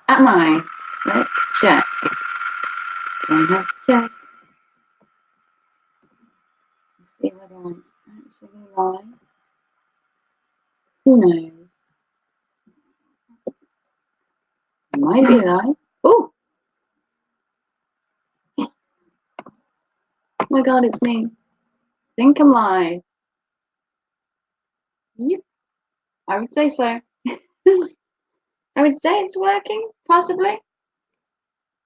Am I? Let's check. Let's check. Let's see whether I'm actually live. Who knows? I might be live. Oh! Yes. Oh my god, it's me. I think I'm live. Yep. I would say so. I would say it's working, possibly.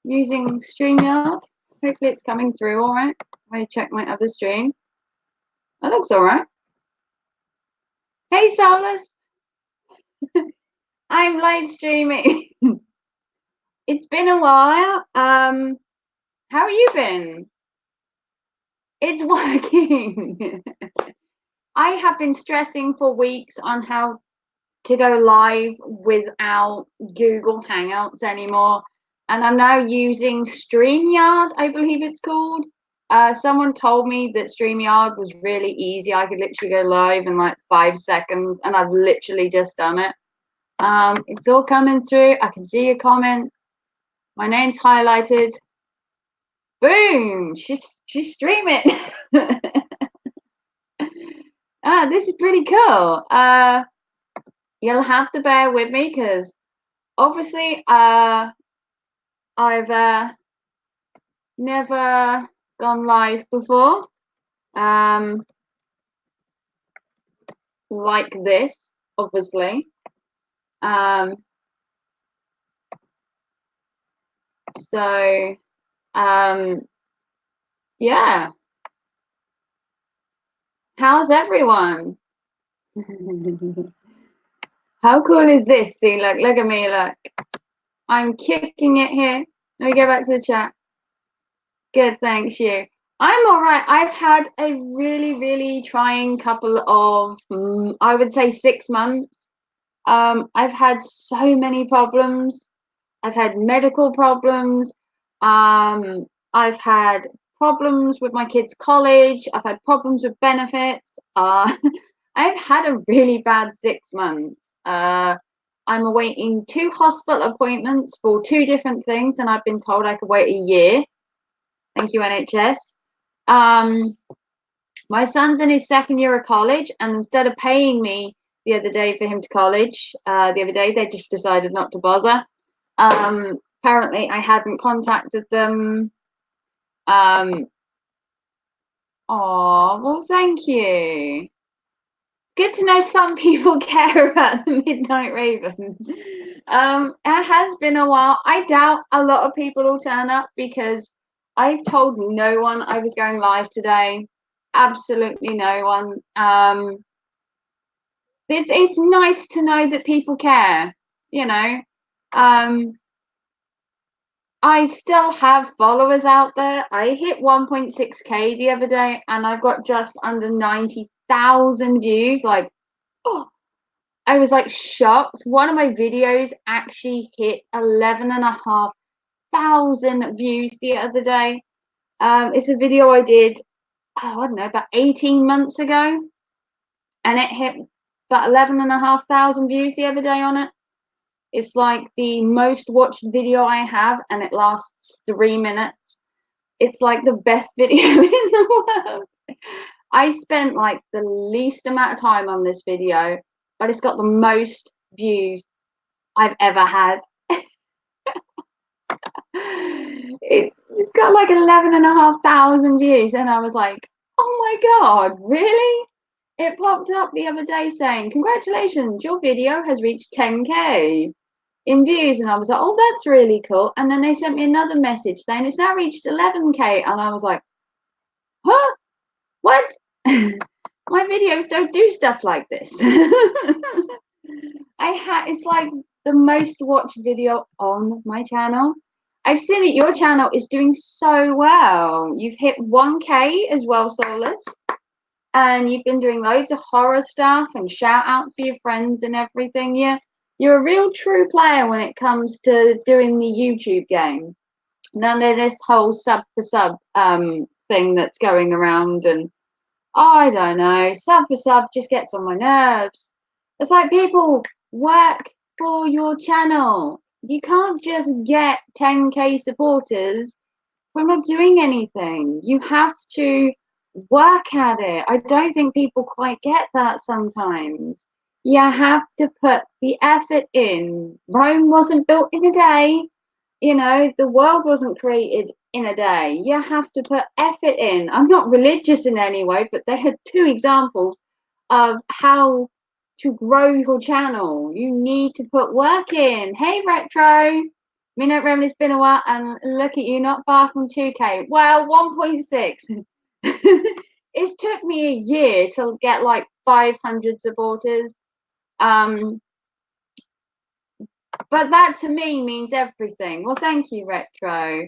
Using StreamYard. Hopefully it's coming through alright. I check my other stream. That looks alright. Hey Solus! I'm live streaming. It's been a while. How have you been? It's working. I have been stressing for weeks on how to go live without Google Hangouts anymore. And I'm now using StreamYard, I believe it's called. Someone told me that StreamYard was really easy. I could literally go live in like 5 seconds, and I've literally just done it. It's all coming through. I can see your comments. My name's highlighted. Boom! She's streaming. This is pretty cool. You'll have to bear with me because obviously I've never gone live before. Like this, obviously. So yeah. How's everyone? How cool is this? See, look at me, look. I'm kicking it here. Let me go back to the chat. Good, thanks you. I'm all right. I've had a really, really trying couple of, I would say 6 months. I've had so many problems. I've had medical problems. I've had problems with my kids' college. I've had problems with benefits. I've had a really bad 6 months. I'm awaiting 2 hospital appointments for 2 different things, and I've been told I could wait a year. Thank you, NHS. My son's in his 2nd year of college, and instead of paying me the other day for him to college, the other day they just decided not to bother. Apparently I hadn't contacted them. Oh, well, thank you. Good to know some people care about the Midnight Raven. It has been a while. I doubt a lot of people will turn up because I've told no one I was going live today. Absolutely no one. It's nice to know that people care, you know. I still have followers out there. I hit 1.6k the other day, and I've got just under 90,000 views. Like, oh, I was like shocked. One of my videos actually hit 11,500 views the other day. It's a video I did, I don't know, about 18 months ago, and it hit about 11,500 views the other day on it. It's like the most watched video I have, and it lasts 3 minutes. It's like the best video in the world. I spent like the least amount of time on this video, but it's got the most views I've ever had. It's got like 11,500 views, and I was like, oh my god, really? It popped up the other day saying, congratulations, your video has reached 10k in views, and I was like, oh, that's really cool. And then they sent me another message saying it's now reached 11k, and I was like, huh? What? My videos don't do stuff like this. It's like the most watched video on my channel. I've seen that your channel is doing so well. You've hit 1k as well, Solus, and you've been doing loads of horror stuff and shout outs for your friends and everything. You're a real true player when it comes to doing the YouTube game. None of this whole sub for sub thing that's going around, and I don't know, sub for sub just gets on my nerves. It's like people work for your channel. You can't just get 10k supporters from not doing anything. You have to work at it. I don't think people quite get that sometimes. You have to put the effort in. Rome wasn't built in a day. You know, the world wasn't created in a day. You have to put effort in. I'm not religious in any way, but they had two examples of how to grow your channel. You need to put work in. Hey, Retro. Midnight Raven, it's been a while, and look at you, not far from 2k. Well, 1.6. It's took me a year to get like 500 supporters. But that to me means everything. Well, thank you, Retro.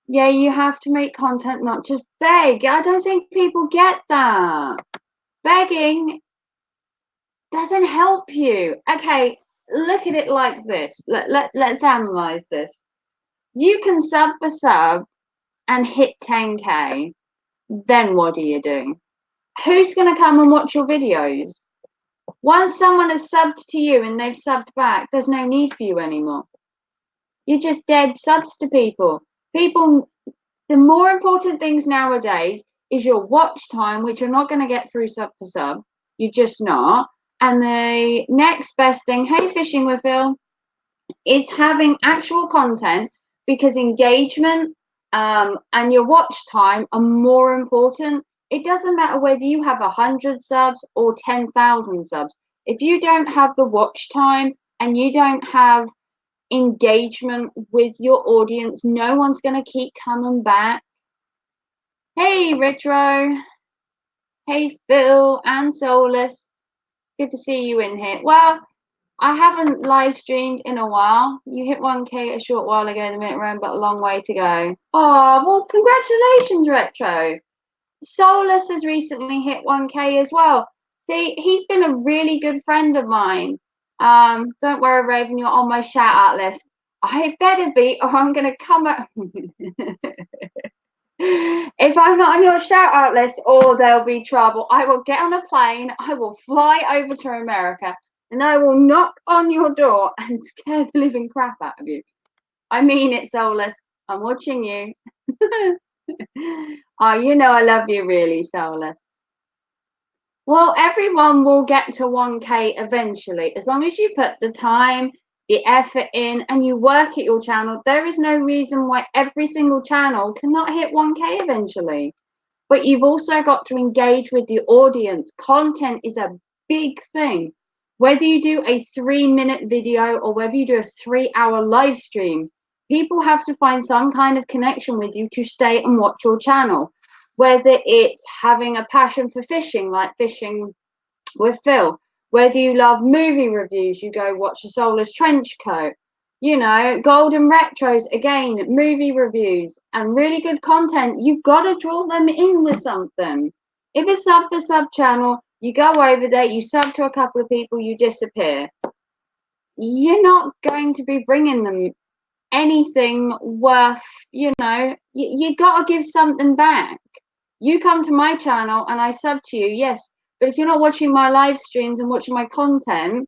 Yeah, you have to make content, not just beg. I don't think people get that. Begging doesn't help you. Okay, look at it like this. Let's analyze this. You can sub for sub and hit 10k. Then what do you do? Who's going to come and watch your videos? Once someone has subbed to you and they've subbed back, there's no need for you anymore. You're just dead subs to people. The more important things nowadays is your watch time, which you're not going to get through sub for sub. You're just not. And the next best thing, hey, Fishing with Phil, is having actual content, because engagement and your watch time are more important. It doesn't matter whether you have 100 subs or 10,000 subs. If you don't have the watch time and you don't have engagement with your audience, no one's going to keep coming back. Hey, Retro. Hey, Phil and Solus. Good to see you in here. Well, I haven't live streamed in a while. You hit 1k a short while ago, the minute round, but a long way to go. Oh, well, congratulations, Retro. Solus has recently hit 1k as well. See, he's been a really good friend of mine. Don't worry, Raven, you're on my shout out list. I better be, or I'm going to come up. If I'm not on your shout out list, or there'll be trouble. I will get on a plane, I will fly over to America, and I will knock on your door and scare the living crap out of you. I mean it, Solus. I'm watching you. Oh, you know I love you really, Solus. Well, everyone will get to 1k eventually. As long as you put the time, the effort in, and you work at your channel, there is no reason why every single channel cannot hit 1k eventually. But you've also got to engage with the audience. Content is a big thing. Whether you do a 3-minute video or whether you do a 3-hour live stream, people have to find some kind of connection with you to stay and watch your channel. Whether it's having a passion for fishing, like Fishing with Phil, whether you love movie reviews, you go watch a Soulless Trench Coat, you know, Golden Retros, again, movie reviews and really good content. You've got to draw them in with something. If it's sub for sub channel, you go over there, you sub to a couple of people, you disappear. You're not going to be bringing them anything worth, you know, you got to give something back. You come to my channel and I sub to you, yes, but if you're not watching my live streams and watching my content,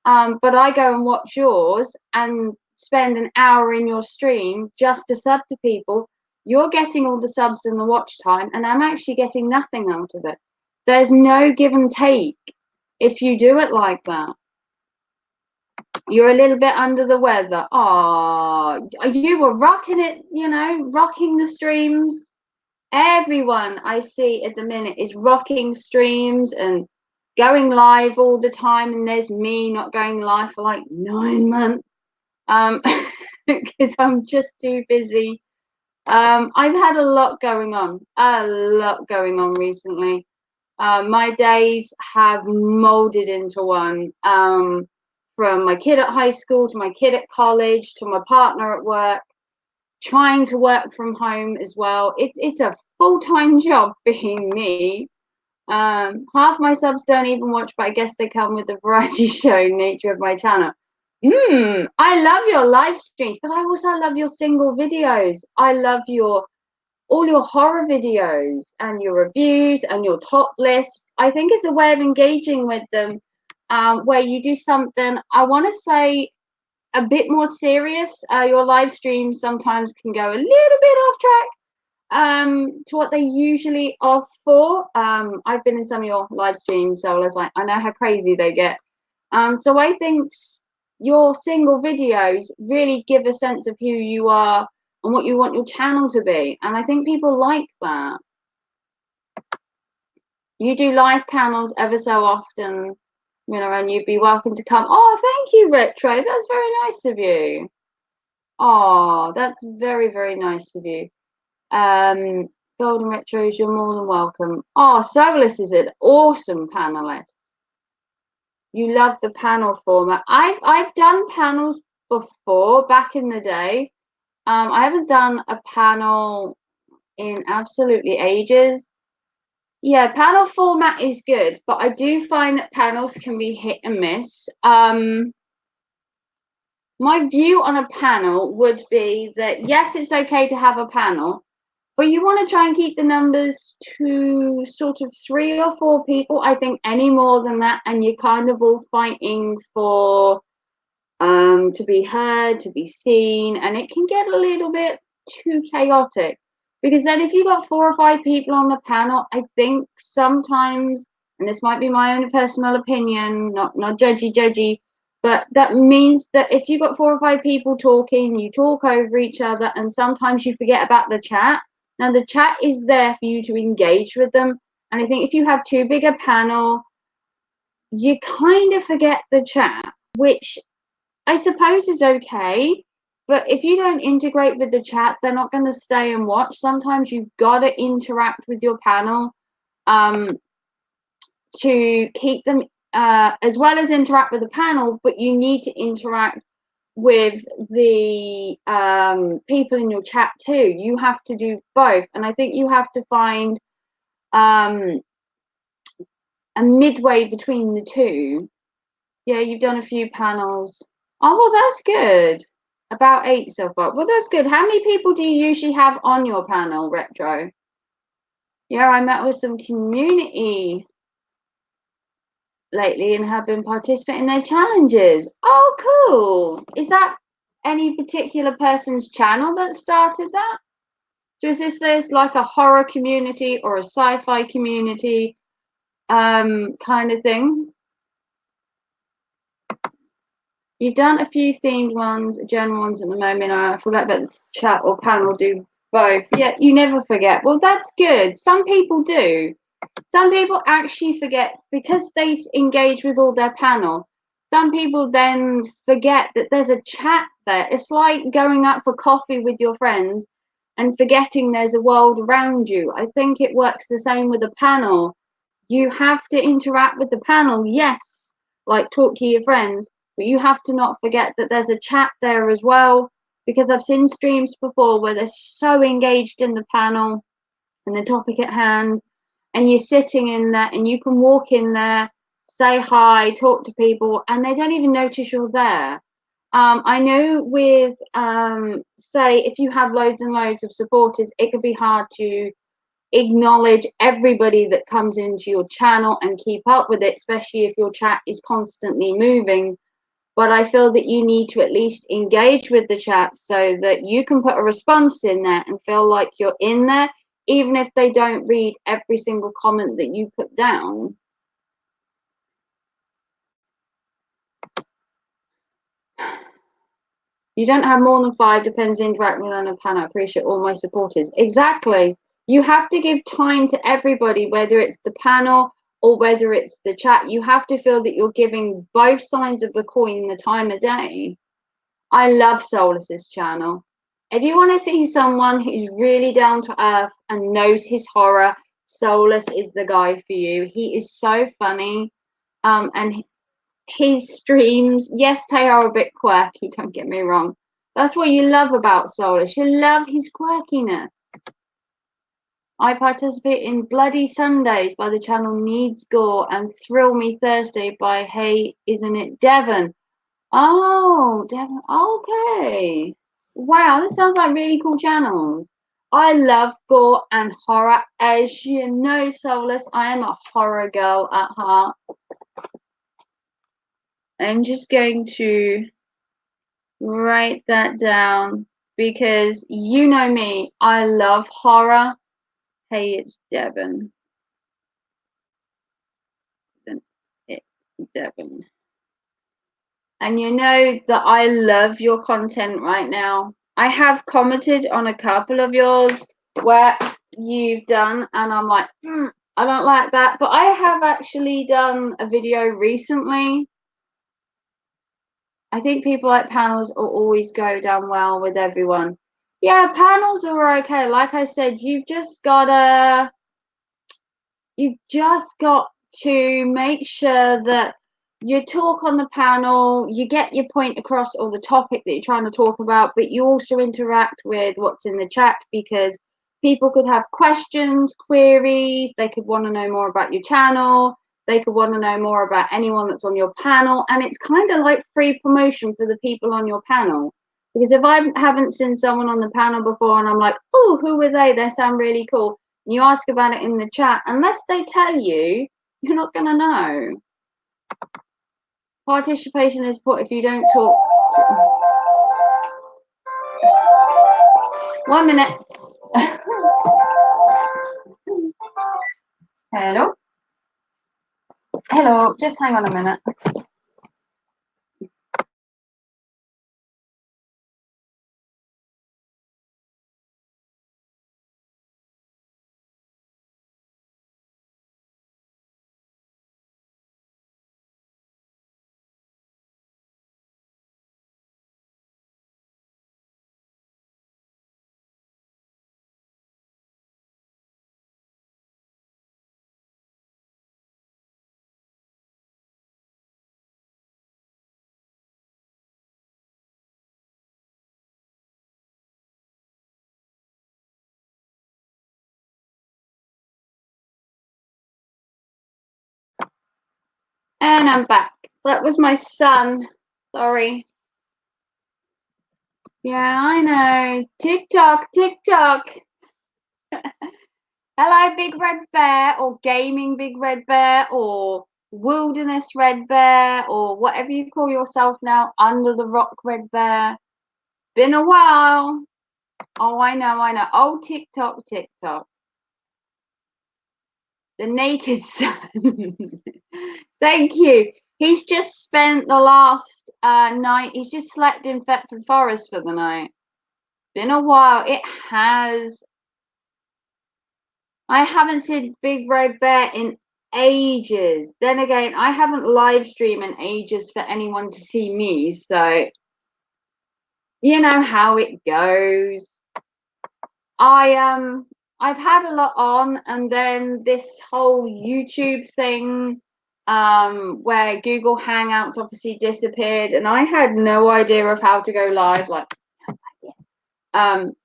but I go and watch yours and spend an hour in your stream just to sub to people, you're getting all the subs and the watch time, and I'm actually getting nothing out of it. There's no give and take if you do it like that. You're a little bit under the weather. Oh, you were rocking it, you know, rocking the streams. Everyone I see at the minute is rocking streams and going live all the time, and there's me not going live for like 9 months because I'm just too busy. I've had a lot going on recently. My days have molded into one, from my kid at high school to my kid at college to my partner at work, trying to work from home as well. It's a full-time job being me. Half my subs don't even watch, but I guess they come with the variety show nature of my channel. I love your live streams, but I also love your single videos. I love all your horror videos and your reviews and your top lists. I think it's a way of engaging with them, where you do something, I want to say, a bit more serious. Your live streams sometimes can go a little bit off track to what they usually are for. I've been in some of your live streams, so I know how crazy they get. So I think your single videos really give a sense of who you are and what you want your channel to be, and I think people like that. You do live panels ever so often, you know, and you'd be welcome to come. Oh, thank you, Retro. That's very nice of you. Oh, that's very, very nice of you. Golden Retros, you're more than welcome. Oh, Solus is an awesome panelist. You love the panel format. I've done panels before, back in the day. I haven't done a panel in absolutely ages. Yeah, panel format is good, but I do find that panels can be hit and miss. My view on a panel would be that yes, it's okay to have a panel, but you want to try and keep the numbers to sort of 3 or 4 people. I think any more than that, and you're kind of all fighting for to be heard, to be seen, and it can get a little bit too chaotic. Because then if you've got 4 or 5 people on the panel, I think sometimes, and this might be my own personal opinion, not judgy, but that means that if you've got 4 or 5 people talking, you talk over each other, and sometimes you forget about the chat. Now the chat is there for you to engage with them, and I think if you have too big a panel, you kind of forget the chat, which I suppose is okay, but if you don't integrate with the chat, they're not going to stay and watch. Sometimes you've got to interact with your panel to keep them, as well as interact with the panel, but you need to interact with the people in your chat too. You have to do both, and I think you have to find a midway between the two. Yeah, you've done a few panels. Oh, well, that's good. About 8 so far. Well, that's good. How many people do you usually have on your panel, Retro? Yeah, I met with some community lately and have been participating in their challenges. Oh, cool. Is that any particular person's channel that started that? So is this like a horror community or a sci-fi community kind of thing? You've done a few themed ones, general ones at the moment. I forgot about the chat or panel, do both. Yeah, you never forget. Well, that's good. Some people do. Some people actually forget because they engage with all their panel. Some people then forget that there's a chat there. It's like going out for coffee with your friends and forgetting there's a world around you. I think it works the same with a panel. You have to interact with the panel, yes, like talk to your friends, but you have to not forget that there's a chat there as well, because I've seen streams before where they're so engaged in the panel and the topic at hand, and you're sitting in there and you can walk in there, say hi, talk to people, and they don't even notice you're there. I know with, say, if you have loads and loads of supporters, it can be hard to acknowledge everybody that comes into your channel and keep up with it, especially if your chat is constantly moving. But I feel that you need to at least engage with the chat so that you can put a response in there and feel like you're in there, even if they don't read every single comment that you put down. You don't have more than 5, depends interacting with on a panel. I appreciate all my supporters. Exactly. You have to give time to everybody, whether it's the panel or whether it's the chat. You have to feel that you're giving both sides of the coin the time of day. I love Solus's channel. If you want to see someone who's really down to earth and knows his horror, Solus is the guy for you. He is so funny. And his streams, yes, they are a bit quirky, don't get me wrong. That's what you love about Solus. You love his quirkiness. I participate in Bloody Sundays by the channel Needs Gore and Thrill Me Thursday by Hey, Isn't It Devon? Oh, Devon. Okay. Wow, this sounds like really cool channels. I love gore and horror. As you know, Solus, I am a horror girl at heart. I'm just going to Write that down because you know me, I love horror. Hey, it's Devon. It's Devon. And you know that I love your content right now. I have commented on a couple of yours where you've done, and I'm like, I don't like that. But I have actually done a video recently. I think people like panels will always go down well with everyone. Yeah, panels are okay. Like I said, you've just got to make sure that you talk on the panel, you get your point across or the topic that you're trying to talk about, but you also interact with what's in the chat because people could have questions, queries, they could want to know more about your channel, they could want to know more about anyone that's on your panel, and it's kind of like free promotion for the people on your panel. Because if I haven't seen someone on the panel before and I'm like, oh, who were they? They sound really cool. And you ask about it in the chat, unless they tell you, you're not going to know. Participation is put if you don't talk. One minute. Hello. Hello. Just hang on a minute. And I'm back. That was my son. Sorry. Yeah, I know. TikTok, TikTok. Hello, Big Red Bear, or Gaming Big Red Bear, or Wilderness Red Bear, or whatever you call yourself now, Under the Rock Red Bear. Been a while. Oh, I know, I know. Oh, TikTok, TikTok. The naked son. Thank you. He's just spent the last night, he's just slept in Thetford Forest for the night. It's been a while. It has. I haven't seen Big Red Bear in ages. Then again, I haven't live streamed in ages for anyone to see me. So, you know how it goes. I've had a lot on, and then this whole YouTube thing where Google Hangouts obviously disappeared, and I had no idea of how to go live, like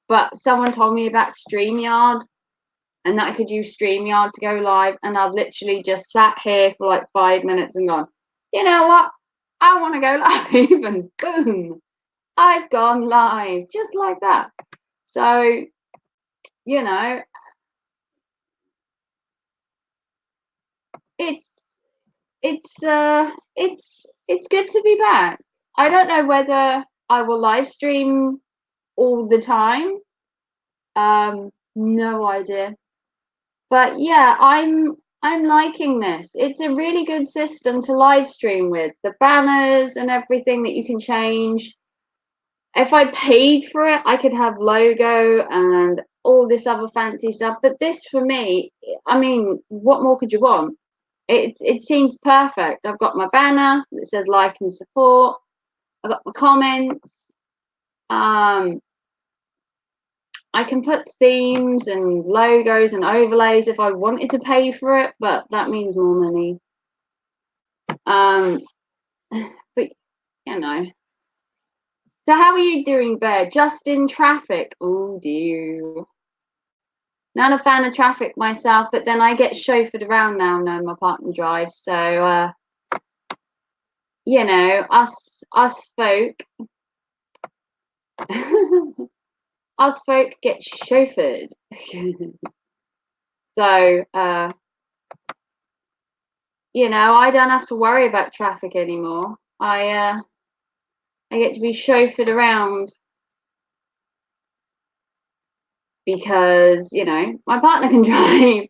but someone told me about StreamYard and that I could use StreamYard to go live, and I've literally just sat here for like 5 minutes and gone, you know what, I want to go live, and boom, I've gone live just like that. So, you know, it's it's good to be back. I don't know whether I will live stream all the time. No idea. But yeah, I'm liking this. It's a really good system to live stream with. The banners and everything that you can change. If I paid for it, I could have logo and all this other fancy stuff. But this for me, I mean, what more could you want? It seems perfect. I've got my banner that says like and support. I've got my comments. I can put themes and logos and overlays if I wanted to pay for it, but that means more money. But you know. So how are you doing, Bear? Just in traffic. Oh dear. Not a fan of traffic myself, but then I get chauffeured around now. No, my partner drives, so you know, us folk. Us folk get chauffeured. So, you know, I don't have to worry about traffic anymore. I get to be chauffeured around because, you know, my partner can drive.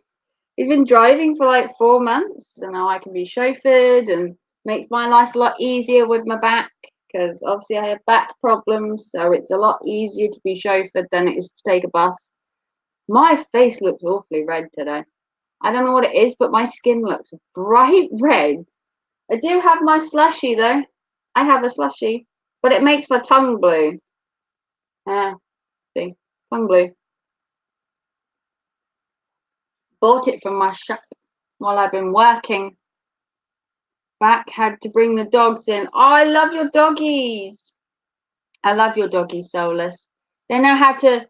He's been driving for like 4 months, so now I can be chauffeured and makes my life a lot easier with my back because obviously I have back problems, so it's a lot easier to be chauffeured than it is to take a bus. My face looks awfully red today. I don't know what it is, but my skin looks bright red. I do have my slushy though. I have a slushy, but it makes my tongue blue. See, tongue blue. Bought it from my shop while I've been working. Back had to bring the dogs in. Oh, I love your doggies. I love your doggies, Solus. They know how to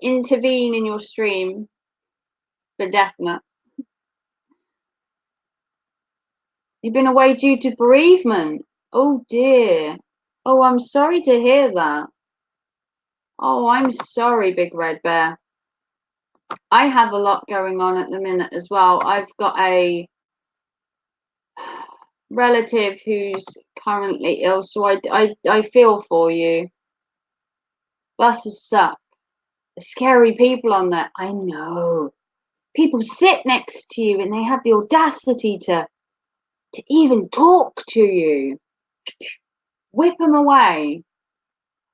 intervene in your stream for definite. You've been away due to bereavement. Oh dear. Oh, I'm sorry to hear that. Oh, I'm sorry, Big Red Bear. I have a lot going on at the minute as well. I've got a relative who's currently ill, so I feel for you. Buses suck. Scary people on there. I know. People sit next to you and they have the audacity to even talk to you. Whip them away.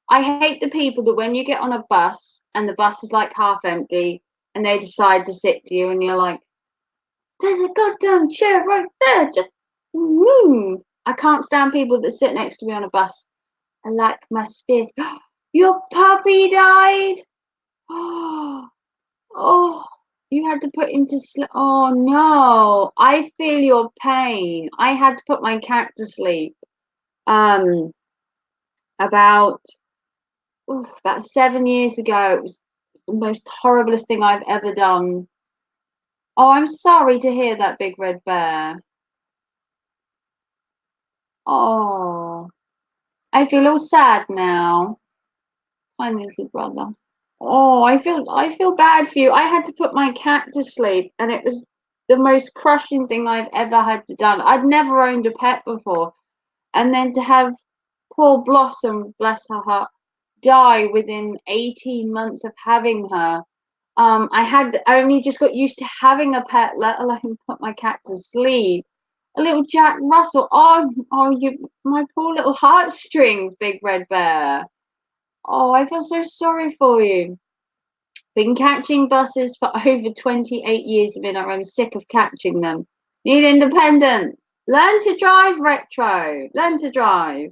I hate the people that when you get on a bus and the bus is like half empty and they decide to sit to you and you're like, there's a goddamn chair right there. Just move. I can't stand people that sit next to me on a bus. I like my space. Your puppy died. Oh, you had to put him to sleep. Oh no, I feel your pain. I had to put my cat to sleep. Um, about about 7 years ago. It was the most horriblest thing I've ever done. Oh, I'm sorry to hear that, Big Red Bear. Oh, I feel all sad now. My little brother. Oh, I feel bad for you. I had to put my cat to sleep, and it was the most crushing thing I've ever had to done. I'd never owned a pet before, and then to have poor Blossom, bless her heart, die within 18 months of having her. I only just got used to having a pet, let alone put my cat to sleep. A little Jack Russell. Oh, you, my poor little heartstrings, Big Red Bear. Oh, I feel so sorry for you. Been catching buses for over 28 years of it. I'm sick of catching them. Need independence. Learn to drive, Retro. Learn to drive.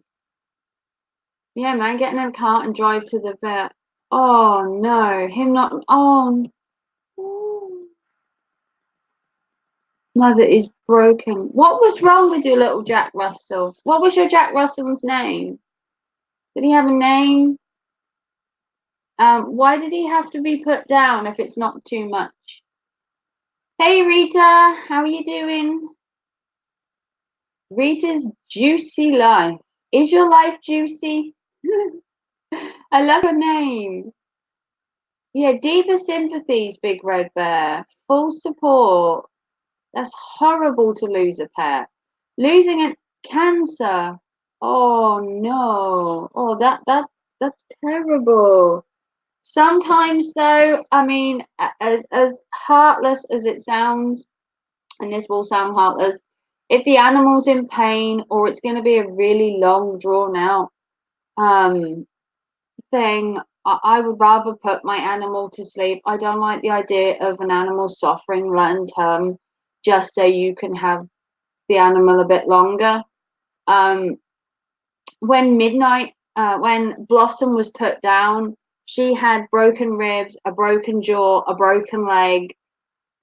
Yeah, man, get in a car and drive to the vet. Oh no, him not. Oh, mother is broken. What was wrong with your little Jack Russell? What was your Jack Russell's name? Did he have a name? Why did he have to be put down if it's not too much? Hey Rita, how are you doing? Rita's juicy life. Is your life juicy? I love your name. Yeah, deeper sympathies, Big Red Bear. Full support. That's horrible to lose a pet. Losing a cancer. Oh no. Oh, that's terrible. Sometimes though, I mean, as heartless as it sounds, and this will sound heartless, if the animal's in pain or it's going to be a really long, drawn out thing, I would rather put my animal to sleep. I don't like the idea of an animal suffering long term just so you can have the animal a bit longer. Um, when Blossom was put down, she had broken ribs, a broken jaw, a broken leg.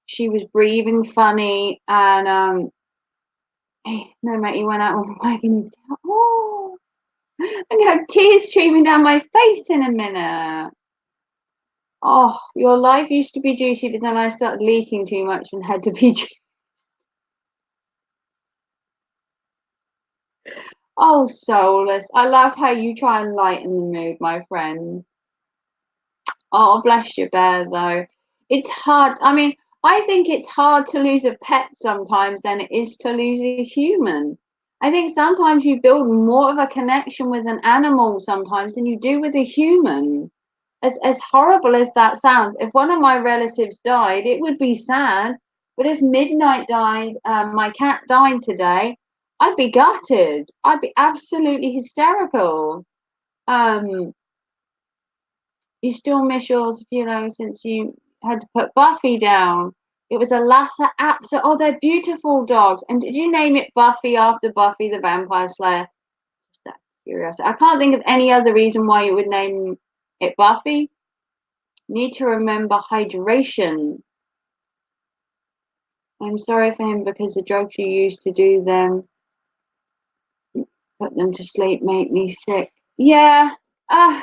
She was breathing funny, and no, mate, he went out with a wagon. Oh, I'm gonna have tears streaming down my face in a minute. Oh, your life used to be juicy, but then I started leaking too much and had to be. Oh, soulless. I love how you try and lighten the mood, my friend. Oh, bless your bear, though. It's hard. I mean, I think it's hard to lose a pet sometimes than it is to lose a human. I think sometimes you build more of a connection with an animal sometimes than you do with a human. As horrible as that sounds, if one of my relatives died, it would be sad. But if Midnight died, my cat died today, I'd be gutted. I'd be absolutely hysterical. Um, you still miss yours, since you had to put Buffy down. It was a Lhasa Apso. Oh, they're beautiful dogs. And did you name it Buffy after Buffy the Vampire Slayer? Just out of curiosity. I can't think of any other reason why you would name it Buffy. Need to remember hydration. I'm sorry for him because the drugs you used to do them, put them to sleep, make me sick. Yeah, uh,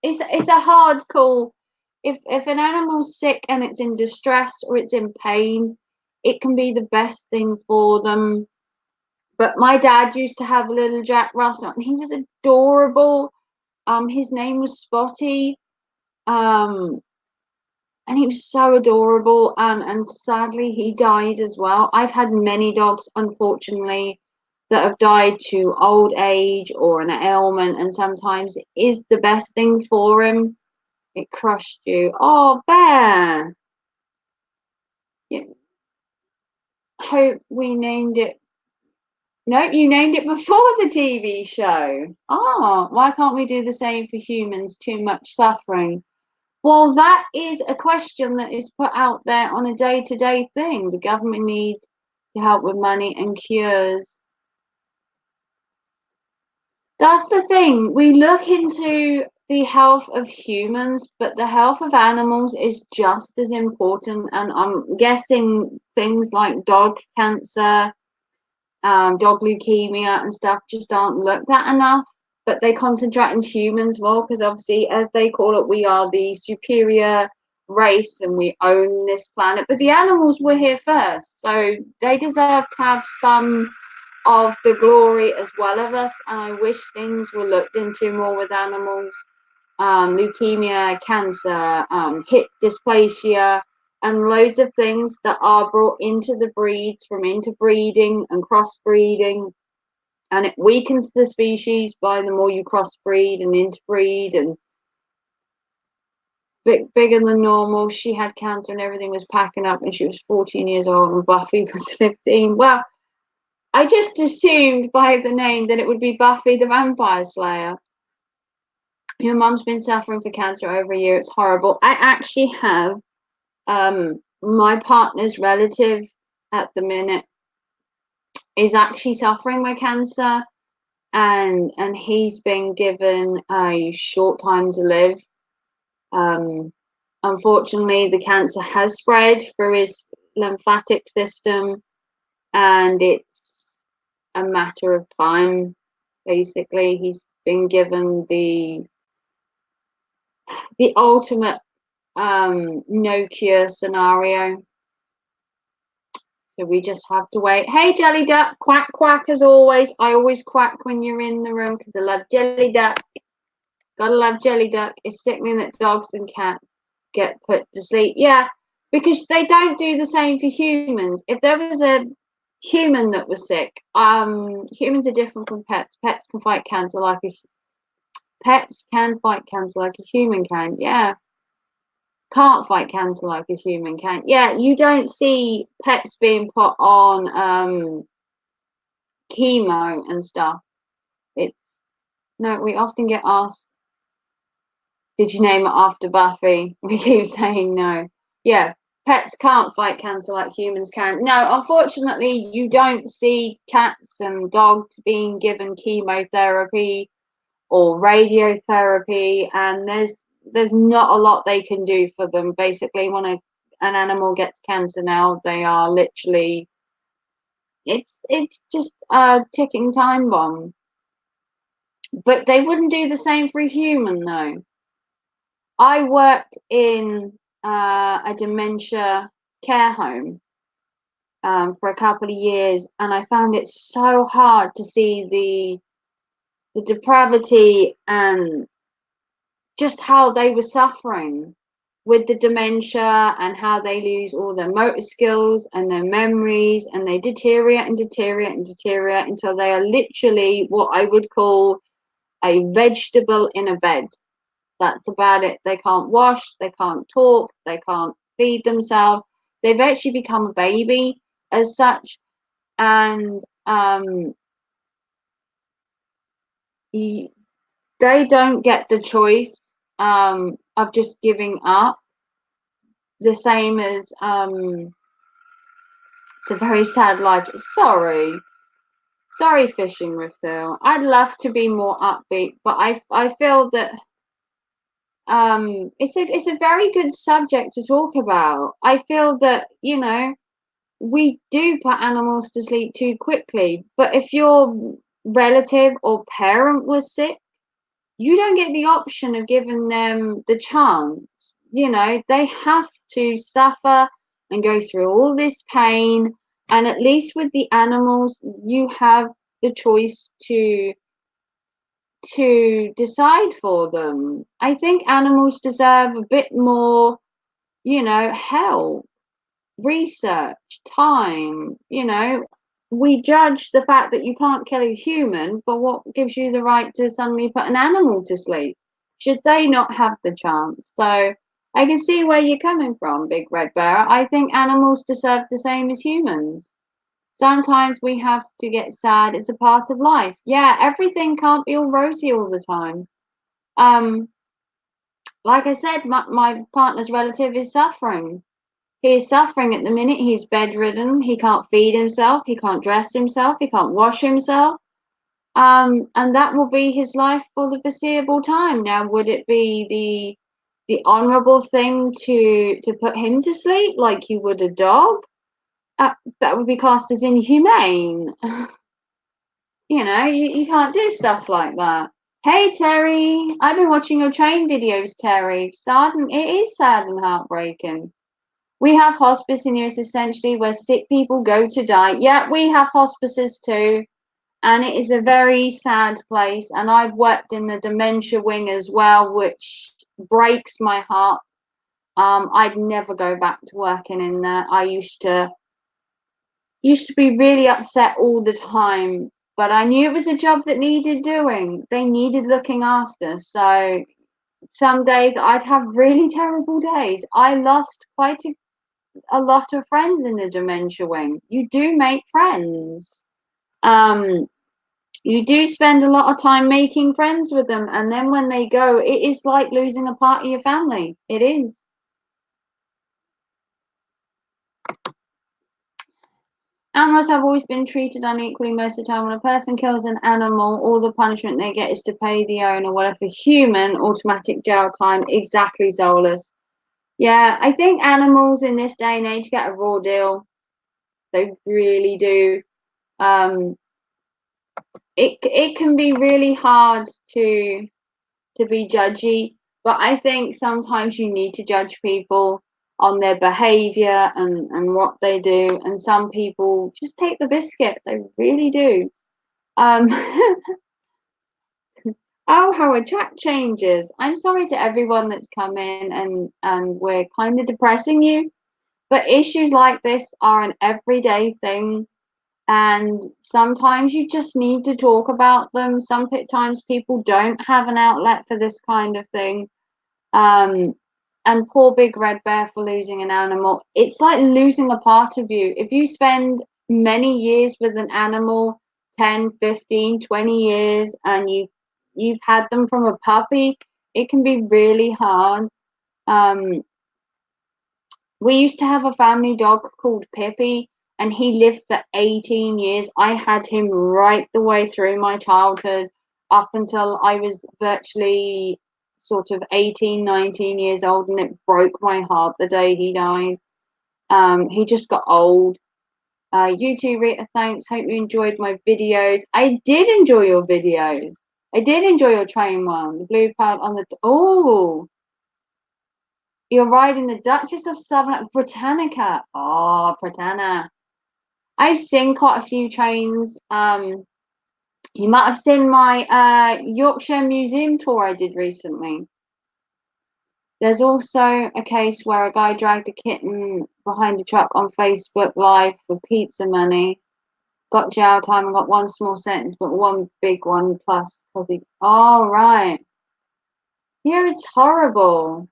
it's a hard call. If an animal's sick and it's in distress or it's in pain, it can be the best thing for them. But my dad used to have a little Jack Russell, and he was adorable. His name was Spotty. Um, and he was so adorable, and sadly he died as well. I've had many dogs, unfortunately, that have died to old age or an ailment, and sometimes it is the best thing for him. It crushed you. Oh, Bear. Yeah, hope we named it. No, you named it before the TV show. Oh, why can't we do the same for humans? Too much suffering. Well, that is a question that is put out there on a day-to-day thing. The government needs to help with money and cures. That's the thing. We look into the health of humans, but the health of animals is just as important. And I'm guessing things like dog cancer, dog leukemia and stuff just aren't looked at enough. But they concentrate on humans more because obviously, as they call it, we are the superior race and we own this planet. But the animals were here first, so they deserve to have some of the glory as well of us. And I wish things were looked into more with animals. Leukemia, cancer, hip dysplasia, and loads of things that are brought into the breeds from interbreeding and crossbreeding, and it weakens the species by the more you crossbreed and interbreed and bigger than normal. She had cancer and everything was packing up, and she was 14 years old and Buffy was 15. Well, I just assumed by the name that it would be Buffy the Vampire Slayer. Your mum's been suffering for cancer over a year. It's horrible. I actually have my partner's relative at the minute is actually suffering with cancer, and he's been given a short time to live. Unfortunately, the cancer has spread through his lymphatic system, and it's a matter of time. Basically, he's been given the ultimate no cure scenario. So we just have to wait. Hey, Jelly Duck, quack, quack as always. I always quack when you're in the room because I love Jelly Duck. Gotta love Jelly Duck. It's sickening that dogs and cats get put to sleep. Yeah, because they don't do the same for humans. If there was a human that was sick, humans are different from pets. Pets can fight cancer like a human can. Yeah. Can't fight cancer like a human can. Yeah, you don't see pets being put on chemo and stuff. It's no, we often get asked, did you name it after Buffy? We keep saying no. Yeah, pets can't fight cancer like humans can. No, unfortunately, you don't see cats and dogs being given chemotherapy or radiotherapy, and there's not a lot they can do for them. Basically, when an animal gets cancer now, they are literally it's just a ticking time bomb. But they wouldn't do the same for a human, though. I worked in a dementia care home for a couple of years, and I found it so hard to see the depravity and just how they were suffering. with the dementia and how they lose all their motor skills and their memories, and they deteriorate and deteriorate and deteriorate until they are literally what I would call a vegetable in a bed. That's about it. They can't wash, they can't talk, they can't feed themselves. They've actually become a baby as such, and they don't get the choice of just giving up. The same as it's a very sad life. Sorry, fishing refill. I'd love to be more upbeat, but I feel that it's a very good subject to talk about. I feel that, you know, we do put animals to sleep too quickly, but if your relative or parent was sick, you don't get the option of giving them the chance. You know, they have to suffer and go through all this pain. And at least with the animals, you have the choice to decide for them. I think animals deserve a bit more, you know, help, research, time. You know, we judge the fact that you can't kill a human, but what gives you the right to suddenly put an animal to sleep? Should they not have the chance? So I can see where you're coming from, Big Red Bear. I think animals deserve the same as humans. Sometimes we have to get sad. It's a part of life. Yeah, everything can't be all rosy all the time. Um, like I said, my partner's relative is suffering. He is suffering at the minute. He's bedridden. He can't feed himself. He can't dress himself. He can't wash himself. And that will be his life for the foreseeable time. Now, would it be the honourable thing to put him to sleep like you would a dog? That would be classed as inhumane. You know, you can't do stuff like that. Hey Terry, I've been watching your train videos, Terry. It is sad and heartbreaking. We have hospice in US essentially where sick people go to die. Yeah, we have hospices too. And it is a very sad place. And I've worked in the dementia wing as well, which breaks my heart. I'd never go back to working in there. I used to be really upset all the time, but I knew it was a job that needed doing. They needed looking after. So some days I'd have really terrible days. I lost quite a lot of friends in the dementia wing. You do make friends. Um, you do spend a lot of time making friends with them, and then when they go, it is like losing a part of your family. It is. Animals have always been treated unequally most of the time. When a person kills an animal, all the punishment they get is to pay the owner. Well, if a human, automatic jail time. Exactly, Solus. Yeah, I think animals in this day and age get a raw deal. They really do. Um, it can be really hard to be judgy, but I think sometimes you need to judge people on their behavior and what they do, and some people just take the biscuit. They really do. Um, oh, how a chat changes. I'm sorry to everyone that's come in and we're kind of depressing you, but issues like this are an everyday thing. And sometimes you just need to talk about them. Sometimes people don't have an outlet for this kind of thing. Um, and poor Big Red Bear for losing an animal. It's like losing a part of you. If you spend many years with an animal, 10, 15, 20 years, and you've had them from a puppy, it can be really hard. Um, we used to have a family dog called Pippi, and he lived for 18 years. I had him right the way through my childhood up until I was virtually sort of 18, 19 years old, and it broke my heart the day he died. He just got old. You too, Rita, thanks. Hope you enjoyed my videos. I did enjoy your videos. I did enjoy your train one. The blue part on the... Oh! You're riding the Duchess of Southern Britannica. Oh, Britannia. I've seen quite a few trains. You might have seen my Yorkshire Museum tour I did recently. There's also a case where a guy dragged a kitten behind a truck on Facebook Live for pizza money, got jail time and got one small sentence, but one big one plus. Oh, right. Yeah, it's horrible.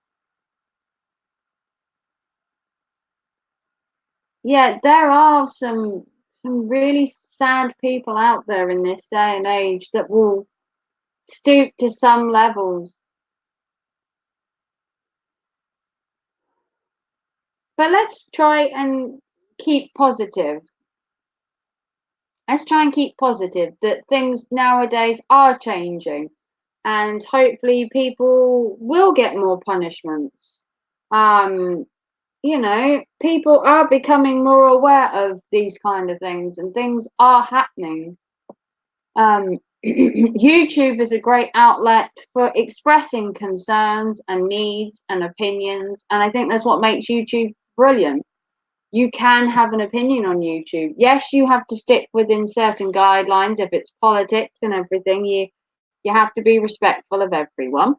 Yeah, there are some really sad people out there in this day and age that will stoop to some levels. But let's try and keep positive. Let's try and keep positive that things nowadays are changing and hopefully people will get more punishments. Um, people are becoming more aware of these kind of things and things are happening. YouTube is a great outlet for expressing concerns and needs and opinions, and I think that's what makes YouTube brilliant. You can have an opinion on YouTube. Yes, you have to stick within certain guidelines. If it's politics and everything, you have to be respectful of everyone.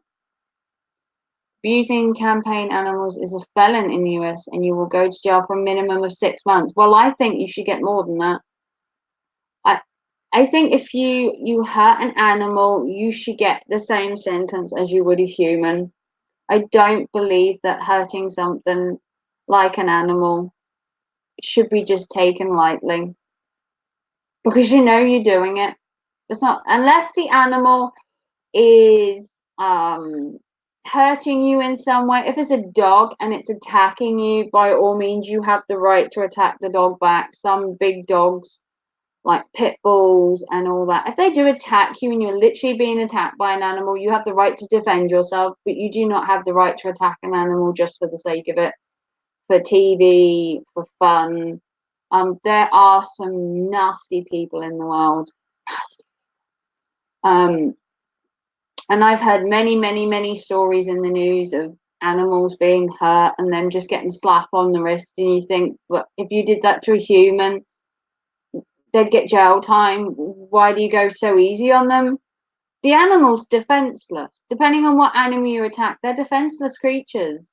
Abusing campaign animals is a felon in the US and you will go to jail for a minimum of 6 months. Well, I think you should get more than that. I, I think if you hurt an animal, you should get the same sentence as you would a human. I don't believe that hurting something like an animal should be just taken lightly because you know you're doing it. It's not unless the animal is hurting you in some way. If it's a dog and it's attacking you, by all means you have the right to attack the dog back. Some big dogs like pit bulls and all that, if they do attack you and you're literally being attacked by an animal, you have the right to defend yourself, but you do not have the right to attack an animal just for the sake of it, for TV, for fun. There are some nasty people in the world. Nasty. And I've heard many, many, many stories in the news of animals being hurt and them just getting slapped on the wrist. And you think, well, if you did that to a human, they'd get jail time. Why do you go so easy on them? The animal's defenseless. Depending on what animal you attack, they're defenseless creatures.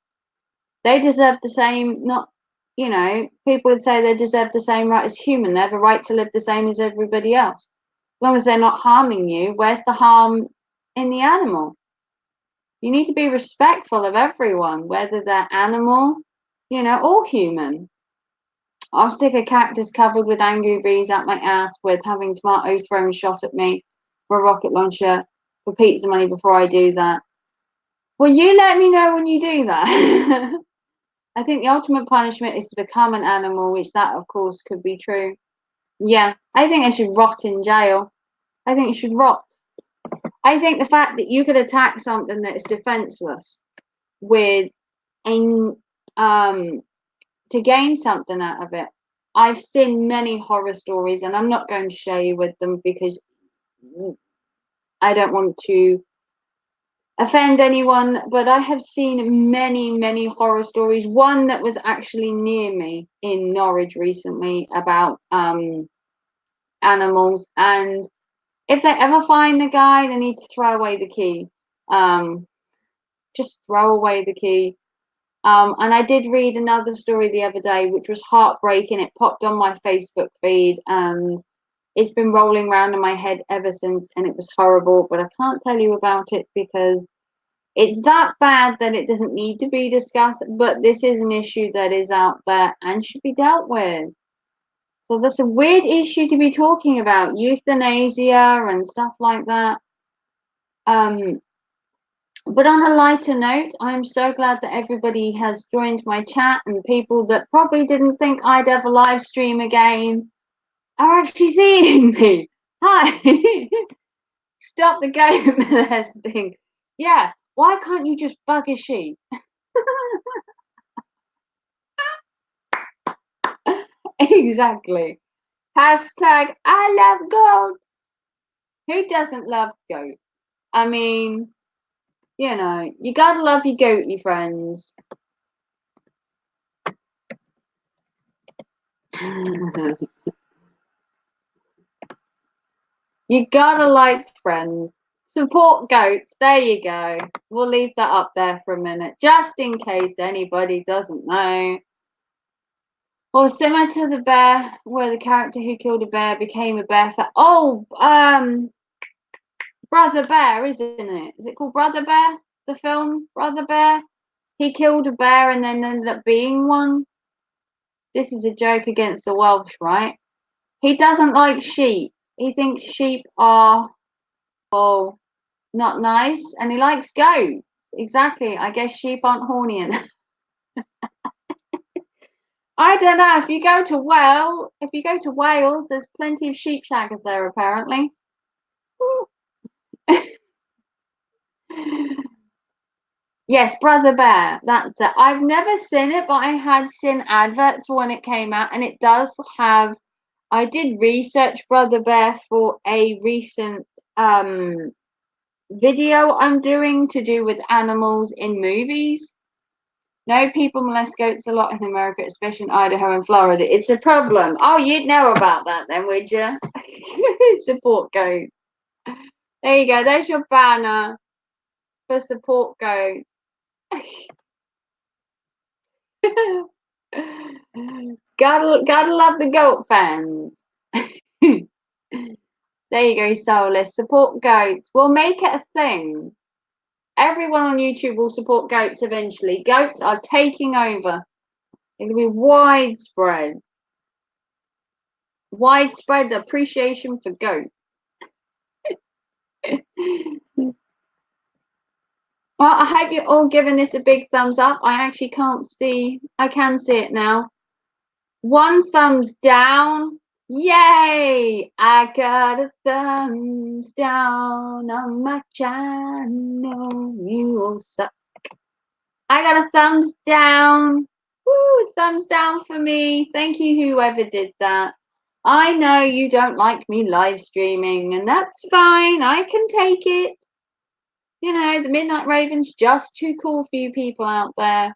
They deserve the same, not, people would say they deserve the same right as human. They have a right to live the same as everybody else. As long as they're not harming you, where's the harm in the animal? You need to be respectful of everyone, whether they're animal, or human. I'll stick a cactus covered with angry bees at my ass with having tomatoes thrown shot at me for a rocket launcher for pizza money before I do that. Well, you let me know when you do that. I think the ultimate punishment is to become an animal, which that, of course, could be true. Yeah, I think I should rot in jail. I think it should rot. I think the fact that you could attack something that is defenseless with a to gain something out of it. I've seen many horror stories, and I'm not going to share you with them because I don't want to offend anyone, but I have seen many, many horror stories. One that was actually near me in Norwich recently about animals, and if they ever find the guy, they need to throw away the key. Just throw away the key. And I did read another story the other day, which was heartbreaking. It popped on my Facebook feed, and it's been rolling around in my head ever since, and it was horrible. But I can't tell you about it because it's that bad that it doesn't need to be discussed. But this is an issue that is out there and should be dealt with. So that's a weird issue to be talking about, euthanasia and stuff like that. But on a lighter note, I'm so glad that everybody has joined my chat, and people that probably didn't think I'd ever live stream again are actually seeing me. Hi. Stop the goat molesting. Yeah, why can't you just bug a sheep? Exactly. Hashtag I love goats. Who doesn't love goats? I mean, you gotta love your goaty friends. You gotta like friends. Support goats. There you go. We'll leave that up there for a minute, just in case anybody doesn't know. Or similar to the bear, where the character who killed a bear became a bear. Brother Bear, isn't it? Is it called Brother Bear? The film Brother Bear. He killed a bear and then ended up being one. This is a joke against the Welsh, right? He doesn't like sheep. He thinks sheep are, well, not nice, and he likes goats. Exactly. I guess sheep aren't horny enough. I don't know. If you go to Wales, there's plenty of sheep shaggers there apparently. Yes, Brother Bear. That's it. I've never seen it, but I had seen adverts when it came out, and it does have. I did research Brother Bear for a recent video I'm doing to do with animals in movies. No, people molest goats a lot in America, especially in Idaho and Florida. It's a problem. Oh, you'd know about that then, would you? Support goats. There you go. There's your banner for support goats. gotta love the goat fans. There you go, soulless. Support goats. We'll make it a thing. Everyone on YouTube will support goats eventually. Goats are taking over. It'll be widespread. Widespread appreciation for goats. Well, I hope you're all giving this a big thumbs up. I actually can't see. I can see it now. 1 thumbs down. Yay! I got a thumbs down on my channel. You all suck. I got a thumbs down. Woo, thumbs down for me. Thank you, whoever did that. I know you don't like me live streaming, and that's fine. I can take it. You know, the Midnight Raven's just too cool for you people out there.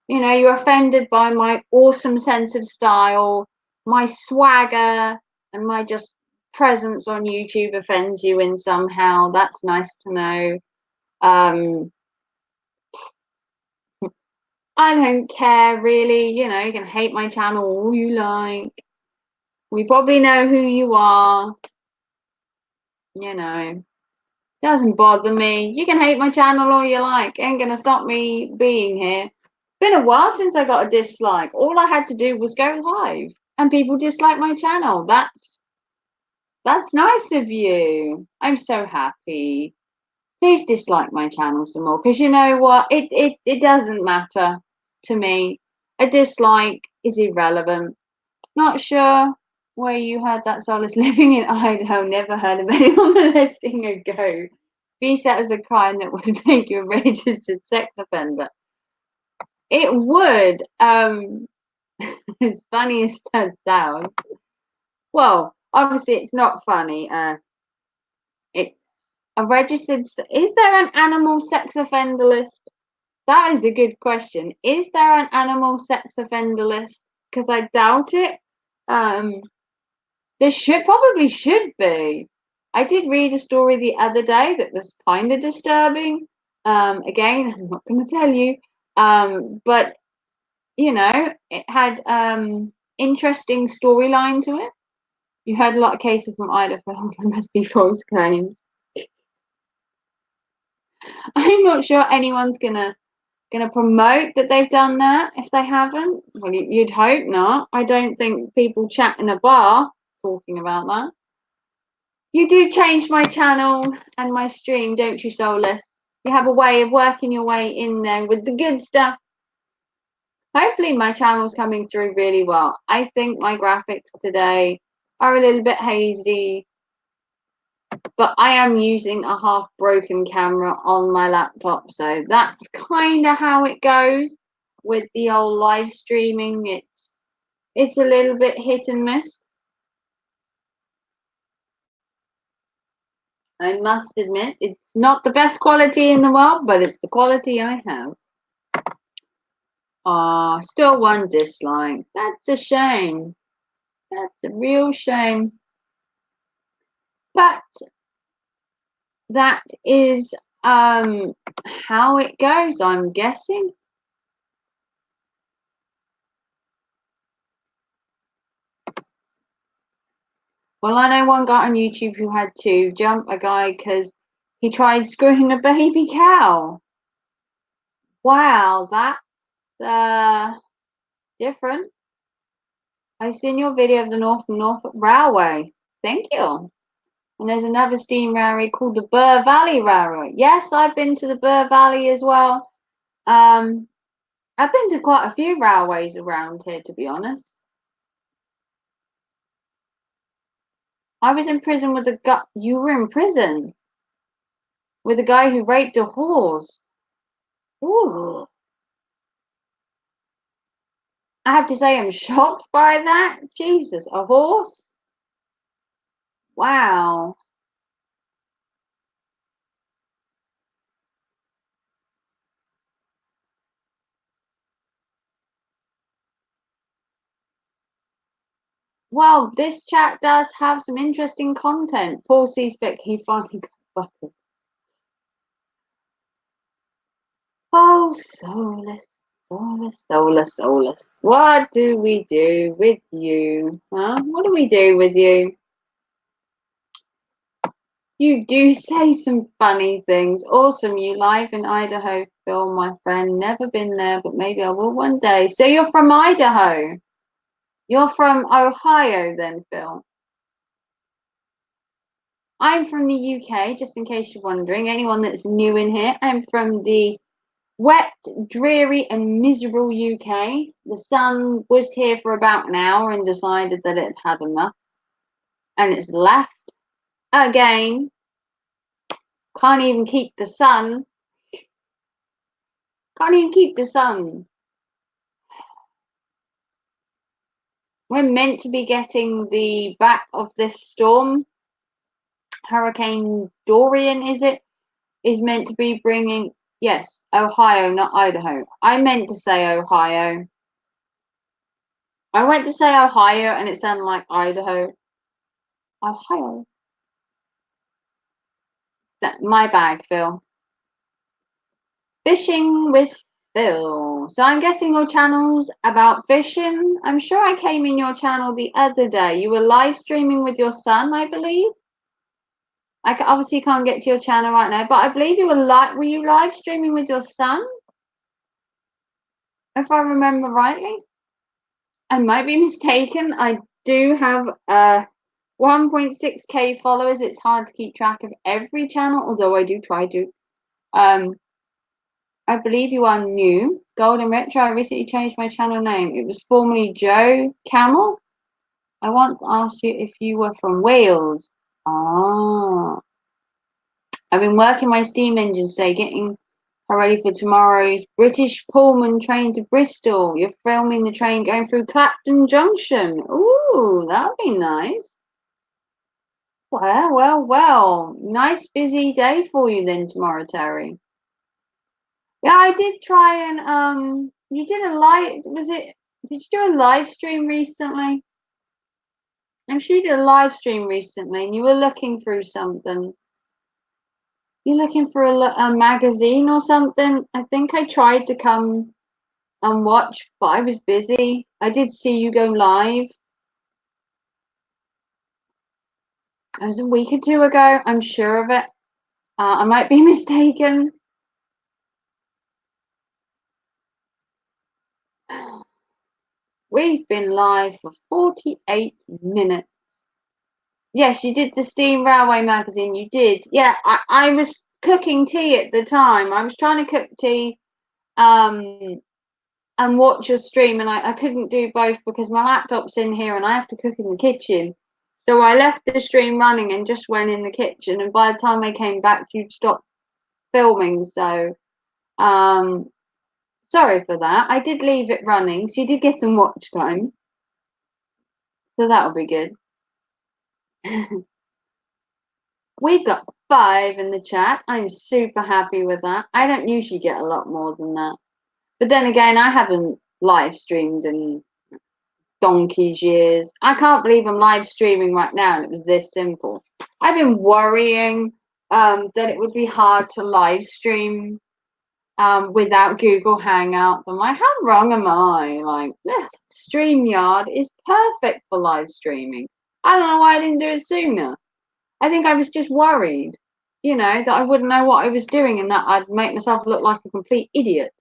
You know, you're offended by my awesome sense of style, my swagger, and my just presence on YouTube offends you in somehow. That's nice to know. I don't care really. You know, you can hate my channel all you like. We probably know who you are. You know, doesn't bother me. You can hate my channel all you like. Ain't gonna stop me being here. It's been a while since I got a dislike. All I had to do was go live, and people dislike my channel. That's nice of you. I'm so happy. Please dislike my channel some more, because you know what? It doesn't matter to me. A dislike is irrelevant. Not sure where you heard that solace. Living in Idaho, never heard of anyone molesting a goat. Be set as a crime that would make you a registered sex offender. It would. As funny as that sounds. Well, obviously it's not funny. A registered. Is there an animal sex offender list? That is a good question. Is there an animal sex offender list? Because I doubt it. There probably should be. I did read a story the other day that was kind of disturbing. Again, I'm not going to tell you. But you know, it had interesting storyline to it. You heard a lot of cases from Idaho. There must be false claims. I'm not sure anyone's gonna promote that they've done that if they haven't. Well, you'd hope not. I don't think people chat in a bar talking about that. You do change my channel and my stream, don't you, Soulless? You have a way of working your way in there with the good stuff. Hopefully my channel's coming through really well. I think my graphics today are a little bit hazy, but I am using a half broken camera on my laptop, so that's kind of how it goes with the old live streaming. It's a little bit hit and miss. I must admit, it's not the best quality in the world, but it's the quality I have. Ah, still 1 dislike. That's a shame. That's a real shame. But that is how it goes, I'm guessing. Well, I know one guy on YouTube who had to jump a guy because he tried screwing a baby cow. Wow, that's different. I seen your video of the Norfolk Railway. Thank you. And there's another steam railway called the Burr Valley Railway. Yes, I've been to the Burr Valley as well. I've been to quite a few railways around here, to be honest. I was in prison with a guy. You were in prison with a guy who raped a horse. Ooh. I have to say, I'm shocked by that. Jesus, a horse? Wow. Well, this chat does have some interesting content. Paul Seaspick, he finally got buttered. Oh, soulless, soulless, soulless, soulless. What do we do with you? Huh? What do we do with you? You do say some funny things. Awesome. You live in Idaho, Phil, my friend. Never been there, but maybe I will one day. So you're from Idaho. You're from Ohio then, Phil. I'm from the UK, just in case you're wondering. Anyone that's new in here, I'm from the wet, dreary, and miserable UK. The sun was here for about an hour and decided that it had enough. And it's left again. Can't even keep the sun. Can't even keep the sun. We're meant to be getting the back of this storm. Hurricane Dorian, is it? Is meant to be bringing, yes, Ohio, not Idaho. I meant to say Ohio. I went to say Ohio and it sounded like Idaho. Ohio. My bag, Phil. Fishing with Phil. So I'm guessing your channel's about fishing. I'm sure I came in your channel the other day. You were live streaming with your son, I believe. I obviously can't get to your channel right now, but I believe you were you live streaming with your son? If I remember rightly. I might be mistaken. I do have 1.6k followers. It's hard to keep track of every channel, although I do try to. I believe you are new. Golden Retro, I recently changed my channel name. It was formerly Joe Camel. I once asked you if you were from Wales. Ah. I've been working my steam engine today, getting her ready for tomorrow's British Pullman train to Bristol. You're filming the train going through Clapton Junction. Ooh, that'll be nice. Well, well, well. Nice busy day for you then tomorrow, Terry. Yeah, I did try and you did a live, did you do a live stream recently? I'm sure you did a live stream recently and you were looking through something. You're looking for a magazine or something? I think I tried to come and watch, but I was busy. I did see you go live. It was a week or two ago, I'm sure of it. I might be mistaken. We've been live for 48 minutes. Yes, you did the Steam Railway magazine. You did. Yeah, I was cooking tea at the time. I was trying to cook tea and watch your stream, and I couldn't do both because my laptop's in here and I have to cook in the kitchen. So I left the stream running and just went in the kitchen. And by the time I came back, you'd stopped filming. So sorry for that. I did leave it running, so you did get some watch time. So that'll be good. We've got 5 in the chat. I'm super happy with that. I don't usually get a lot more than that. But then again, I haven't live streamed in donkey's years. I can't believe I'm live streaming right now and it was this simple. I've been worrying that it would be hard to live stream without Google Hangouts. I'm like, how wrong am I? Like, StreamYard is perfect for live streaming. I don't know why I didn't do it sooner. I think I was just worried, that I wouldn't know what I was doing and that I'd make myself look like a complete idiot.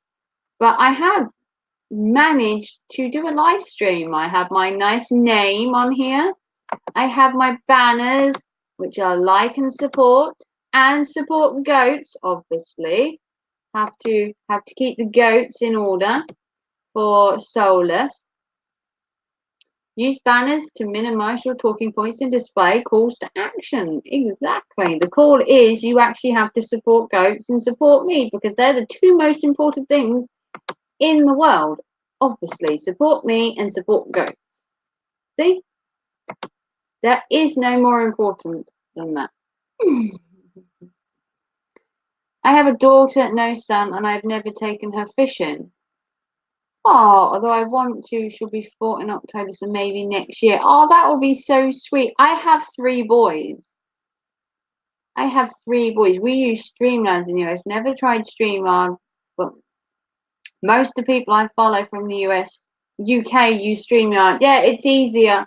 But I have managed to do a live stream. I have my nice name on here. I have my banners, which are like and support goats, obviously. Have to keep the goats in order for Solus. Use banners to minimize your talking points and display calls to action. Exactly. The call is you actually have to support goats and support me because they're the two most important things in the world. Obviously, support me and support goats. See? There is no more important than that. I have a daughter, no son, and I've never taken her fishing. Oh, although I want to, she'll be 4 in October, so maybe next year. Oh, that will be so sweet. I have 3 boys. We use StreamYard in the US. Never tried StreamYard, but most of the people I follow from the UK use StreamYard. Yeah, it's easier.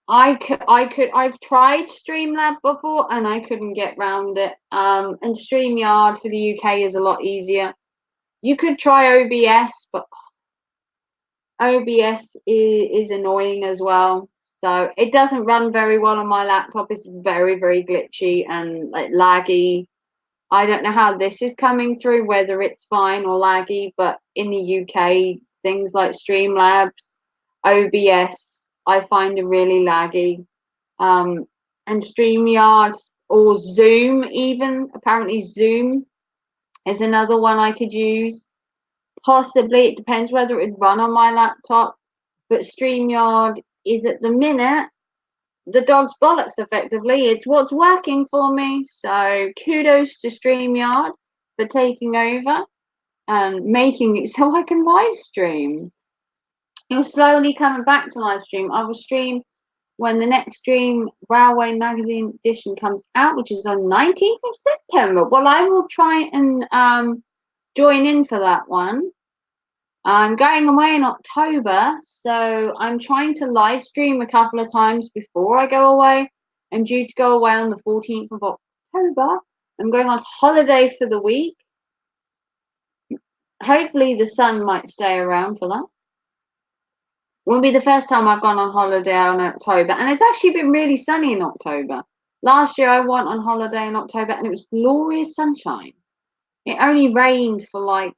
I've tried Streamlab before and I couldn't get round it. And StreamYard for the UK is a lot easier. You could try OBS, but OBS is annoying as well. So it doesn't run very well on my laptop. It's very, very glitchy and like laggy. I don't know how this is coming through, whether it's fine or laggy, but in the UK, things like Streamlabs, OBS, I find are really laggy. And StreamYard or Zoom even. Apparently Zoom is another one I could use. Possibly, it depends whether it would run on my laptop. But StreamYard is at the minute the dog's bollocks effectively. It's what's working for me. So kudos to StreamYard for taking over and making it so I can live stream. You're slowly coming back to live stream. I will stream when the next Stream Railway Magazine edition comes out, which is on 19th of September. Well, I will try and join in for that one. I'm going away in October, so I'm trying to live stream a couple of times before I go away. I'm due to go away on the 14th of October. I'm going on holiday for the week. Hopefully the sun might stay around for that. Won't be the first time I've gone on holiday in October, and it's actually been really sunny in October. Last year I went on holiday in October and it was glorious sunshine. It only rained for like,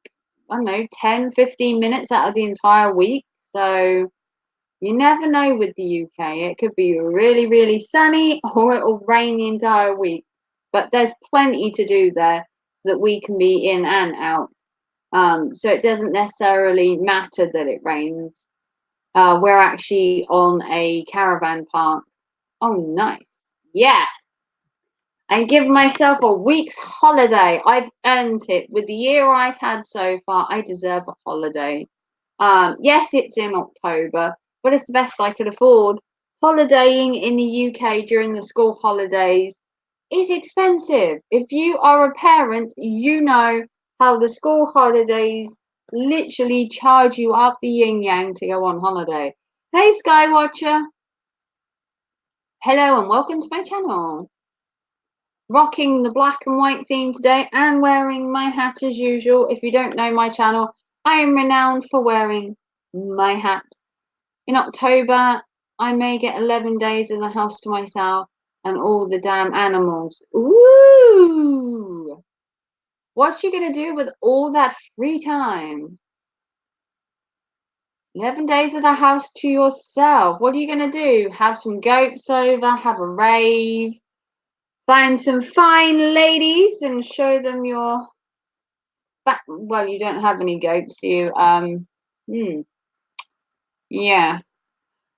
I don't know, 10, 15 minutes out of the entire week. So you never know with the UK. It could be really, really sunny or it'll rain the entire week. But there's plenty to do there so that we can be in and out. So it doesn't necessarily matter that it rains. We're actually on a caravan park. Oh, nice. Yeah. And give myself a week's holiday. I've earned it. With the year I've had so far, I deserve a holiday. Yes, it's in October, but it's the best I could afford. Holidaying in the UK during the school holidays is expensive. If you are a parent, you know how the school holidays literally charge you up the yin yang to go on holiday. Hey, Skywatcher. Hello and welcome to my channel. Rocking the black and white theme today and wearing my hat as usual. If you don't know my channel, I am renowned for wearing my hat. In October, I may get 11 days in the house to myself and all the damn animals. Ooh! What you gonna do with all that free time? 11 days of the house to yourself. What are you gonna do? Have some goats over, have a rave, find some fine ladies and show them your back. Well, you don't have any goats, do you? Yeah.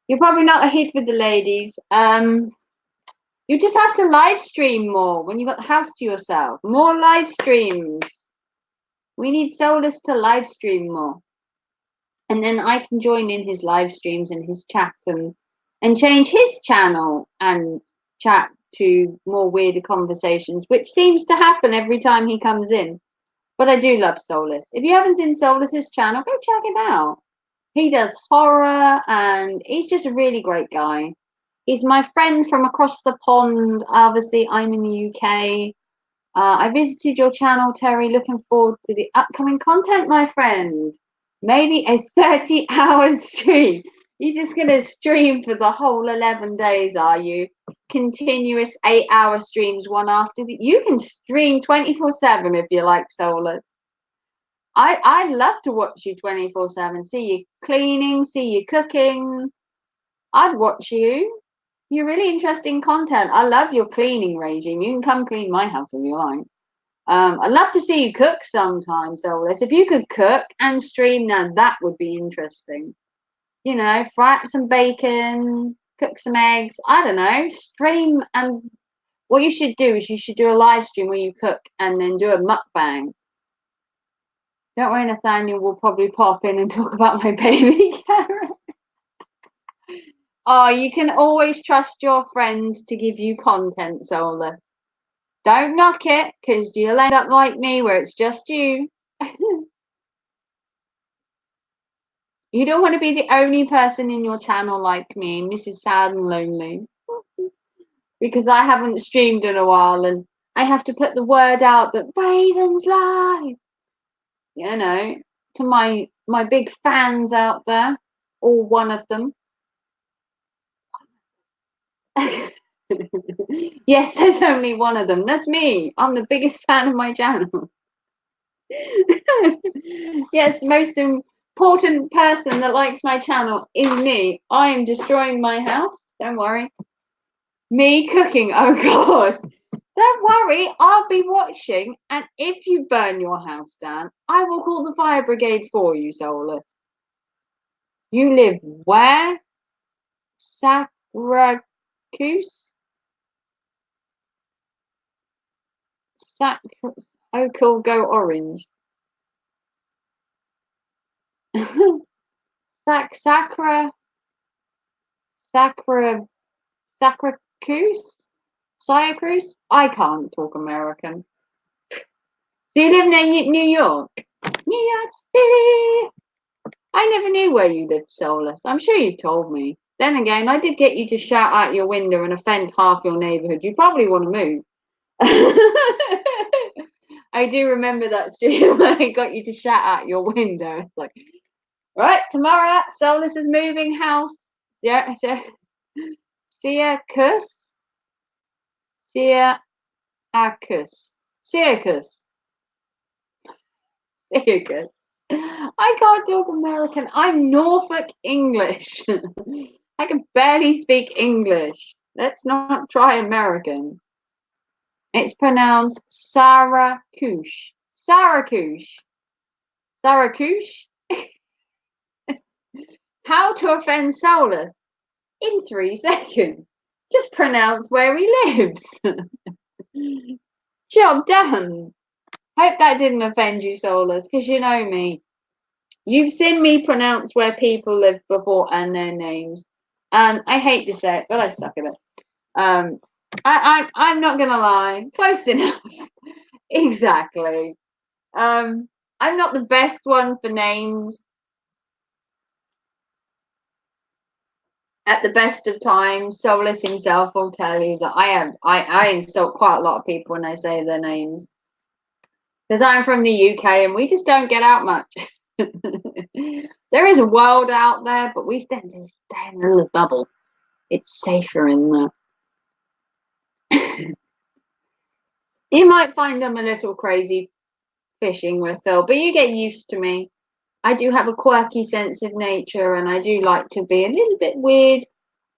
You're probably not a hit with the ladies. You just have to live stream more when you've got the house to yourself. More live streams. We need Solus to live stream more. And then I can join in his live streams and his chat and change his channel and chat to more weirder conversations, which seems to happen every time he comes in. But I do love Solus. If you haven't seen Solus's channel, go check him out. He does horror, and he's just a really great guy. He's my friend from across the pond. Obviously, I'm in the UK. I visited your channel, Terry. Looking forward to the upcoming content, my friend. Maybe a 30-hour stream. You're just going to stream for the whole 11 days, are you? Continuous 8-hour streams, one after the. You can stream 24/7 if you like, Solus. I'd love to watch you 24/7. See you cleaning, see you cooking. I'd watch you. You're really interesting content. I love your cleaning regime. You can come clean my house if you like. I'd love to see you cook sometime, Solus. If you could cook and stream, now that would be interesting. You know, fry up some bacon, cook some eggs. I don't know. Stream, and what you should do is you should do a live stream where you cook and then do a mukbang. Don't worry, Nathaniel will probably pop in and talk about my baby carrot. Oh, you can always trust your friends to give you content, Solus. Don't knock it, because you'll end up like me, where it's just you. You don't want to be the only person in your channel like me, Mrs. Sad and Lonely. Because I haven't streamed in a while, and I have to put the word out that Raven's live. You know, to my big fans out there, or one of them. Yes, there's only one of them. That's me. I'm the biggest fan of my channel. Yes, the most important person that likes my channel is me. I am destroying my house. Don't worry. Me cooking. Oh God. Don't worry. I'll be watching. And if you burn your house down, I will call the fire brigade for you, Solus. You live where? Syracuse? Oh, cool. Go orange. Sacra. Syracuse? Syracuse? I can't talk American. Do you live near New York? New York City. I never knew where you lived, Solus. I'm sure you told me. Then again, I did get you to shout out your window and offend half your neighborhood. You probably want to move. I do remember that stream where I got you to shout out your window. It's like, right, tomorrow, Solus is moving house. Yeah, Syracuse. Syracuse. Syracuse. Syracuse. I can't talk American. I'm Norfolk English. I can barely speak English. Let's not try American. It's pronounced Syracuse. Syracuse. Syracuse? How to offend Solus in 3 seconds. Just pronounce where he lives. Job done. Hope that didn't offend you, Solus, because you know me. You've seen me pronounce where people live before and their names. And I hate to say it, but I suck at it. I'm not gonna lie. Close enough. Exactly. I'm not the best one for names. At the best of times, Solus himself will tell you that I insult quite a lot of people when they say their names. Because I'm from the UK and we just don't get out much. There is a world out there, but we tend to stay in a little bubble. It's safer in there. You might find them a little crazy fishing with Phil, but you get used to me. I do have a quirky sense of nature and I do like to be a little bit weird.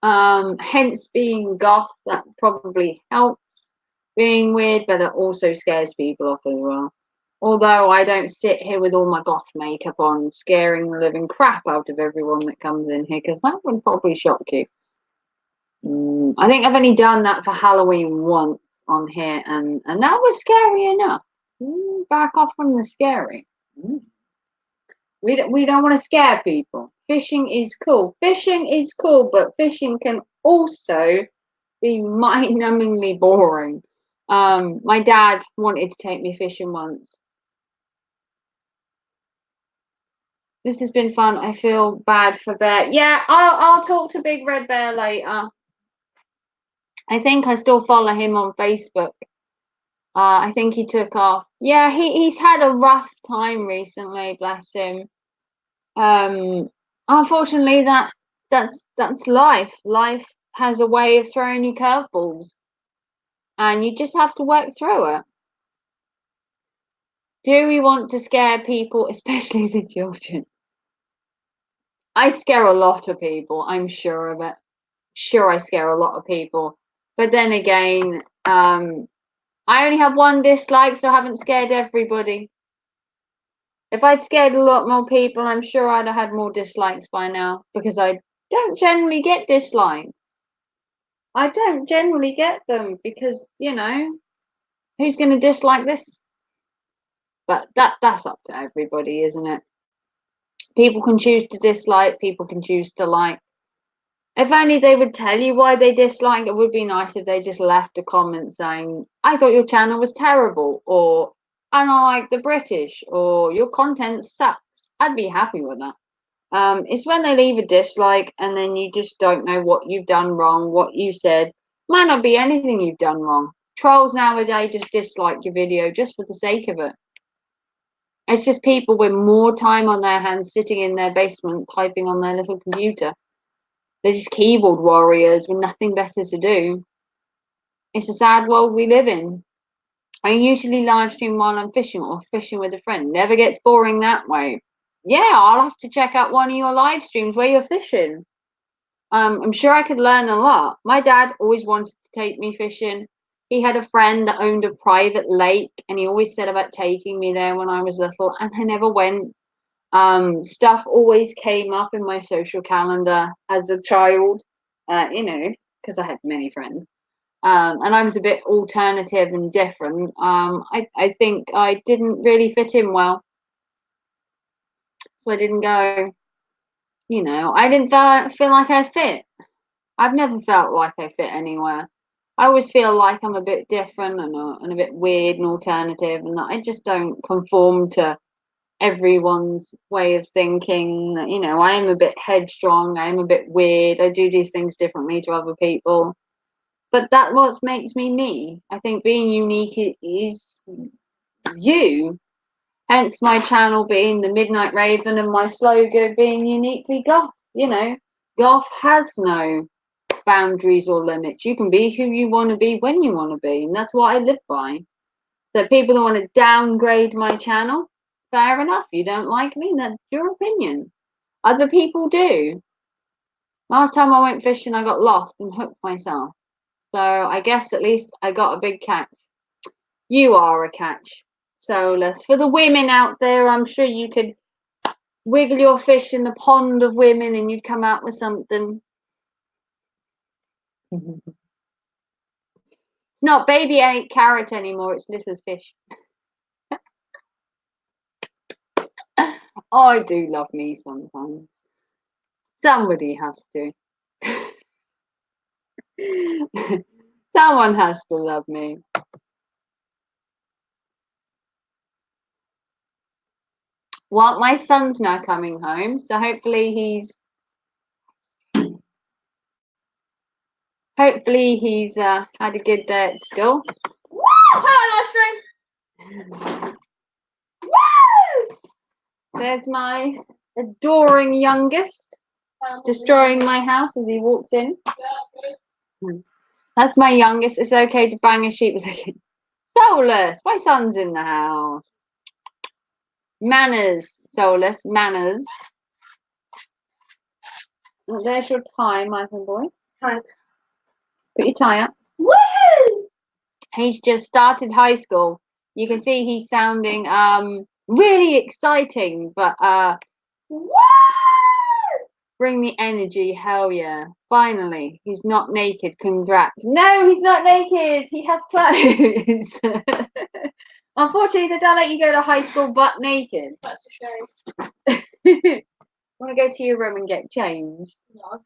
Hence being goth, that probably helps being weird, but it also scares people off as well. Although I don't sit here with all my goth makeup on, scaring the living crap out of everyone that comes in here, because that would probably shock you. I think I've only done that for Halloween once on here, and that was scary enough. Back off from the scary. We don't want to scare people. Fishing is cool. Fishing is cool, but fishing can also be mind-numbingly boring. My dad wanted to take me fishing once. This has been fun. I feel bad for Bear. Yeah, I'll talk to Big Red Bear later. I think I still follow him on Facebook. I think he took off. Yeah, he's had a rough time recently, bless him. Unfortunately, that's life. Life has a way of throwing you curveballs, and you just have to work through it. Do we want to scare people, especially the children? I scare a lot of people. I'm sure of it. Sure, I scare a lot of people. But then again, I only have one dislike, so I haven't scared everybody. If I'd scared a lot more people, I'm sure I'd have had more dislikes by now, because I don't generally get dislikes. I don't generally get them because, you know, who's going to dislike this? But that's up to everybody, isn't it? People can choose to dislike, people can choose to like. If only they would tell you why they dislike. It would be nice if they just left a comment saying, I thought your channel was terrible, or I don't like the British, or your content sucks. I'd be happy with that. It's when they leave a dislike and then you just don't know what you've done wrong, what you said. Might not be anything you've done wrong. Trolls nowadays just dislike your video just for the sake of it. It's just people with more time on their hands sitting in their basement typing on their little computer. They're just keyboard warriors with nothing better to do. It's a sad world we live in. I usually live stream while I'm fishing or fishing with a friend. Never gets boring that way. Yeah, I'll have to check out one of your live streams where you're fishing. I'm sure I could learn a lot. My dad always wanted to take me fishing. He had a friend that owned a private lake, and he always said about taking me there when I was little, and I never went. Stuff always came up in my social calendar as a child, you know, because I had many friends. And I was a bit alternative and different. I think I didn't really fit in well, so I didn't go. You know, I didn't feel like I fit. I've never felt like I fit anywhere. I always feel like I'm a bit different and a bit weird and alternative, and I just don't conform to everyone's way of thinking. You know, I am a bit headstrong. I am a bit weird. I do things differently to other people, but that's what makes me me. I think being unique is you. Hence my channel being the Midnight Raven and my slogan being uniquely goth. You know, goth has no boundaries or limits. You can be who you want to be when you want to be, and that's what I live by. So people that want to downgrade my channel, fair enough. You don't like me, that's your opinion. Other people do. Last time I went fishing, I got lost and hooked myself. So I guess at least I got a big catch. You are a catch, Solus. For the women out there, I'm sure you could wiggle your fish in the pond of women and you'd come out with something. It's not baby ain't carrot anymore, it's little fish. I do love me sometimes. Somebody has to. Someone has to love me. Well, my son's now coming home, so hopefully he's had a good day at school. Woo! Hello, Nostrum. Woo! There's my adoring youngest destroying my house as he walks in. That's my youngest. It's okay to bang a sheep. Solus, my son's in the house. Manners, Solus, manners. Oh, there's your tie, my boy. Thanks. Put your tie up. Woo! He's just started high school. You can see he's sounding really exciting, but woo! Bring the energy, hell yeah. Finally, he's not naked. Congrats. No, he's not naked. He has clothes. Unfortunately, they don't let you go to high school butt naked. That's a shame. Want to go to your room and get changed? No.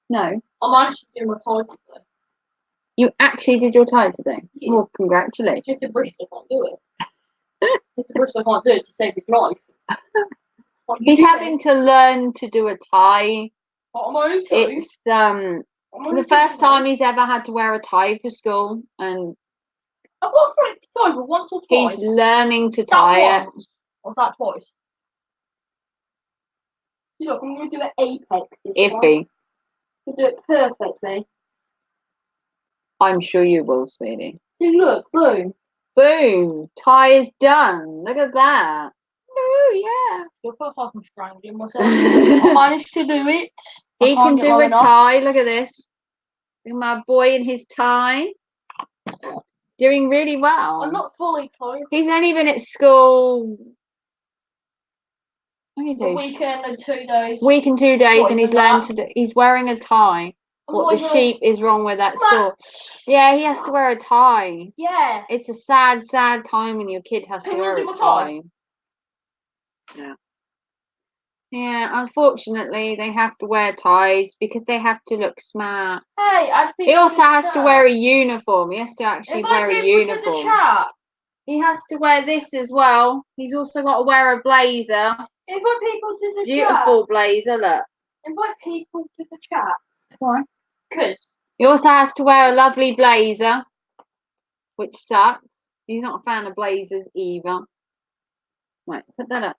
No. I managed to do my tie today. You actually did your tie today? Yeah. Well, congratulations. Just a Bristol can't do it. Just a Bristol can't do it to save his life. He's having to learn to do a tie. It's the first time he's ever had to wear a tie for school, and I've got a tie for once or twice. He's learning to tie it. Or that twice? See, look, I'm going to do it apex. Iffy. I'll do it perfectly. I'm sure you will, sweetie. See, look, boom. Boom! Tie is done. Look at that. Oh, yeah. Look how I can strangle myself. I managed to do it. He can do a tie. Look at this. Look at my boy in his tie. Doing really well. I'm not fully tired. He's only been at school a week and 2 days. Week and 2 days, and he's learned to do. He's wearing a tie. What the sheep is wrong with that school? Yeah, he has to wear a tie. Yeah. It's a sad, sad time when your kid has to wear a tie. Yeah. Yeah, unfortunately, they have to wear ties because they have to look smart. Hey, he also has to wear a uniform. He has to actually wear a uniform. He has to wear this as well. He's also got to wear a blazer. Invite people to the Beautiful blazer, look. Invite people to the chat. Why? Because he also has to wear a lovely blazer, which sucks. He's not a fan of blazers either. Right, put that up.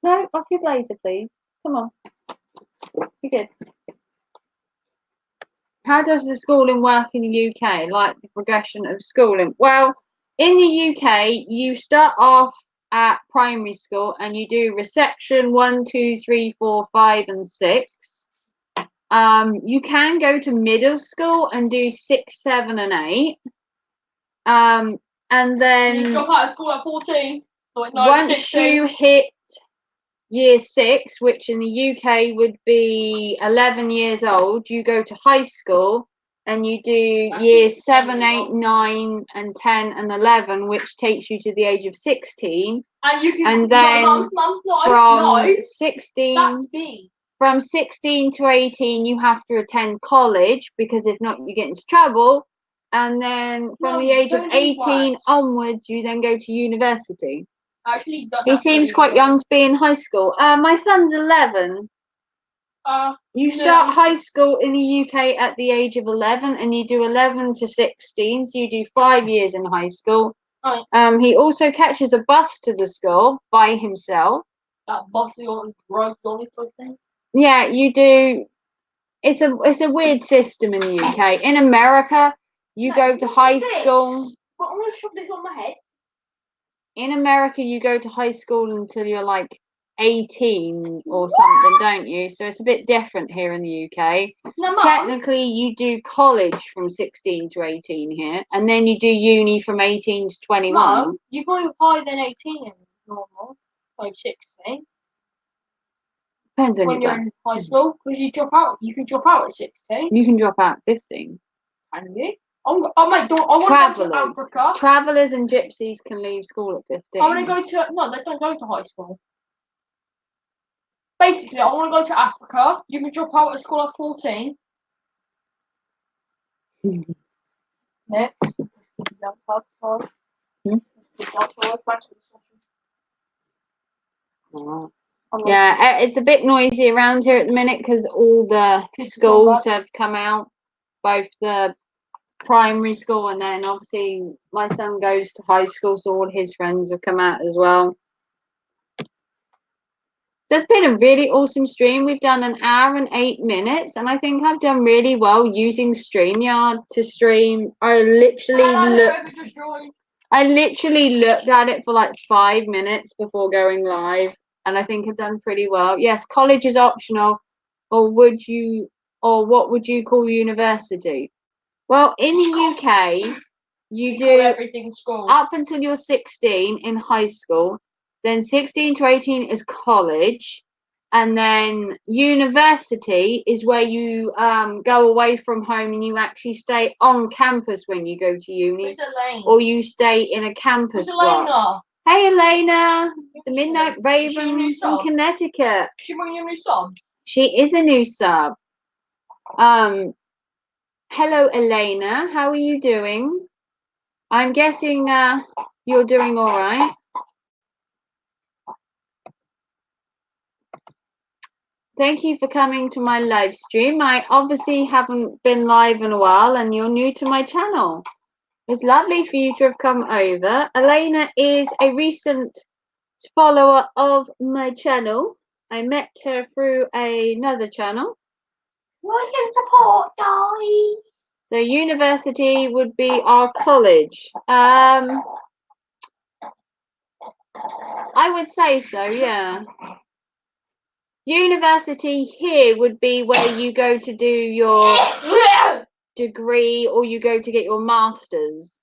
No, off your blazer, please. Come on. You're good. How does the schooling work in the UK? Like the progression of schooling? Well, in the UK, you start off at primary school and you do reception 1, 2, 3, 4, 5, and 6. You can go to middle school and do 6, 7, and 8. And then you drop out of school at 14. Like, no, once 16. you hit year 6, which in the UK would be 11 years old, you go to high school and you do years 7, 8, 9, and 10, and 11, which takes you to the age of 16. And you can. And then from 16. From 16 to 18, you have to attend college because if not, you get into trouble. And then from the age of 18 onwards, you then go to university. Actually, he seems quite young to be in high school. My son's 11. You start high school in the UK at the age of 11, and you do 11 to 16, so you do 5 years in high school. He also catches a bus to the school by himself. That bus on drugs on it, I think. Yeah, you do. It's a weird system in the UK. In America, you go to high school. But I'm gonna shove this on my head. In America, you go to high school until you're like 18 or something, don't you? So it's a bit different here in the UK. No, technically, you do college from 16 to 18 here, and then you do uni from 18 to 21. No, you go higher than 18 in normal, like 16. Depends when you're in high school, because you drop out. You can drop out at 16. You can drop out at 15. Can you? I want to go to Africa. Travellers and gypsies can leave school at 15. I want to go to... No, let's not go to high school. Basically, I want to go to Africa. You can drop out at school at 14. Next. Yeah, it's a bit noisy around here at the minute because all the schools have come out. Both the primary school and then obviously my son goes to high school, so all his friends have come out as well. That's been a really awesome stream. We've done 1 hour and 8 minutes, and I think I've done really well using StreamYard to stream. I literally looked at it for like 5 minutes before going live, and I think I've done pretty well. Yes, college is optional, or what would you call university? Well, in the UK, you do everything school up until you're 16 in high school. Then 16 to 18 is college, and then university is where you go away from home and you actually stay on campus when you go to uni, or you stay in a campus block. Hey, Elena, the Midnight Raven from Connecticut. She bring you a new sub? She is a new sub. Hello, Elena. How are you doing? I'm guessing you're doing all right. Thank you for coming to my live stream. I obviously haven't been live in a while and you're new to my channel. It's lovely for you to have come over. Elena is a recent follower of my channel. I met her through another channel. Like and support, guys. So university would be our college. I would say so, yeah. University here would be where you go to do your degree or you go to get your master's.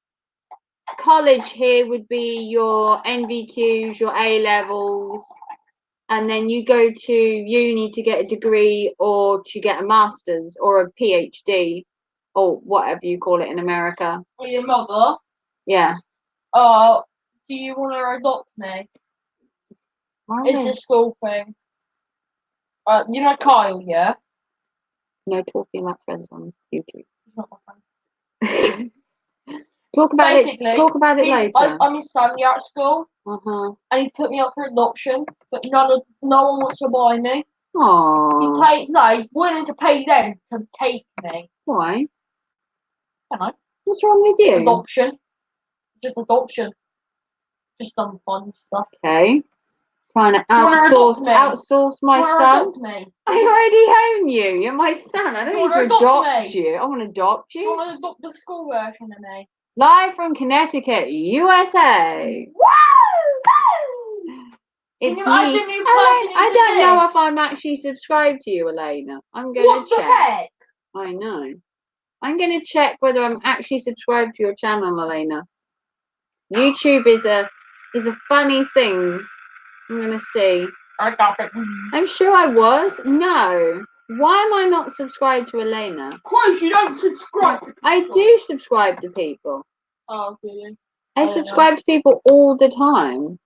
College here would be your NVQs, your A levels, and then you go to uni to get a degree or to get a master's or a PhD or whatever you call it in America. For your mother? Yeah. Do you want to adopt me? Why It's a school thing. You know Kyle, yeah? No talking about friends on YouTube. He's not my friend. Talk about Basically, it. Talk about it later. I'm his son. You're at school, and he's put me up for adoption, but no one wants to buy me. Aww. He's willing to pay them to take me. Why? I don't know. What's wrong with you? Adoption. Just adoption. Just some fun stuff. Okay. Trying to outsource my son. Adopt me? I already own you. You're my son. I don't need to adopt you. I want to adopt you. You want to adopt the school version of me? Live from Connecticut, USA. Woo! It's me. I don't know if I'm actually subscribed to you, Elena. I'm gonna check. What the heck? I know. I'm gonna check whether I'm actually subscribed to your channel, Elena. YouTube is a funny thing. I'm gonna see. I got it. I'm sure I was. No. Why am I not subscribed to Elena? Because you don't subscribe to people. I do subscribe to people. Oh, really? I subscribe to people all the time.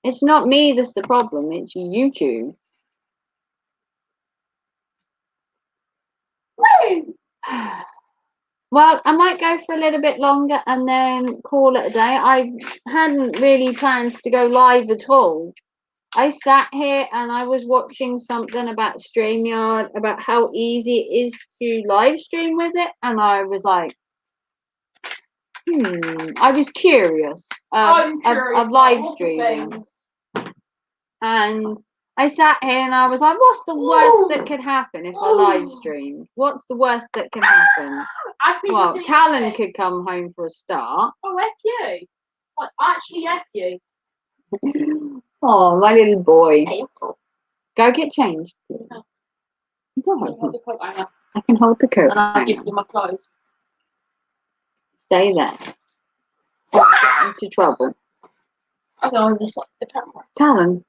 It's not me that's the problem. It's YouTube. Well, I might go for a little bit longer and then call it a day. I hadn't really planned to go live at all. I sat here and I was watching something about StreamYard, about how easy it is to live stream with it. And I was like, I was curious of live streaming. And I sat here and I was like, what's the worst that could happen if I live streamed? What's the worst that can happen? Well, Talon could come home for a start. Oh, F you. Like, actually, F you. Oh, my little boy. Go get changed. No. I can hold the coat. And I'll give you my clothes. Stay there. Or I'll get into trouble. I go on this side of the camera. Talon.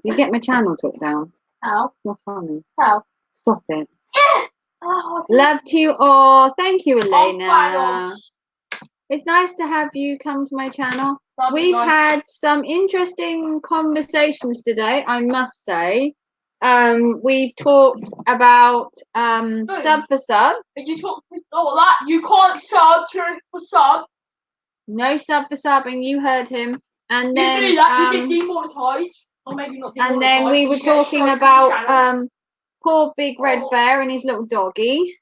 You get my channel took down. How? Not funny. How? Stop it. Oh, Love to you all. Thank you, Elena. Oh, it's nice to have you come to my channel. We've had some interesting conversations today, I must say. We've talked about sub for sub. But you talked all that. You can't sub for sub. No sub for sub, and you heard him. And then you do that, you get demonetized. Or maybe not demonetized. And then we were talking about poor big red bear and his little doggy.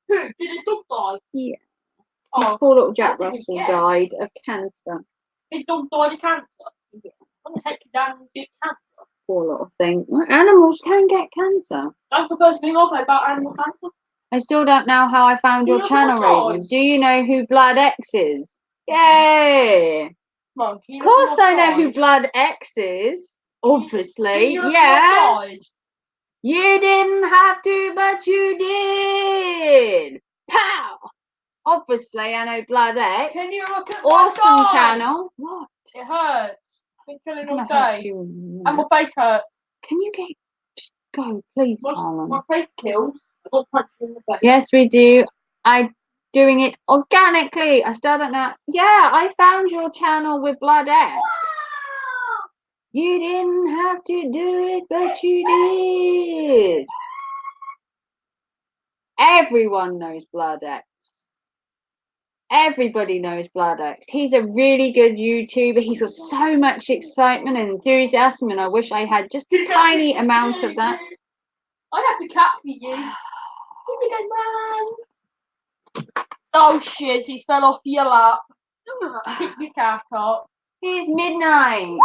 Who? Did his dog die? Yeah. His poor little Jack Russell died of cancer. His dog died of cancer? Yeah. What the heck did animals get cancer? Poor little thing. Animals can get cancer. That's the first thing I've heard about animal cancer. I still don't know how I found your channel, Raven. Do you know who Blood X is? Yay! Of course I know who Blood X is. Obviously. Yeah. You didn't have to, but you did. Pow! Obviously, I know Blood X. Can you look at awesome channel. What? It hurts. I've been killing all day. And my face hurts. Can you just go, please, Talon? My face kills. I got punched in the face. Yes, we do. I'm doing it organically. I still don't know. Yeah, I found your channel with Blood X. You didn't have to do it, but you did. Everyone knows Blood X. Everybody knows Blood X. He's a really good YouTuber. He's got so much excitement and enthusiasm, and I wish I had just a tiny amount of that. I have the cat for you. He's a good man. Oh shit, he's fell off your lap. Pick your cat up. Here's Midnight.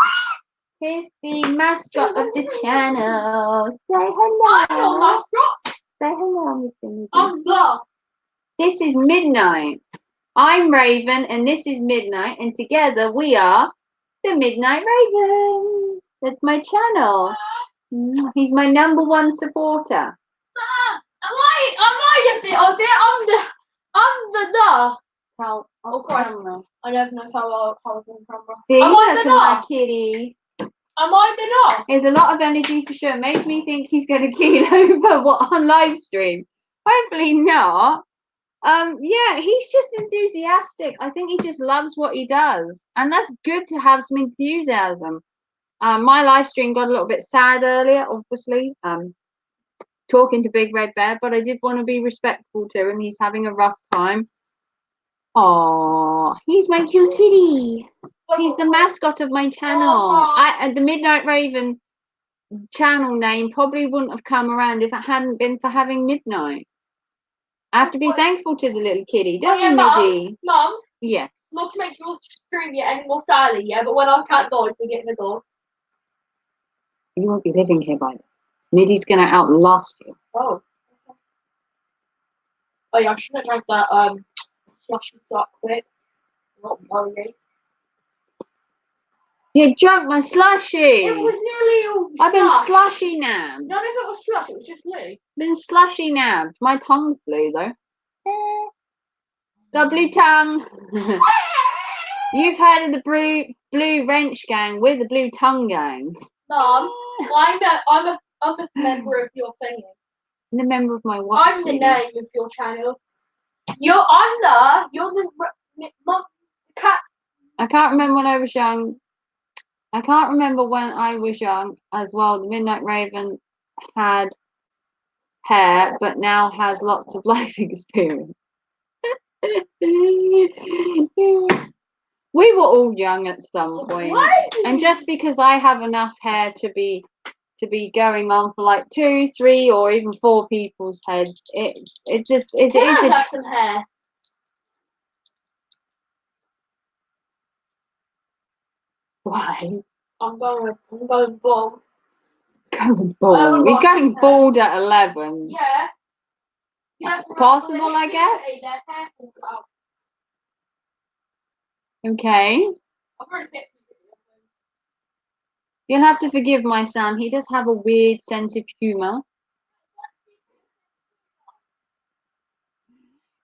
Here's the mascot of the channel. Say hello. I'm your mascot. Say hello, Mr. I'm the. This is Midnight. I'm Raven, and this is Midnight, and together we are the Midnight Raven. That's my channel. He's my #1 supporter. Am I a bit of it? I'm the. Oh Christ! Camera. I never know how I was on camera. See, Am I look the at my kitty. Am I the? There's a lot of energy for sure. Makes me think he's going to keel over on live stream. Hopefully not. Yeah, he's just enthusiastic. I think he just loves what he does, and that's good to have some enthusiasm. My live stream got a little bit sad earlier, obviously. Talking to Big Red Bear, but I did want to be respectful to him. He's having a rough time. Oh, he's my cute kitty. He's the mascot of my channel. The Midnight Raven channel name probably wouldn't have come around if it hadn't been for having Midnight. I have to be thankful to the little kitty, don't you, Middy? Mum? Yes. Not to make your stream yet any more sadly, yeah, but when our cat dies, we're getting a dog. You won't be living here by then. Middy's going to outlast you. Oh. Okay. Oh yeah, I shouldn't have drank that slushy that quick. Not worry. You drank my slushy. It was nearly all I've been slush. slushy now. None of it was slush, it was just blue. Been slushy now. My tongue's blue though. Got blue tongue. You've heard of the blue wrench gang. We're the blue tongue gang. Mum, I'm a member of your thingy. The member of my what? I'm the name of your channel. You're the cat. I can't remember when I was young. I can't remember when I was young as well. The Midnight Raven had hair, but now has lots of life experience. We were all young at some point, and just because I have enough hair to be going on for like 2, 3, or even 4 people's heads, it is some hair. Why? I'm going bald. Going bald. He's going bald at 11. Yeah. That's possible, I guess. Okay. You'll have to forgive my son. He does have a weird sense of humour.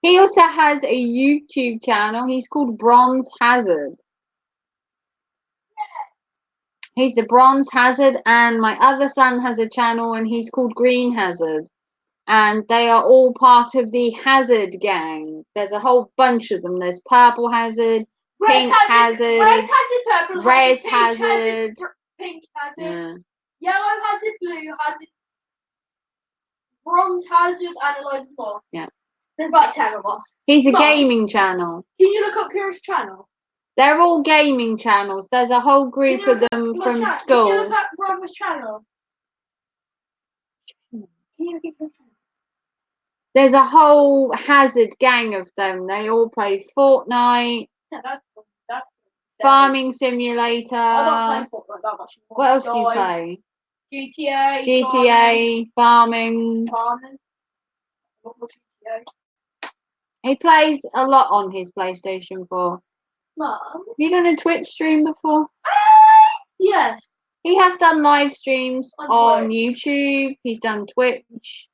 He also has a YouTube channel. He's called Bronze Hazard. He's the Bronze Hazard, and my other son has a channel, and he's called Green Hazard. And they are all part of the Hazard gang. There's a whole bunch of them. There's Purple Hazard, Pink Hazard, Red Hazard, Purple Red Hazard, Pink Hazard, Yellow Hazard, Blue Hazard, Bronze Hazard, and a load more. Yeah. There's about 10 of us. He's a gaming channel. Can you look up Kira's channel? They're all gaming channels. There's a whole group of them from school. Can you look up Rover's channel? Can you look at your channel? There's a whole Hazard gang of them. They all play Fortnite, Farming Simulator. I don't play Fortnite that much anymore. What else do you play? GTA, Farming. He plays a lot on his PlayStation 4. Mum? Have you done a Twitch stream before? Yes. He has done live streams on YouTube. He's done Twitch.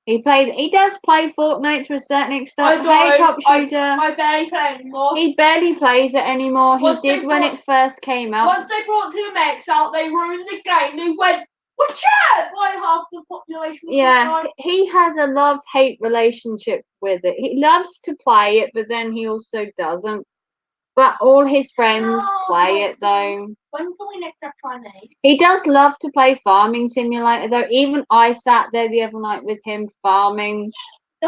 He does play Fortnite to a certain extent. Hey, Top Shooter. I barely play it anymore. He barely plays it anymore. He did when it first came out. Once they brought DMX out, they ruined the game. They went, what's that? By half the population. Yeah, he has a love-hate relationship with it. He loves to play it, but then he also doesn't. But all his friends play it though. When can we next have Chinese? He does love to play Farming Simulator though. Even I sat there the other night with him farming.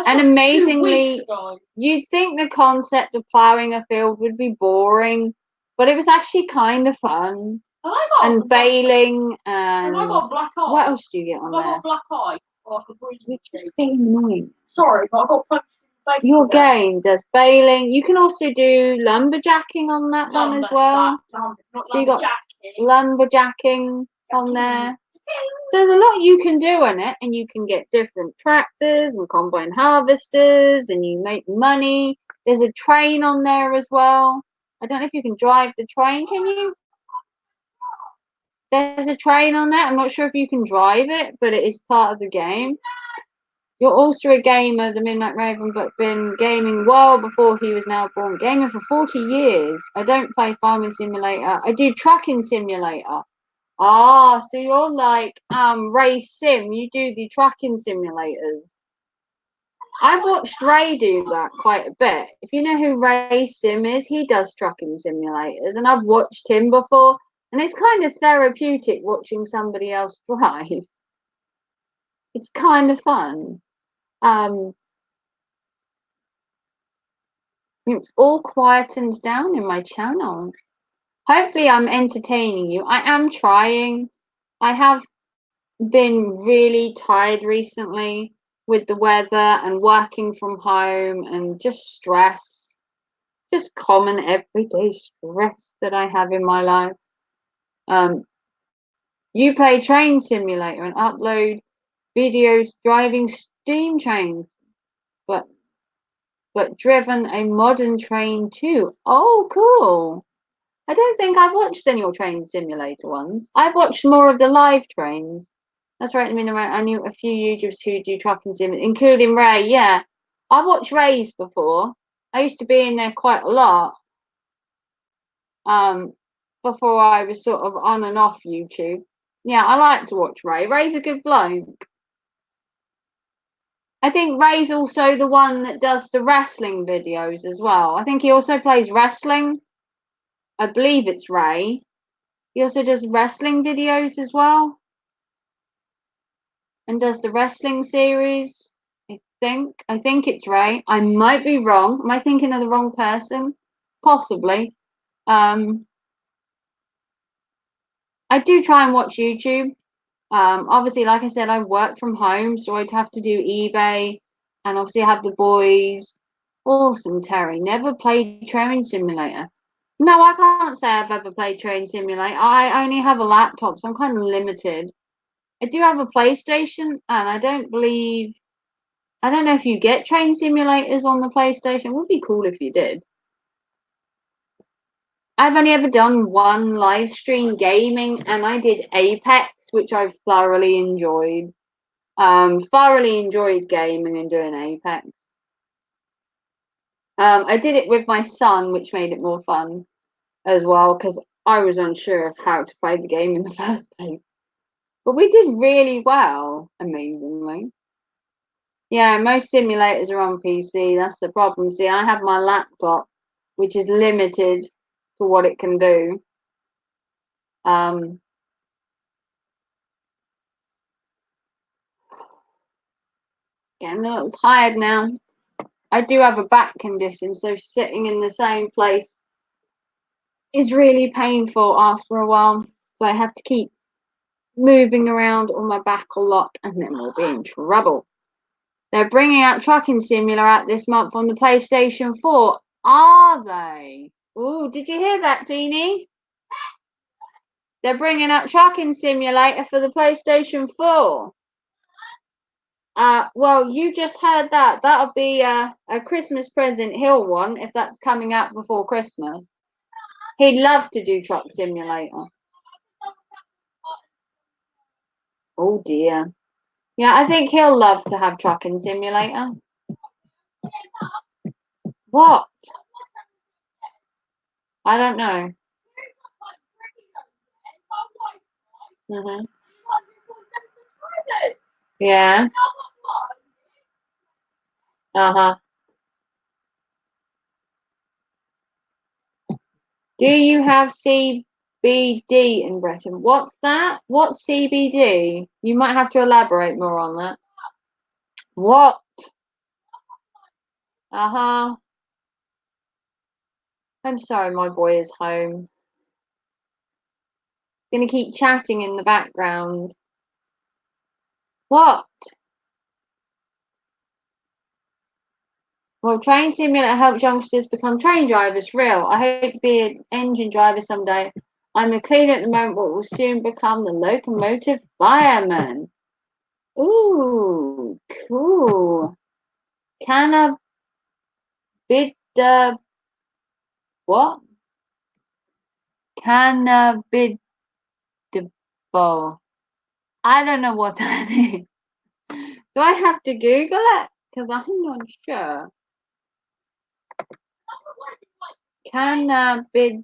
And amazingly, you'd think the concept of ploughing a field would be boring, but it was actually kind of fun. And baling and I got a black eye. What else do you get on there? I got a black eye. Oh, I could breathe. You're just being annoying. Sorry, but I got punched in the face. Your game does baling. You can also do lumberjacking on that one as well. So you got lumberjacking on there. So there's a lot you can do on it, and you can get different tractors and combine harvesters, and you make money. There's a train on there as well. I don't know if you can drive the train, can you? There's a train on there. I'm not sure if you can drive it, but it is part of the game. You're also a gamer, the Midnight Raven, but been gaming well before he was now born. Gaming for 40 years. I don't play Farming Simulator. I do Trucking Simulator. Ah, so you're like Race Sim. You do the trucking simulators. I've watched Ray do that quite a bit. If you know who Ray Sim is, he does trucking simulators, and I've watched him before, and it's kind of therapeutic watching somebody else drive. It's kind of fun. It's all quietened down in my channel. Hopefully I'm entertaining you. I am trying. I have been really tired recently with the weather and working from home and just stress. Just common everyday stress that I have in my life. You play Train Simulator and upload videos driving steam trains, but driven a modern train too. Oh, cool. I don't think I've watched any more Train Simulator ones. I've watched more of the live trains. That's right, I knew a few YouTubers who do trucking sim, including Ray. Yeah, I watched Ray's before. I used to be in there quite a lot. Before I was sort of on and off YouTube. Yeah, I like to watch Ray. Ray's a good bloke. I think Ray's also the one that does the wrestling videos as well. I think he also plays wrestling. I believe it's Ray. He also does wrestling videos as well. And does the wrestling series. I think it's Ray. I might be wrong. Am I thinking of the wrong person? Possibly. I do try and watch YouTube. Obviously, like I said, I work from home, so I'd have to do eBay, and obviously I have the boys. Awesome, Terry. Never played Train Simulator. No, I can't say I've ever played Train Simulator. I only have a laptop, so I'm kind of limited. I do have a PlayStation, and I don't know if you get train simulators on the PlayStation. It would be cool if you did. I've only ever done one live stream gaming, and I did Apex, which I've thoroughly enjoyed. Thoroughly enjoyed gaming and doing Apex. I did it with my son, which made it more fun as well, because I was unsure of how to play the game in the first place. But we did really well, amazingly. Yeah, most simulators are on PC. That's the problem. See, I have my laptop, which is limited to what it can do. Getting a little tired now. I do have a back condition, so sitting in the same place is really painful after a while. So I have to keep moving around on my back a lot, and then we'll be in trouble. They're bringing out Trucking Simulator out this month on the PlayStation 4. Are they? Ooh, did you hear that, Teeny? They're bringing out Trucking Simulator for the PlayStation 4. Well, you just heard that. That'll be a Christmas present he'll want if that's coming out before Christmas. He'd love to do Truck Simulator. Oh dear. Yeah, I think he'll love to have Trucking Simulator. What? I don't know. Yeah. Uh-huh. Do you have CBD in Britain? What's that? What's CBD? You might have to elaborate more on that. What? Uh-huh. I'm sorry, my boy is home. Gonna keep chatting in the background. What? Well, Train Simulator helps youngsters become train drivers. Real. I hope to be an engine driver someday. I'm a cleaner at the moment, but will soon become the locomotive fireman. Ooh, cool. Cannabis. What? Cannabidable. I don't know what that is. Do I have to Google it? Because I'm not sure. Cannabid.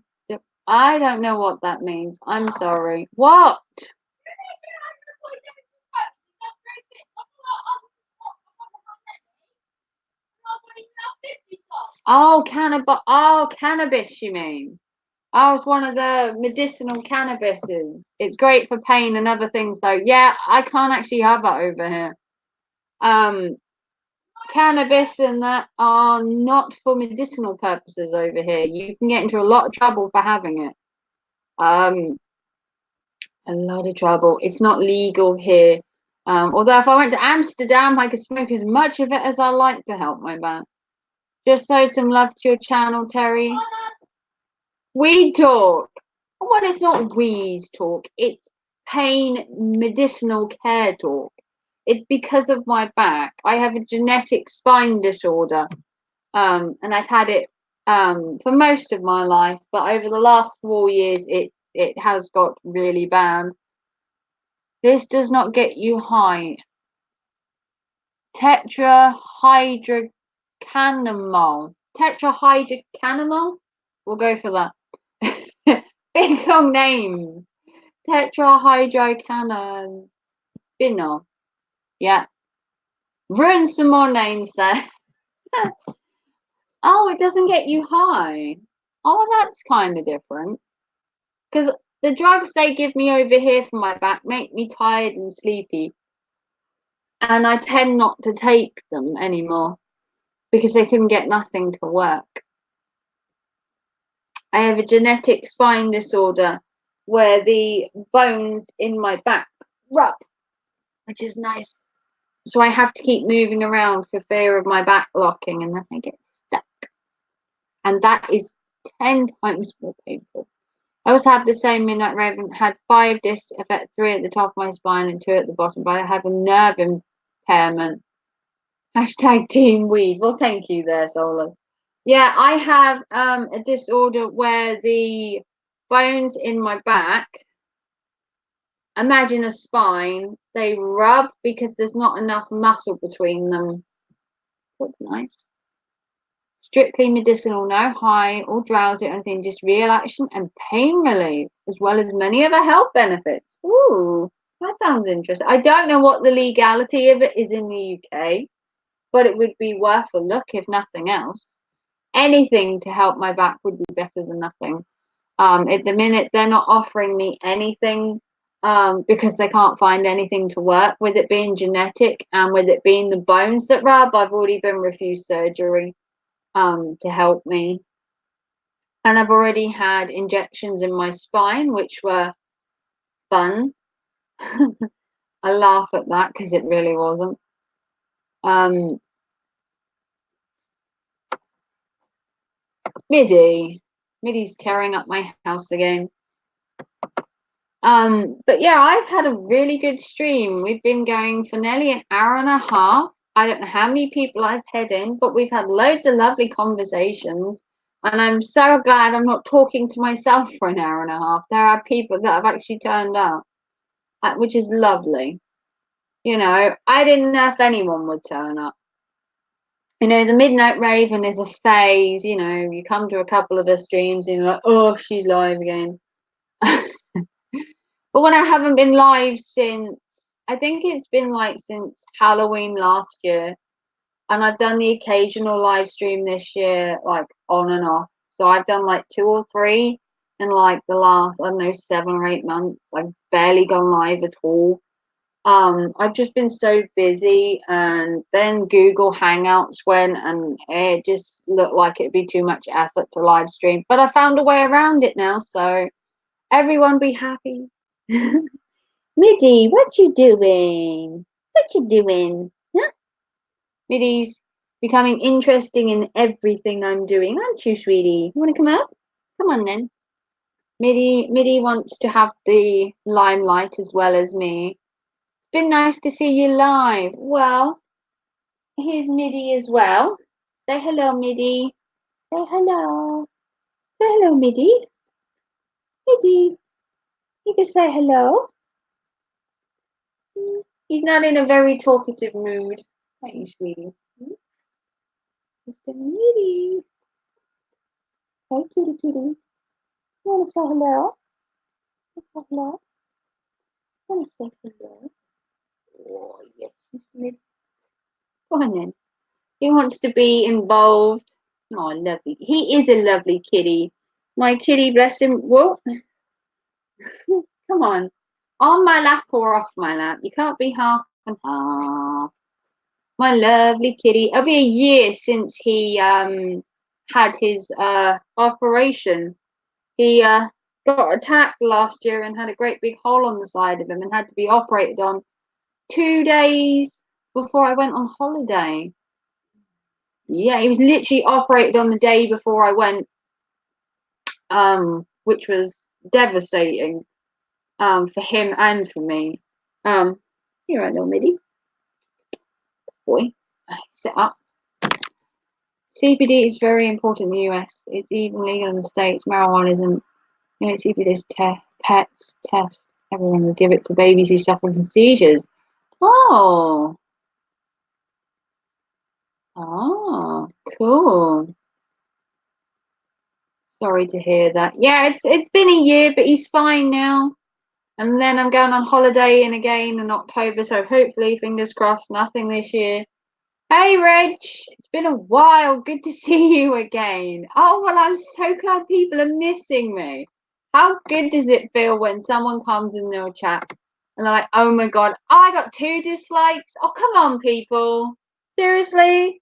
I don't know what that means. I'm sorry. What? Oh, cannabis. Oh, cannabis, you mean? Oh, it's one of the medicinal cannabises. It's great for pain and other things, though. Yeah, I can't actually have that over here. Cannabis and that are not for medicinal purposes over here. You can get into a lot of trouble for having it. A lot of trouble. It's not legal here. Although if I went to Amsterdam, I could smoke as much of it as I like to help my back. Just so some love to your channel, Terry. Weed talk. Well, it's not weed talk. It's pain medicinal care talk. It's because of my back. I have a genetic spine disorder. And I've had it for most of my life, but over the last 4 years, it has got really bad. This does not get you high. Tetrahydrocannamol. Tetrahydrocannamol? We'll go for that. Big long names. Tetrahydrocannabinol. Yeah. Ruin some more names there. Oh, it doesn't get you high. Oh, that's kind of different. Because the drugs they give me over here for my back make me tired and sleepy. And I tend not to take them anymore because they can get nothing to work. I have a genetic spine disorder where the bones in my back rub, which is nice. So I have to keep moving around for fear of my back locking and then I get stuck. And that is 10 times more painful. I also have the same Midnight Raven, had 5 discs, affect 3 at the top of my spine and 2 at the bottom, but I have a nerve impairment. Hashtag Team Weed. Well, thank you there, Solus. Yeah, I have a disorder where the bones in my back, imagine a spine, they rub because there's not enough muscle between them. That's nice. Strictly medicinal, no high or drowsy or anything, just real action and pain relief, as well as many other health benefits. Ooh, that sounds interesting. I don't know what the legality of it is in the UK, but it would be worth a look if nothing else. Anything to help my back would be better than nothing. At the minute, they're not offering me anything because they can't find anything to work with it being genetic and with it being the bones that rub. I've already been refused surgery to help me. And I've already had injections in my spine, which were fun. I laugh at that because it really wasn't. Midi's tearing up my house again. But yeah, I've had a really good stream. We've been going for nearly an hour and a half. I don't know how many people I've had in, but we've had loads of lovely conversations. And I'm so glad I'm not talking to myself for an hour and a half. There are people that have actually turned up, which is lovely. You know, I didn't know if anyone would turn up. You know, the Midnight Raven is a phase. You know, you come to a couple of her streams and you're like, oh, she's live again. But when I haven't been live since, I think it's been like since Halloween last year. And I've done the occasional live stream this year, like on and off. So I've done like 2 or 3 in like the last, I don't know, 7 or 8 months. I've barely gone live at all. I've just been so busy, and then Google Hangouts went, and it just looked like it'd be too much effort to live stream. But I found a way around it now, so everyone be happy. Middy, what you doing? What you doing? Huh? Middy's becoming interesting in everything I'm doing, aren't you, sweetie? You want to come up? Come on then. Middy wants to have the limelight as well as me. It's been nice to see you live. Well, here's Middy as well. Say hello, Middy. Say hello. Say hello, Middy. Middy, you can say hello. He's not in a very talkative mood. Are you, sweetie? Mr. Middy. Hey, kitty, kitty. You want to say hello? Say hello. You want to say hello? Oh, yes, Middy. Go on then. He wants to be involved. Oh, lovely. He is a lovely kitty. My kitty, bless him. Whoa. Come on. On my lap or off my lap. You can't be half and half. My lovely kitty. It'll be a year since he had his operation. He got attacked last year and had a great big hole on the side of him and had to be operated on 2 days before I went on holiday. Yeah, he was literally operated on the day before I went, which was devastating for him and for me. You're right, little Middy. Boy, sit up. CBD is very important in the US. It's even legal in the States. Marijuana isn't. You know, CBD is pets, test. Everyone will give it to babies who suffer from seizures. Oh. Oh, cool. Sorry to hear that. Yeah, it's been a year, but he's fine now. And then I'm going on holiday again in October, so hopefully, fingers crossed, nothing this year. Hey, Reg, it's been a while. Good to see you again. Oh, well, I'm so glad people are missing me. How good does it feel when someone comes in their chat and they're like, oh my God, I got 2 dislikes? Oh, come on, people. Seriously?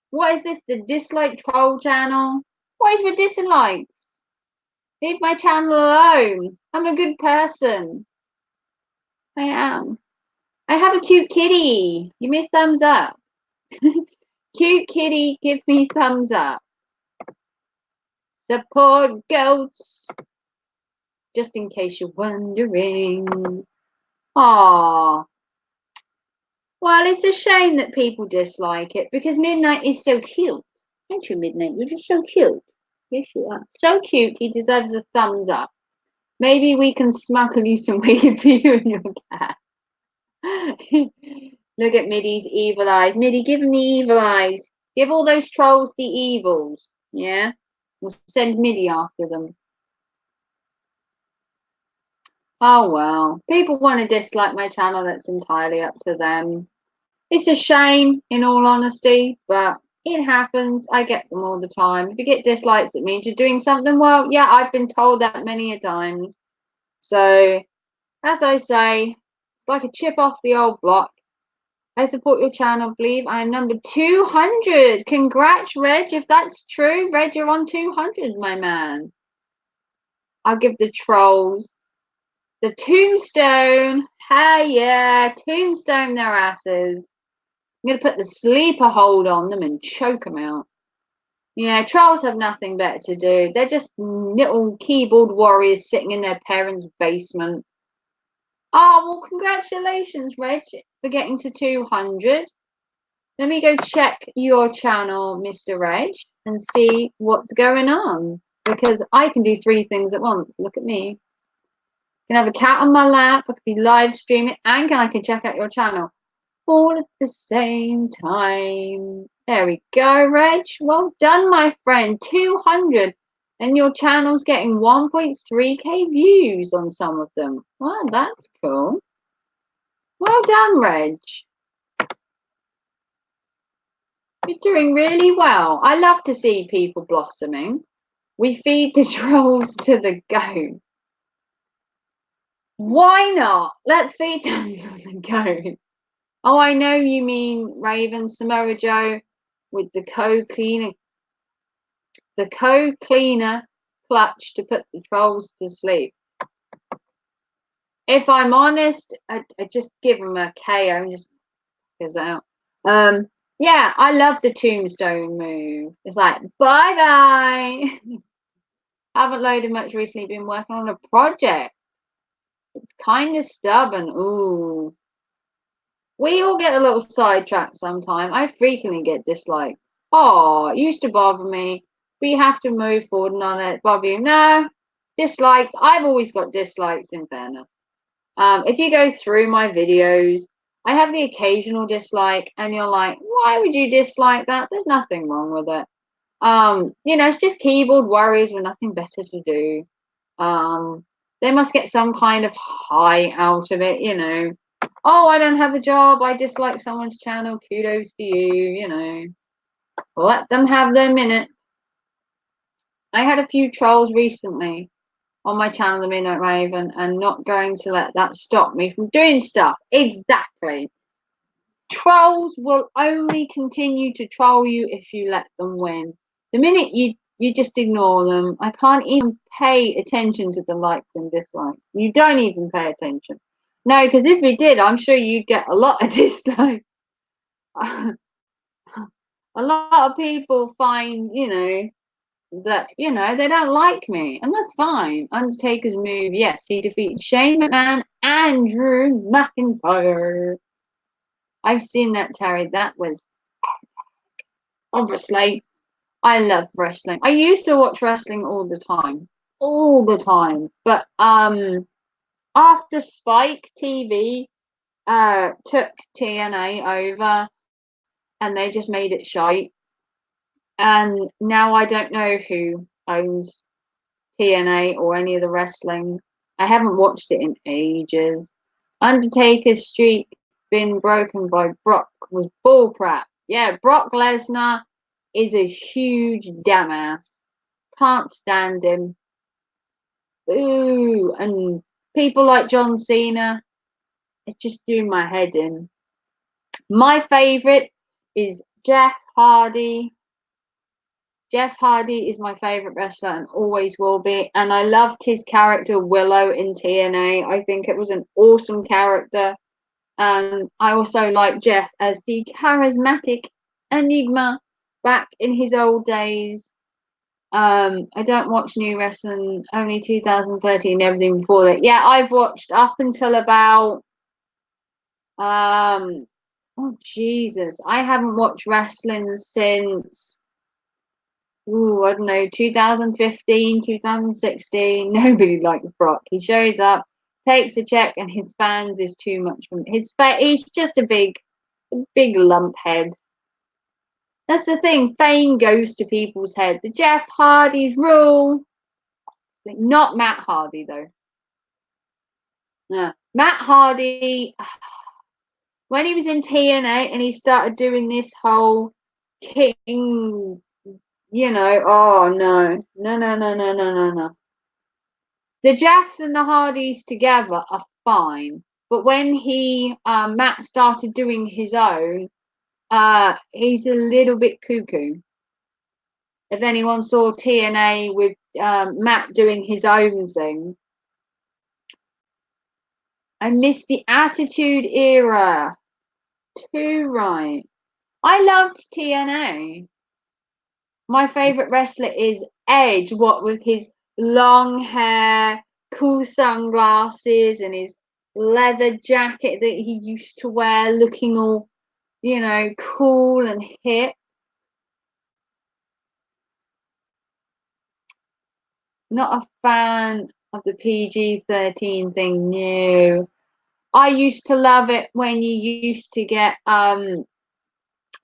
What is this, the dislike troll channel? What is with dislikes? Leave my channel alone. I'm a good person. I am. I have a cute kitty. Give me a thumbs up. Cute kitty, give me thumbs up. Support goats. Just in case you're wondering. Aww. Well, it's a shame that people dislike it because Midnight is so cute. Aren't you, Midnight? You're just so cute. Yes, you are. So cute, he deserves a thumbs up. Maybe we can smuggle you some weed for you and your cat. Look at Middy's evil eyes. Middy, give him the evil eyes. Give all those trolls the evils. Yeah? We'll send Middy after them. Oh, well. People want to dislike my channel. That's entirely up to them. It's a shame, in all honesty, but it happens. I get them all the time. If you get dislikes, it means you're doing something well. Yeah, I've been told that many a times. So, as I say, it's like a chip off the old block. I support your channel, believe I am number 200. Congrats, Reg. If that's true, Reg, you're on 200, my man. I'll give the trolls the tombstone. Hey, yeah, tombstone their asses. I'm going to put the sleeper hold on them and choke them out. Yeah, trolls have nothing better to do. They're just little keyboard warriors sitting in their parents' basement. Oh, well, congratulations, Reg, for getting to 200. Let me go check your channel, Mr. Reg, and see what's going on. Because I can do 3 things at once. Look at me. I can have a cat on my lap, I could be live streaming, and I can check out your channel. All at the same time. There we go, Reg. Well done, my friend. 200. And your channel's getting 1.3k views on some of them. Well, that's cool. Well done, Reg. You're doing really well. I love to see people blossoming. We feed the trolls to the goat. Why not? Let's feed them to the goat. Oh, I know you mean Raven, Samoa Joe with the co-cleaner. The co-cleaner clutch to put the trolls to sleep. If I'm honest, I just give them a KO and just goes out. Yeah, I love the tombstone move. It's like, bye-bye. Haven't loaded much recently, been working on a project. It's kind of stubborn. Ooh. We all get a little sidetracked sometime. I frequently get dislikes. Oh, it used to bother me. We have to move forward and not let it bother you. No, dislikes. I've always got dislikes, in fairness. If you go through my videos, I have the occasional dislike, and you're like, why would you dislike that? There's nothing wrong with it. You know, it's just keyboard warriors with nothing better to do. They must get some kind of high out of it, you know. Oh, I don't have a job. I dislike someone's channel. Kudos to you, you know. Let them have their minute. I had a few trolls recently on my channel, The Midnight Raven, and not going to let that stop me from doing stuff. Exactly. Trolls will only continue to troll you if you let them win. The minute you just ignore them, I can't even pay attention to the likes and dislikes. You don't even pay attention. No, because if we did, I'm sure you'd get a lot of dislikes. A lot of people find, you know, that, you know, they don't like me, and that's fine. Undertaker's move, yes, he defeated Shane McMahon and Drew McIntyre. I've seen that, Terry. That was obviously. I love wrestling. I used to watch wrestling all the time. But after Spike TV took TNA over, and they just made it shite, and now I don't know who owns TNA or any of the wrestling. I haven't watched it in ages. Undertaker's streak been broken by Brock was bullcrap. Yeah, Brock Lesnar is a huge dumbass. Can't stand him. Ooh, and people like John Cena, it's just doing my head in. My favourite is Jeff Hardy. Jeff Hardy is my favourite wrestler and always will be. And I loved his character Willow in TNA. I think it was an awesome character. And I also like Jeff as the charismatic Enigma back in his old days. I don't watch new wrestling, only 2013, everything before that. Yeah, I've watched up until about oh Jesus. I haven't watched wrestling since I don't know, 2015, 2016. Nobody likes Brock. He shows up, takes a check, and his fans is too much for he's just a big lump head. That's the thing. Fame goes to people's head. The Jeff Hardy's rule. Not Matt Hardy though. Yeah. Matt Hardy, when he was in TNA and he started doing this whole king, you know, oh no. The Jeff and the Hardys together are fine, but when Matt started doing his own, he's a little bit cuckoo. If anyone saw TNA with Matt doing his own thing, I miss the Attitude Era. Too right. I loved TNA. My favorite wrestler is Edge, what with his long hair, cool sunglasses, and his leather jacket that he used to wear, looking all, you know, cool and hip. Not a fan of the PG-13 thing, no. I used to love it when you used to get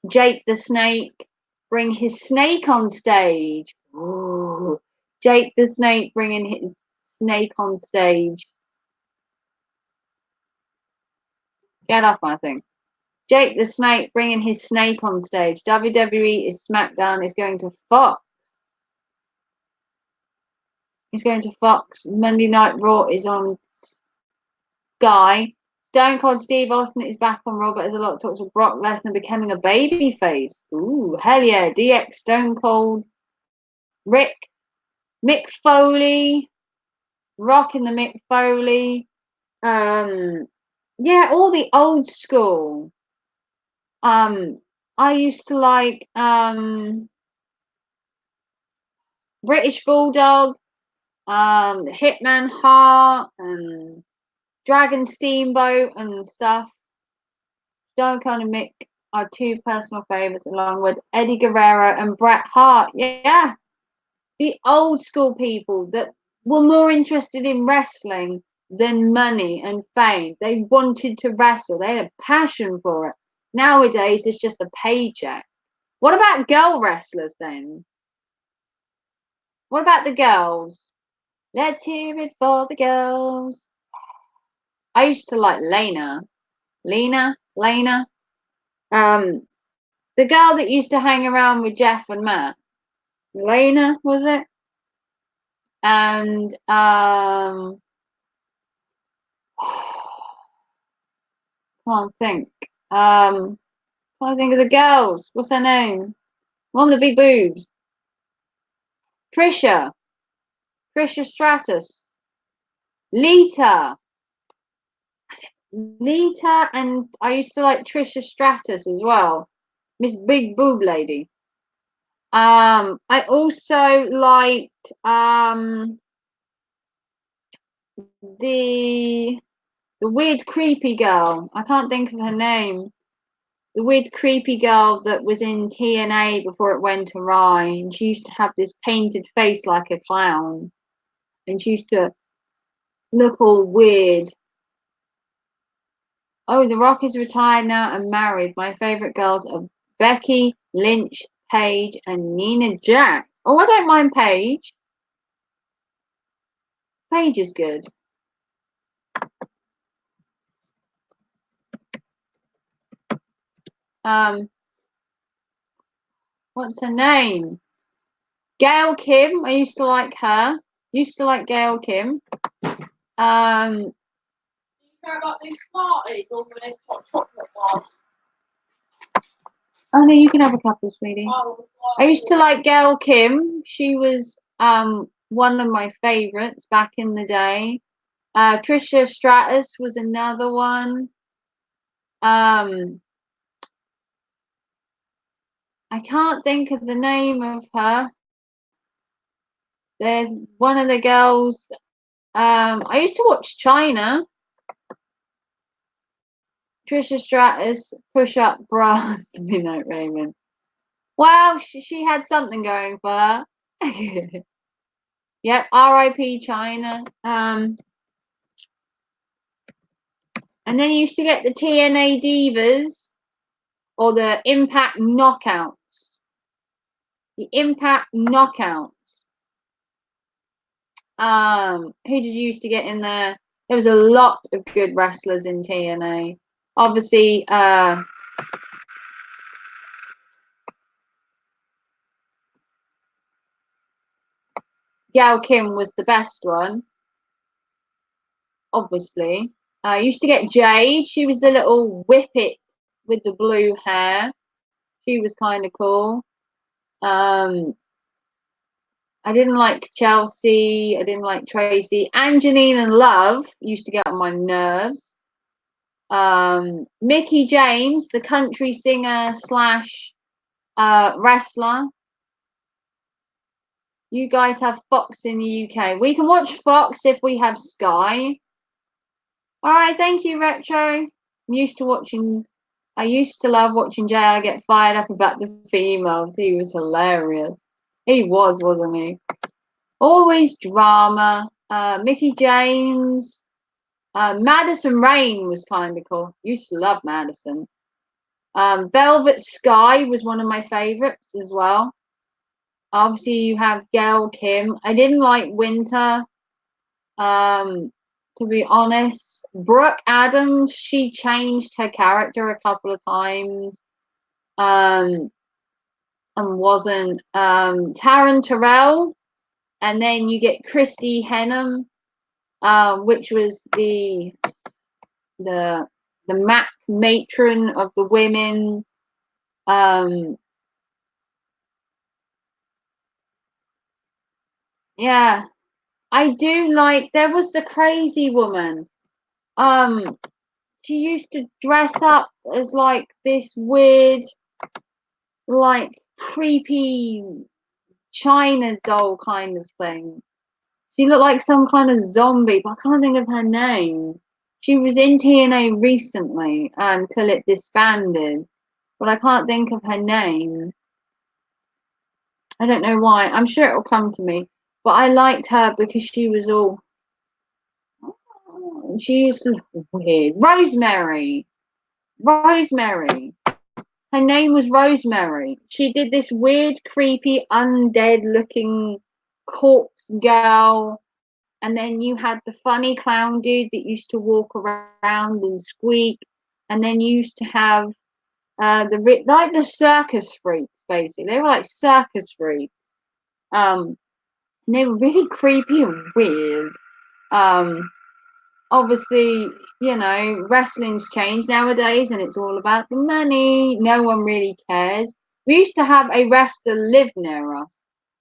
Jake the Snake bring his snake on stage. Ooh. Jake the Snake bringing his snake on stage. Get off my thing. Jake the Snake bringing his snake on stage. WWE is SmackDown is going to Fox. is going to Fox. Monday Night Raw is on Sky. Stone Cold Steve Austin is back on Raw, but there's a lot of talks of Brock Lesnar becoming a baby face. Ooh, hell yeah. DX, Stone Cold, Rick, Mick Foley, Rock in the Mick Foley. Yeah, all the old school. I used to like British Bulldog, Hitman Hart, and Dragon Steamboat and stuff. Stone Cold and Mick are two personal favourites, along with Eddie Guerrero and Bret Hart. Yeah, the old school people that were more interested in wrestling than money and fame. They wanted to wrestle. They had a passion for it. Nowadays, it's just a paycheck. What about girl wrestlers then? What about the girls? Let's hear it for the girls. I used to like Lena. Lena? The girl that used to hang around with Jeff and Matt. Lena, was it? And can't think. Can't think of the girls. What's her name? One with the big boobs. Trisha Stratus. Lita, and I used to like Trisha Stratus as well. Miss Big Boob Lady. I also liked the weird creepy girl. I can't think of her name. The weird creepy girl that was in TNA before it went awry, and she used to have this painted face like a clown, and she used to look all weird. Oh, The Rock is retired now and married. My favourite girls are Becky Lynch, Paige, and Nina Jax. Oh, I don't mind Paige. Paige is good. What's her name? Gail Kim. I used to like her. Used to like Gail Kim. Do you care about these Smarties or the hot chocolate bars? Oh no, you can have a couple, sweetie. Oh, I used to like Gail Kim. She was one of my favourites back in the day. Trisha Stratus was another one. I can't think of the name of her. There's one of the girls. I used to watch China. Trisha Stratus, push up bras, Midnight Raven. Well, she had something going for her. Yep, R.I.P. China. And then you used to get the TNA Divas or the Impact Knockouts. The Impact Knockouts. Who did you used to get in there? There was a lot of good wrestlers in TNA. Obviously, Gail Kim was the best one. Obviously. Used to get Jade. She was the little whippet with the blue hair. She was kind of cool. I didn't like Chelsea. I didn't like Tracy. Angeline and Love used to get on my nerves. Mickey James, the country singer slash wrestler. You guys have Fox in the UK. We can watch Fox if we have Sky. All right, thank you, Retro. I used to love watching JR get fired up about the females. He was hilarious. He was, wasn't he? Always drama. Mickey James. Madison Rain was kind of cool. Used to love Madison. Velvet Sky was one of my favorites as well. Obviously, you have Gail Kim. I didn't like Winter. To be honest, Brooke Adams, she changed her character a couple of times. And wasn't Taryn Terrell. and then you get Christy Henham, which was the matron of the women. Yeah, I do like. There was the crazy woman. She used to dress up as like this weird, like creepy China doll kind of thing. She looked like some kind of zombie, but I can't think of her name. She was in TNA recently until it disbanded, but I can't think of her name. I don't know why. I'm sure it will come to me. But I liked her because she was all. She used to look weird. Rosemary. Rosemary. Her name was Rosemary. She did this weird, creepy, undead looking corpse girl. And then you had the funny clown dude that used to walk around and squeak. And then you used to have like the circus freaks, basically. They were like circus freaks. And they were really creepy and weird. Obviously, you know, wrestling's changed nowadays and it's all about the money. No one really cares. We used to have a wrestler live near us.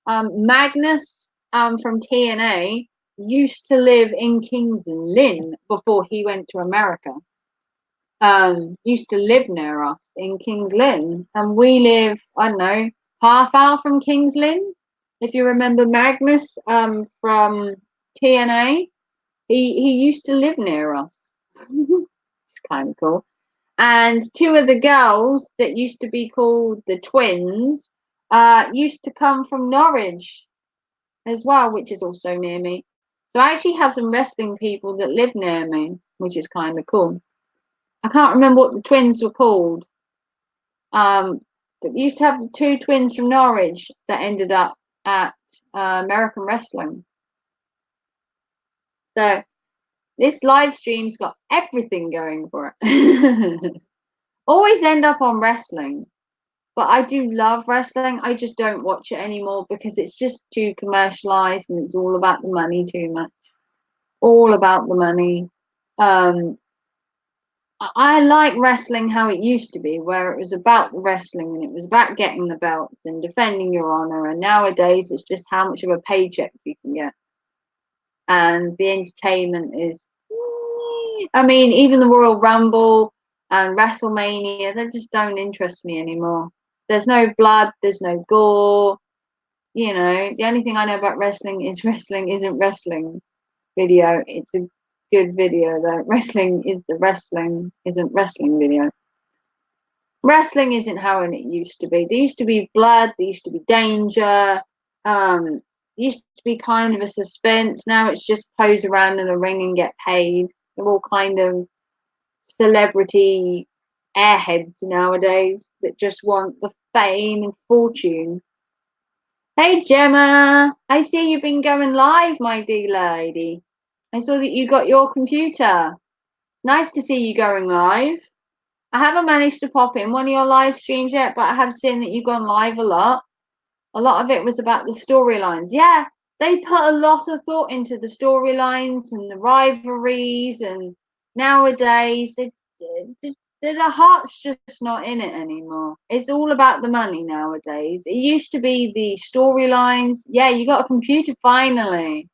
Magnus from TNA used to live in Kings Lynn before he went to America. Used to live near us in Kings Lynn, and we live, I don't know, half hour from Kings Lynn. If you remember Magnus from TNA, he used to live near us. It's kind of cool. And two of the girls that used to be called the twins used to come from Norwich as well, which is also near me. So I actually have some wrestling people that live near me, which is kind of cool. I can't remember what the twins were called. But we used to have the two twins from Norwich that ended up at American Wrestling. So this live stream's got everything going for it. Always end up on wrestling. But I do love wrestling. I just don't watch it anymore because it's just too commercialized and it's all about the money too much. All about the money. I like wrestling how it used to be, where it was about the wrestling and it was about getting the belts and defending your honor. And nowadays, it's just how much of a paycheck you can get. And the entertainment is, I mean, even the Royal Rumble and WrestleMania, they just don't interest me anymore. There's no blood, there's no gore. You know, the only thing I know about wrestling is wrestling isn't wrestling video. It's a good video though. Wrestling is the wrestling isn't wrestling video. Wrestling isn't how it used to be. There used to be blood, there used to be danger, used to be kind of a suspense. Now it's just pose around in a ring and get paid. They're all kind of celebrity airheads nowadays that just want the fame and fortune. Hey Gemma, I see you've been going live, my dear lady. I saw that you got your computer. Nice to see you going live. I haven't managed to pop in one of your live streams yet, but I have seen that you've gone live a lot. A lot of it was about the storylines. Yeah, they put a lot of thought into the storylines and the rivalries, and nowadays the heart's just not in it anymore. It's all about the money nowadays. It used to be the storylines. Yeah, you got a computer finally.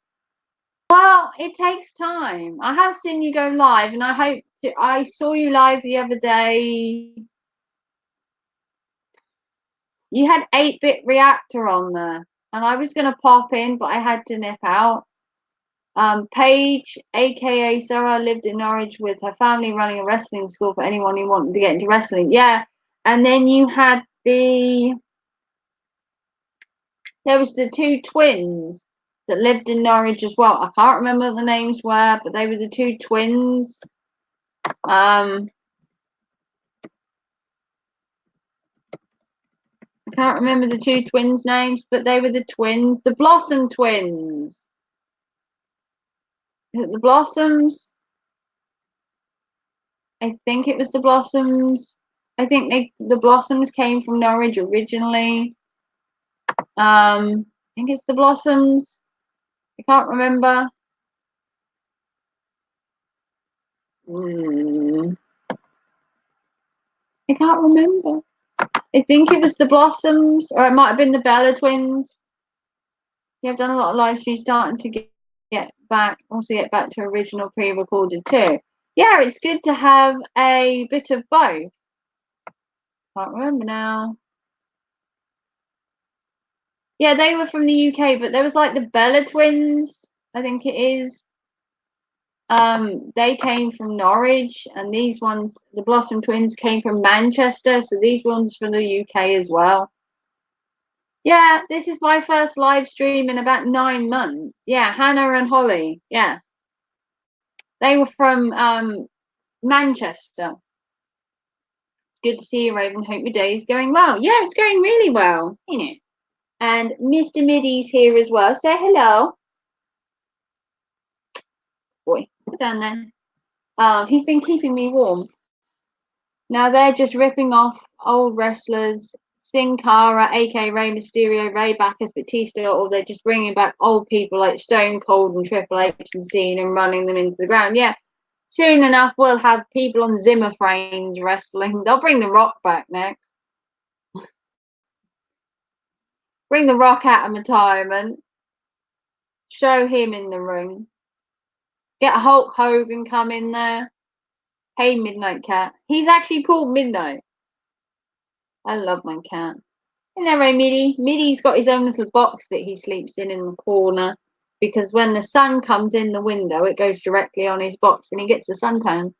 Well, it takes time. I have seen you go live, and I saw you live the other day. You had 8-bit reactor on there, and I was gonna pop in, but I had to nip out. Paige, aka Sarah, lived in Norwich with her family, running a wrestling school for anyone who wanted to get into wrestling. Yeah, and then you had there was the two twins that lived in Norwich as well. I can't remember what the names were, but they were the two twins. I can't remember the two twins' names, but they were the twins, the Blossom twins. Is it the Blossoms? I think it was the Blossoms. I think the Blossoms came from Norwich originally. I think it's the Blossoms. I can't remember. I can't remember. I think it was the Blossoms, or it might have been the Bella Twins. Yeah, I've done a lot of live streams, starting to get back, also get back to original pre-recorded too. Yeah, it's good to have a bit of both. Can't remember now. Yeah, they were from the UK, but there was like the Bella Twins, I think it is. They came from Norwich, and these ones, the Blossom Twins, came from Manchester, so these ones from the UK as well. Yeah, this is my first live stream in about 9 months. Yeah, Hannah and Holly. Yeah, they were from Manchester. It's good to see you, Raven. Hope your day is going well. Yeah, it's going really well, isn't it? And Mr. Middy's here as well. Say hello. Boy, put down there. He's been keeping me warm. Now they're just ripping off old wrestlers, Sin Cara, aka Rey Mysterio, Ray Bacchus, Batista, or they're just bringing back old people like Stone Cold and Triple H and Cena and running them into the ground. Yeah, soon enough we'll have people on Zimmer frames wrestling. They'll bring The Rock back next. Bring The Rock out of retirement. Show him in the ring. Get Hulk Hogan come in there. Hey, Midnight Cat. He's actually called Midnight. I love my cat. Hello, Middy. Middy's got his own little box that he sleeps in the corner, because when the sun comes in the window, it goes directly on his box and he gets the suntan.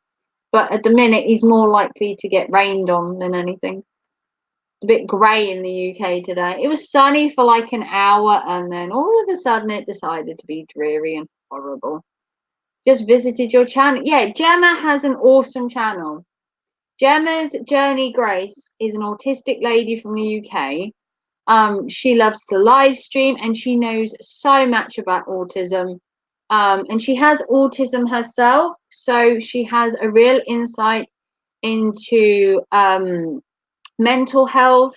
But at the minute, he's more likely to get rained on than anything. It's a bit grey in the UK today. It was sunny for like an hour, and then all of a sudden it decided to be dreary and horrible. Just visited your channel. Yeah, Gemma has an awesome channel. Gemma's Journey Grace is an autistic lady from the UK. She loves to live stream, and she knows so much about autism. And she has autism herself, so she has a real insight into mental health,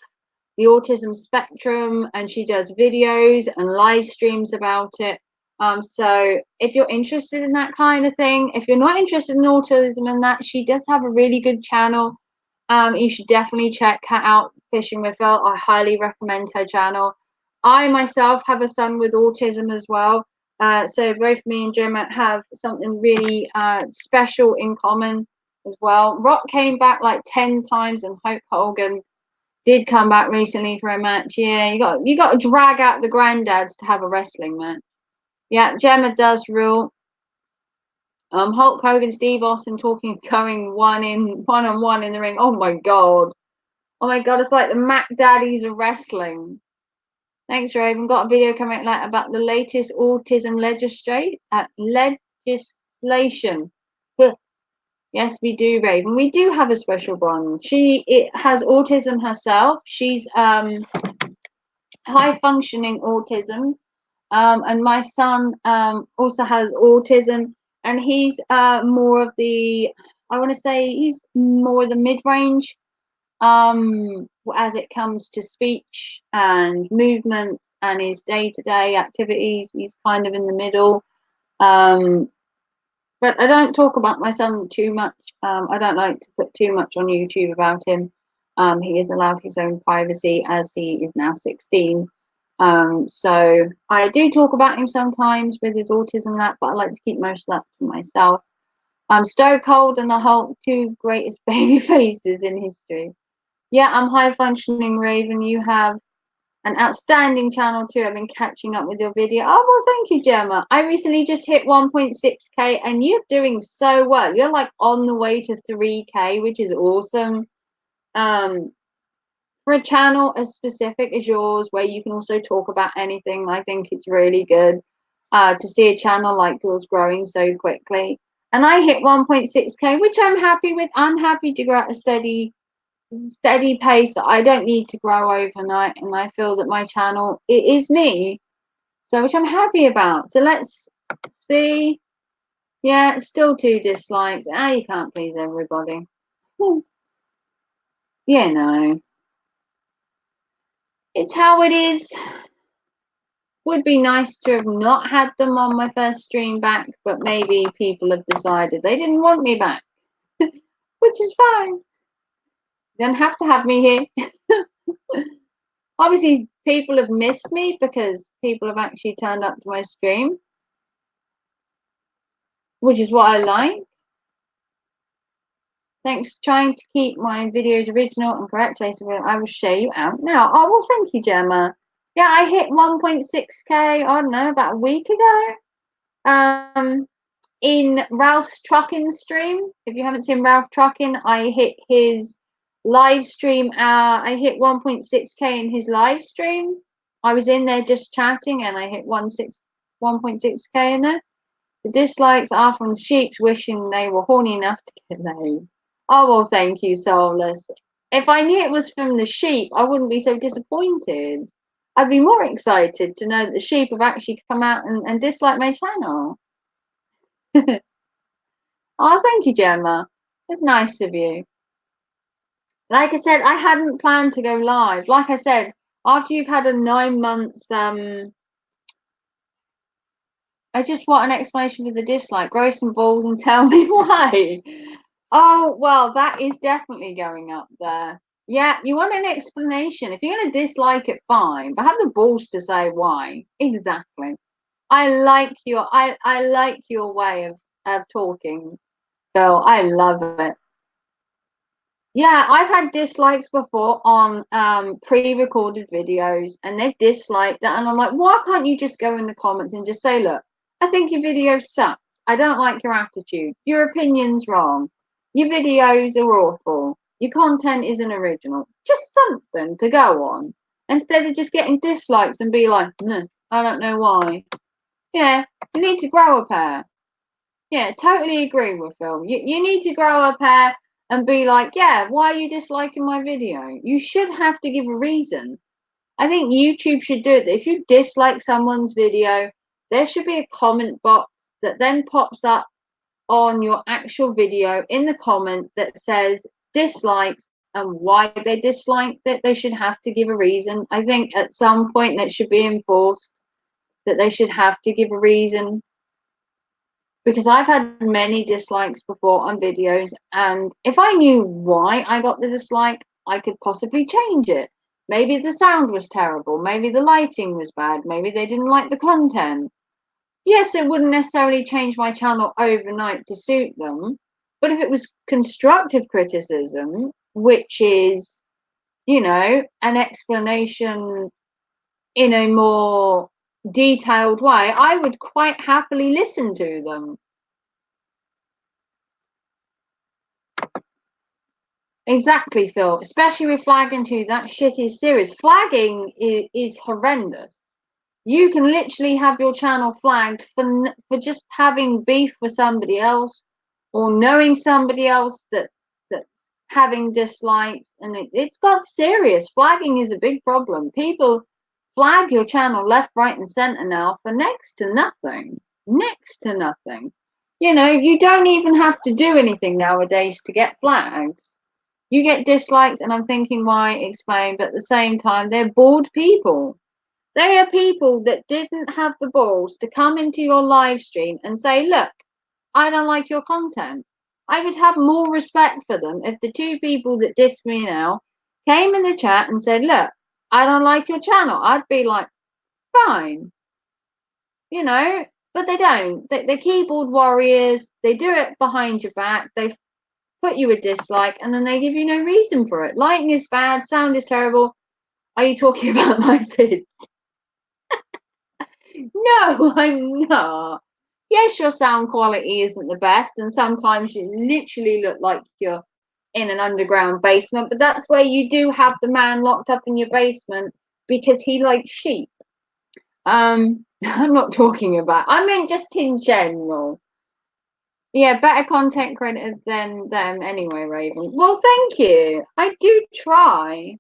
the autism spectrum, and she does videos and live streams about it. So if you're interested in that kind of thing, if you're not interested in autism and that, she does have a really good channel. You should definitely check her out, Fishing with Phil. I highly recommend her channel. I myself have a son with autism as well. So both me and Gemma have something really special in common as well. Rock came back like 10 times, and Hulk Hogan did come back recently for a match. Yeah, you got to drag out the granddads to have a wrestling match. Yeah, Gemma does rule. Hulk Hogan, Steve Austin going one on one in the ring. Oh my god. Oh my god, it's like the Mac Daddies of wrestling. Thanks, Raven. Got a video coming out about the latest autism legislation. Yes, we do, Raven. We do have a special bond. It has autism herself. She's high functioning autism. And my son also has autism, and he's more of the, I want to say he's more the mid-range as it comes to speech and movement and his day-to-day activities. He's kind of in the middle. But I don't talk about my son too much. I don't like to put too much on YouTube about him. He is allowed his own privacy as he is now 16. So I do talk about him sometimes with his autism and that, but I like to keep most of that to myself. Stone Cold and the Hulk, two greatest baby faces in history. Yeah, I'm high functioning, Raven. You have an outstanding channel too. I've been catching up with your video. Oh, well, thank you, Gemma. I recently just hit 1.6k, and you're doing so well. You're like on the way to 3k, which is awesome. For a channel as specific as yours, where you can also talk about anything, I think it's really good to see a channel like yours growing so quickly. And I hit 1.6k, which I'm happy with. I'm happy to grow at a steady pace. I don't need to grow overnight, and I feel that my channel, it is me, so which I'm happy about. So let's see. Yeah, still 2 dislikes. You can't please everybody. Yeah, no, it's how it is. Would be nice to have not had them on my first stream back, but maybe people have decided they didn't want me back, which is fine. You don't have to have me here. Obviously, people have missed me because people have actually turned up to my stream, which is what I like. Thanks. Trying to keep my videos original and correct. I will share you out now. Oh, well, thank you, Gemma. Yeah, I hit 1.6k, I don't know, about a week ago. In Ralph's Trucking stream. If you haven't seen Ralph Trucking, I hit his live stream. I hit 1.6k in his live stream. I was in there just chatting and I hit 1.6k in there. The dislikes are from sheeps wishing they were horny enough to get laid. Oh, well, thank you, Soulless. If I knew it was from the sheep, I wouldn't be so disappointed. I'd be more excited to know that the sheep have actually come out and disliked my channel. Oh, thank you, Gemma. It's nice of you. Like I said, I hadn't planned to go live. Like I said, after you've had a 9 months, I just want an explanation for the dislike. Grow some balls and tell me why. Oh, well, that is definitely going up there. Yeah, you want an explanation. If you're going to dislike it, fine, but have the balls to say why. Exactly. I like your way of talking, girl. I love it. Yeah, I've had dislikes before on pre-recorded videos, and they've disliked it, and I'm like, why can't you just go in the comments and just say, look, I think your video sucks. I don't like your attitude. Your opinion's wrong. Your videos are awful. Your content isn't original. Just something to go on instead of just getting dislikes and be like, no, I don't know why. Yeah, you need to grow a pair. Yeah, totally agree with Phil. You need to grow up here and be like, yeah, why are you disliking my video? You should have to give a reason. I think YouTube should do it. If you dislike someone's video, there should be a comment box that then pops up on your actual video in the comments that says dislikes and why they disliked it. They should have to give a reason. I think at some point that should be enforced that they should have to give a reason. Because I've had many dislikes before on videos, and if I knew why I got the dislike, I could possibly change it. Maybe the sound was terrible, maybe the lighting was bad, maybe they didn't like the content. Yes, it wouldn't necessarily change my channel overnight to suit them, but if it was constructive criticism, which is, an explanation in a more detailed way, I would quite happily listen to them. Exactly, Phil. Especially with flagging too. That shit is serious. Flagging is horrendous. You can literally have your channel flagged for just having beef with somebody else, or knowing somebody else that's having dislikes, and it's got serious. Flagging is a big problem. People flag your channel left, right, and center now for next to nothing. Next to nothing. You don't even have to do anything nowadays to get flagged. You get dislikes, and I'm thinking, why? Explain. But at the same time, they're bored people. They are people that didn't have the balls to come into your live stream and say, look, I don't like your content. I would have more respect for them if the two people that diss me now came in the chat and said, look, I don't like your channel. I'd be like, fine. But they don't. They're keyboard warriors. They do it behind your back. They put you a dislike, and then they give you no reason for it. Lighting is bad, sound is terrible. Are you talking about my vids? No, I'm not. Yes, your sound quality isn't the best, and sometimes you literally look like you're in an underground basement, but that's where you do have the man locked up in your basement because he likes sheep. I'm not talking about, I meant just in general. Yeah, better content creator than them anyway, Raven. Well, thank you. I do try.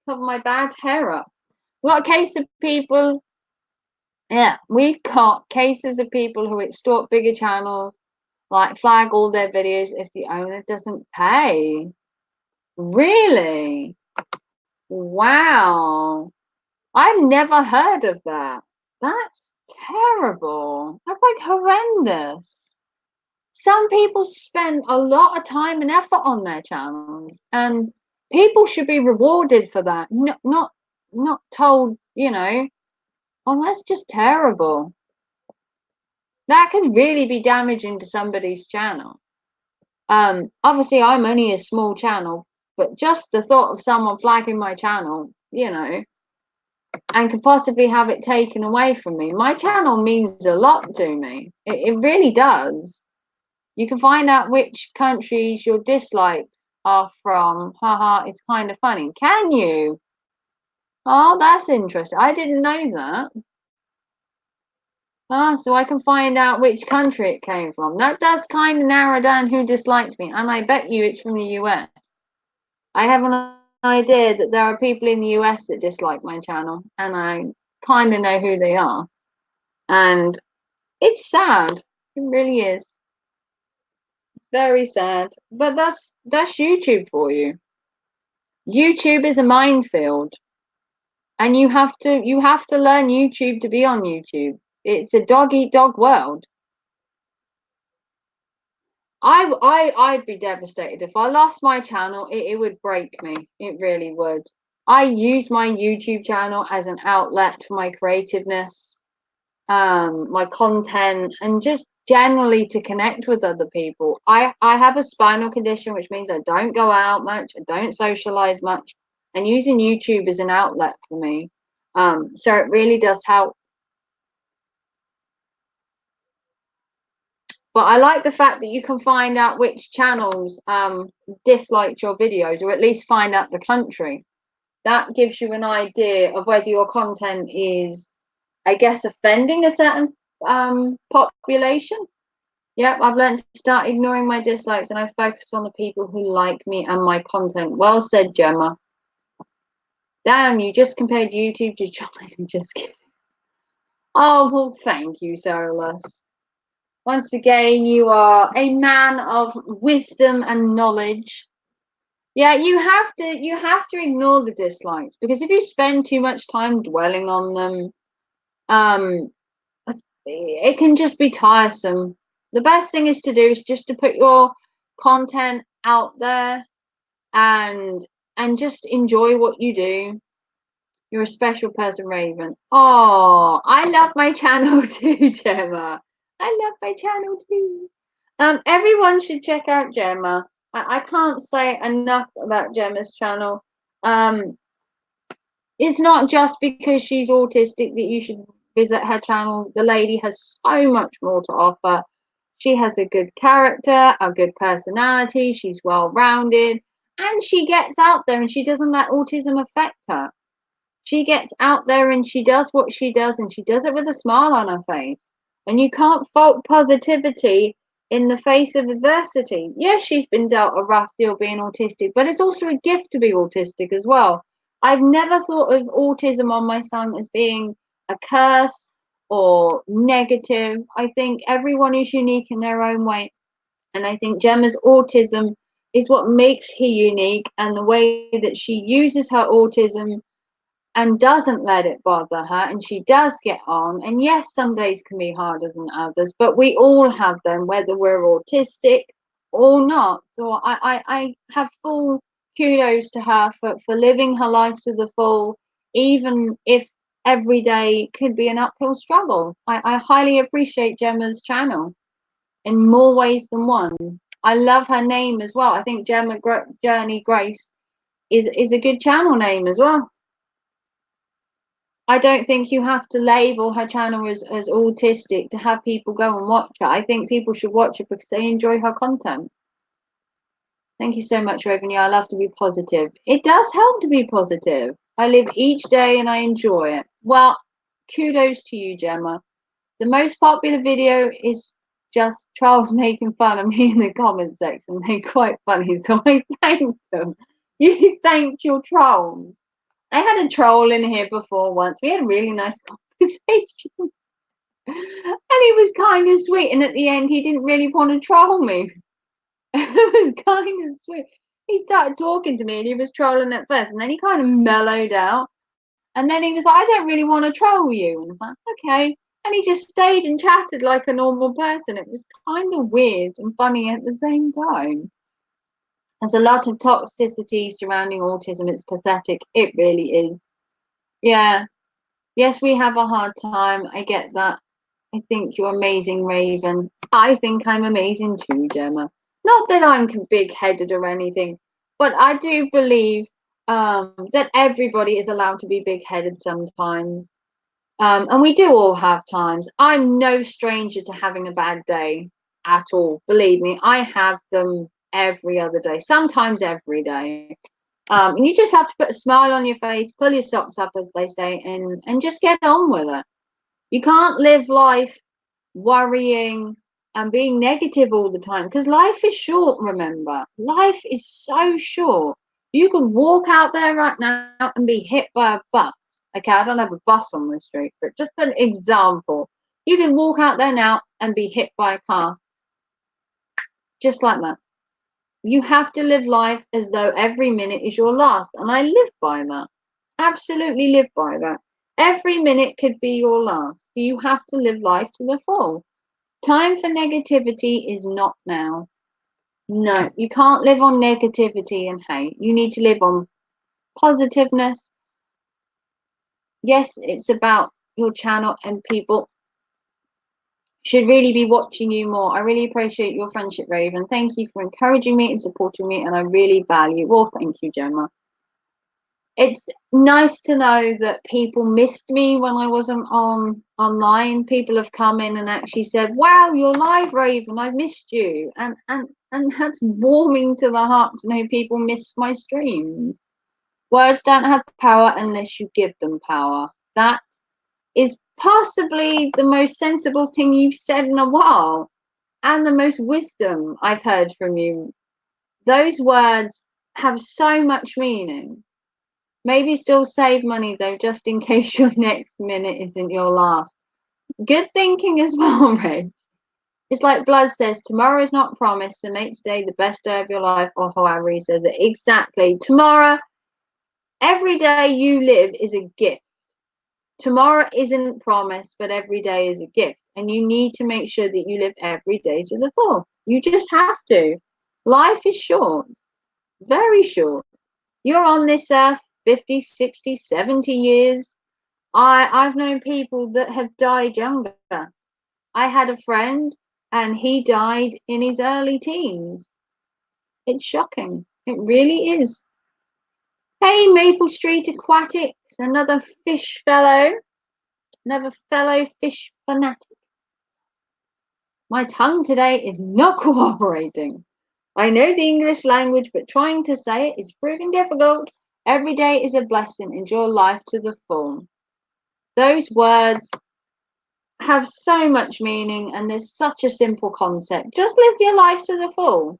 Cover my bad hair up. We've got a case of people. Yeah, we've got cases of people who extort bigger channels, like flag all their videos if the owner doesn't pay. Really? Wow. I've never heard of that. That's terrible. That's like horrendous. Some people spend a lot of time and effort on their channels, and people should be rewarded for that. Not told, you know, oh, that's just terrible. That could really be damaging to somebody's channel. Obviously I'm only a small channel, but just the thought of someone flagging my channel, you know, and could possibly have it taken away from me. My channel means a lot to me. It really does. You can find out which countries your dislikes are from. Haha, it's kind of funny. Can you? Oh, that's interesting. I didn't know that. Ah, so I can find out which country it came from. That does kind of narrow down who disliked me, and I bet you it's from the US. I have an idea that there are people in the US that dislike my channel, and I kind of know who they are. And it's sad. It really is. It's very sad. But that's YouTube for you. YouTube is a minefield, and you have to learn YouTube to be on YouTube. It's a dog eat dog world. I'd be devastated if I lost my channel. It would break me. It really would. I use my YouTube channel as an outlet for my creativeness, my content, and just generally to connect with other people. I have a spinal condition, which means I don't go out much, I don't socialize much, and using YouTube is an outlet for me. So it really does help. But I like the fact that you can find out which channels disliked your videos, or at least find out the country. That gives you an idea of whether your content is, I guess, offending a certain population. Yep, I've learned to start ignoring my dislikes, and I focus on the people who like me and my content. Well said, Gemma. Damn, you just compared YouTube to China. Just kidding. Oh, well, thank you, Solus. Once again, you are a man of wisdom and knowledge. Yeah, you have to ignore the dislikes, because if you spend too much time dwelling on them, um, it can just be tiresome. The best thing is to do is just to put your content out there and just enjoy what you do. You're a special person, Raven. Oh, I love my channel too, Gemma. I love my channel too. Everyone should check out Gemma. I can't say enough about Gemma's channel. It's not just because she's autistic that you should visit her channel. The lady has so much more to offer. She has a good character, a good personality, she's well rounded, and she gets out there and she doesn't let autism affect her. She gets out there and she does what she does, and she does it with a smile on her face. And you can't fault positivity in the face of adversity. Yes, she's been dealt a rough deal being autistic, but it's also a gift to be autistic as well. I've never thought of autism on my son as being a curse or negative. I think everyone is unique in their own way. And I think Gemma's autism is what makes her unique, and the way that she uses her autism and doesn't let it bother her, and she does get on. And yes, some days can be harder than others, but we all have them, whether we're autistic or not. So I have full kudos to her for living her life to the full, even if every day could be an uphill struggle. I highly appreciate Gemma's channel in more ways than one. I love her name as well. I think Gemma Journey Grace is a good channel name as well. I don't think you have to label her channel as autistic to have people go and watch her. I think people should watch it because they enjoy her content. Thank you so much, Raven. Yeah, I love to be positive. It does help to be positive. I live each day and I enjoy it. Well, kudos to you, Gemma. The most popular video is just Charles making fun of me in the comment section. They're quite funny, so I thank them. You thanked your trolls. I had a troll in here before once. We had a really nice conversation. And he was kind of sweet. And at the end, he didn't really want to troll me. It was kind of sweet. He started talking to me and he was trolling at first. And then he kind of mellowed out. And then he was like, I don't really want to troll you. And I was like, okay. And he just stayed and chatted like a normal person. It was kind of weird and funny at the same time. There's a lot of toxicity surrounding autism. It's pathetic. It really is. Yeah. Yes, we have a hard time. I get that. I think you're amazing, Raven. I think I'm amazing too, Gemma. Not that I'm big-headed or anything, but I do believe that everybody is allowed to be big-headed sometimes. And we do all have times. I'm no stranger to having a bad day at all. Believe me, I have them every other day, sometimes every day. And you just have to put a smile on your face, pull your socks up, as they say, and just get on with it. You can't live life worrying and being negative all the time because life is short. Remember, life is so short. You could walk out there right now and be hit by a bus. Okay, I don't have a bus on the street, but just an example. You can walk out there now and be hit by a car just like that. You have to live life as though every minute is your last, and I live by that. Absolutely live by that. Every minute could be your last. You have to live life to the full. Time for negativity is not now. No, you can't live on negativity and hate. You need to live on positiveness. Yes, it's about your channel, and people should really be watching you more. I really appreciate your friendship, Raven. Thank you for encouraging me and supporting me, and I really value. Well, thank you, Gemma. It's nice to know that people missed me when I wasn't online. People have come in and actually said, "Wow, you're live, Raven. I missed you," and that's warming to the heart to know people miss my streams. Words don't have power unless you give them power. That is possibly the most sensible thing you've said in a while, and the most wisdom I've heard from you. Those words have so much meaning. Maybe still save money though, just in case your next minute isn't your last. Good thinking as well, Reg. It's like Blood says, tomorrow is not promised, so make today the best day of your life, or however he says it. Exactly. Tomorrow, every day you live is a gift. Tomorrow isn't promised, but every day is a gift. And you need to make sure that you live every day to the full. You just have to. Life is short, very short. You're on this earth 50, 60, 70 years. I've known people that have died younger. I had a friend and he died in his early teens. It's shocking. It really is. Hey, Maple Street Aquatics, another fellow fish fanatic. My tongue today is not cooperating. I know the English language, but trying to say it is proving difficult. Every day is a blessing. Enjoy life to the full. Those words have so much meaning, and there's such a simple concept. Just live your life to the full.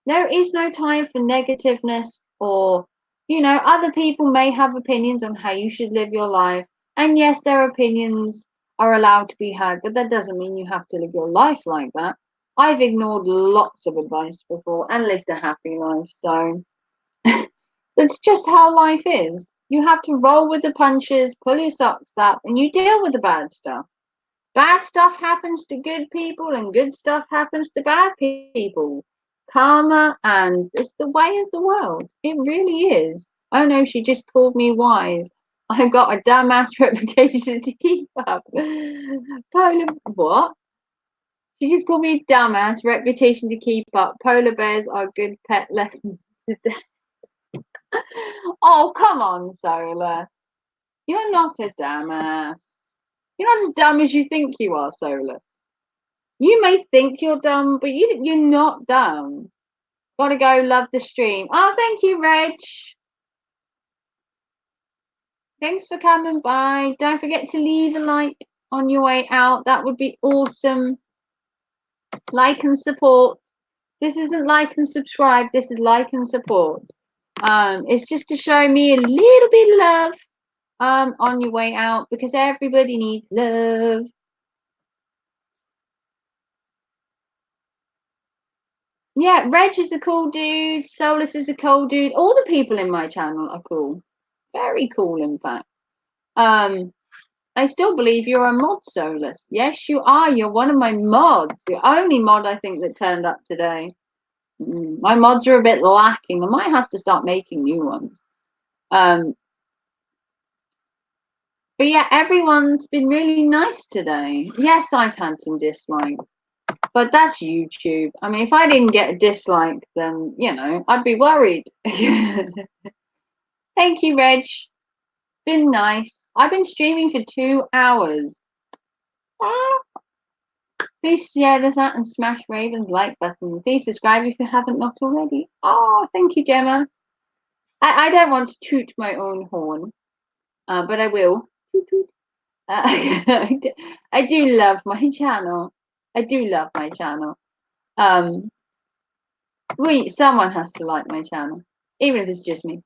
There is no time for negativeness, or, other people may have opinions on how you should live your life. And yes, their opinions are allowed to be heard, but that doesn't mean you have to live your life like that. I've ignored lots of advice before and lived a happy life, so that's just how life is. You have to roll with the punches, pull your socks up, and you deal with the bad stuff. Bad stuff happens to good people, and good stuff happens to bad people. Karma, and it's the way of the world. It really is. Oh no, she just called me wise. I've got a dumbass reputation to keep up. Polar, what? She just called me dumbass reputation to keep up. Polar bears are good pet lessons. Oh, come on, Solus. You're not a dumbass. You're not as dumb as you think you are, Solus. You may think you're dumb, but you're not dumb. Gotta go, love the stream. Oh, thank you, Reg. Thanks for coming by. Don't forget to leave a like on your way out. That would be awesome. Like and support. This isn't like and subscribe. This is like and support. It's just to show me a little bit of love on your way out, because everybody needs love. Yeah, Reg is a cool dude. Solus is a cool dude. All the people in my channel are cool. Very cool, in fact. I still believe you're a mod, Solus. Yes, you are. You're one of my mods. The only mod I think that turned up today. My mods are a bit lacking. I might have to start making new ones. But yeah, everyone's been really nice today. Yes, I've had some dislikes, but that's YouTube. I mean, if I didn't get a dislike, then, you know, I'd be worried. Thank you, Reg. Been nice. I've been streaming for 2 hours. Please share this out and smash Raven's like button. Please subscribe if you haven't not already. Oh, thank you, Gemma. I don't want to toot my own horn, but I will. Toot, toot. I do love my channel. I do love my channel. Someone has to like my channel, even if it's just me.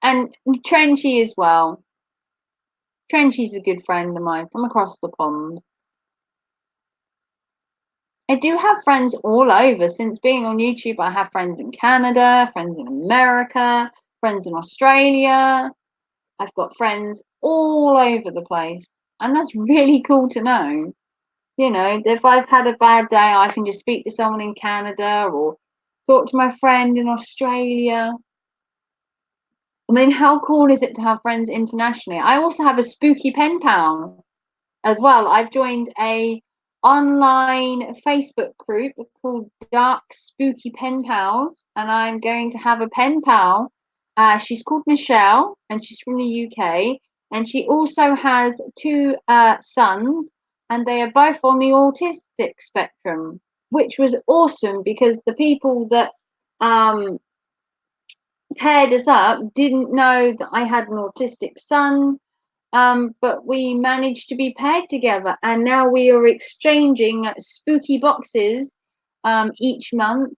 And Trenchy as well. Trenchy's a good friend of mine from across the pond. I do have friends all over. Since being on YouTube, I have friends in Canada, friends in America, friends in Australia. I've got friends all over the place. And that's really cool to know. You know, if I've had a bad day, I can just speak to someone in Canada or talk to my friend in Australia. I mean, how cool is it to have friends internationally? I also have a spooky pen pal as well. I've joined a online Facebook group called Dark Spooky Pen Pals, and I'm going to have a pen pal. She's called Michelle, and she's from the UK, and she also has 2 sons, and they are both on the autistic spectrum, which was awesome because the people that paired us up didn't know that I had an autistic son. But we managed to be paired together, and now we are exchanging spooky boxes each month.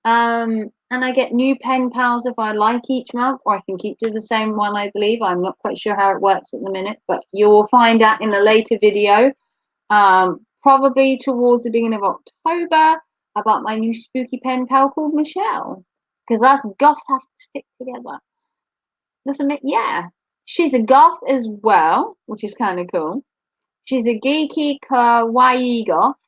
And I get new pen pals if I like each month, or I can keep to the same one, I believe. I'm not quite sure how it works at the minute, but you will find out in a later video, probably towards the beginning of October, about my new spooky pen pal called Michelle, because us goths have to stick together. Doesn't it? Yeah. She's a goth as well, which is kind of cool. She's a geeky kawaii goth,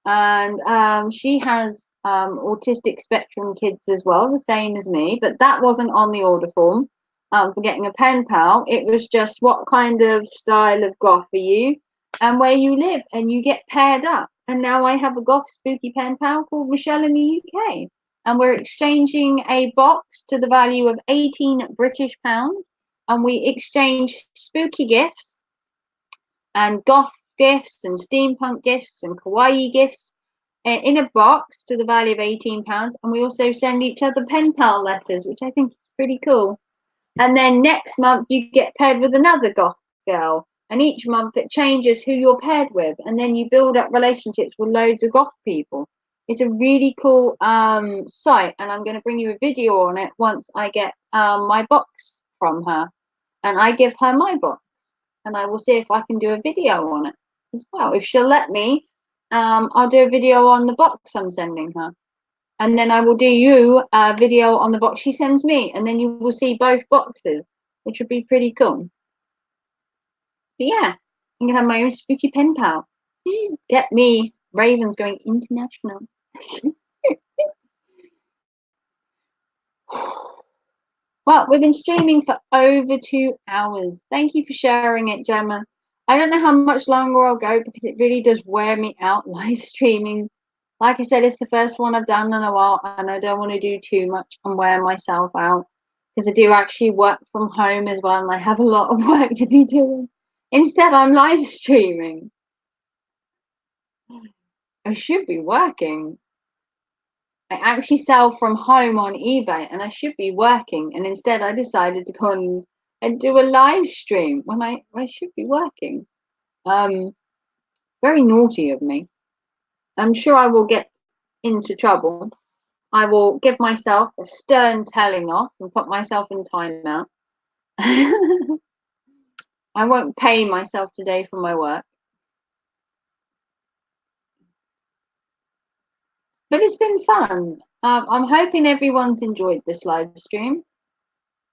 and she has autistic spectrum kids as well, the same as me. But that wasn't on the order form for getting a pen pal. It was just what kind of style of goth are you, and where you live, and you get paired up. And now I have a goth spooky pen pal called Michelle in the UK, and we're exchanging a box to the value of 18 British pounds. And we exchange spooky gifts and goth gifts and steampunk gifts and kawaii gifts in a box to the value of £18. And we also send each other pen pal letters, which I think is pretty cool. And then next month you get paired with another goth girl, and each month it changes who you're paired with, and then you build up relationships with loads of goth people. It's a really cool site, and I'm going to bring you a video on it once I get my box from her. And I give her my box, and I will see if I can do a video on it as well. If she'll let me, I'll do a video on the box I'm sending her, and then I will do you a video on the box she sends me, and then you will see both boxes, which would be pretty cool. But yeah, I'm gonna have my own spooky pen pal. Get me. Raven's going international. Well, we've been streaming for over 2 hours. Thank you for sharing it, Gemma. I don't know how much longer I'll go because it really does wear me out live streaming. Like I said, it's the first one I've done in a while, and I don't want to do too much and wear myself out because I do actually work from home as well, and I have a lot of work to be doing. Instead, I'm live streaming. I should be working. I actually sell from home on eBay, and I should be working, and instead I decided to go on and do a live stream when I should be working. Very naughty of me. I'm sure I will get into trouble. I will give myself a stern telling off and put myself in timeout. I won't pay myself today for my work. But it's been fun. I'm hoping everyone's enjoyed this live stream.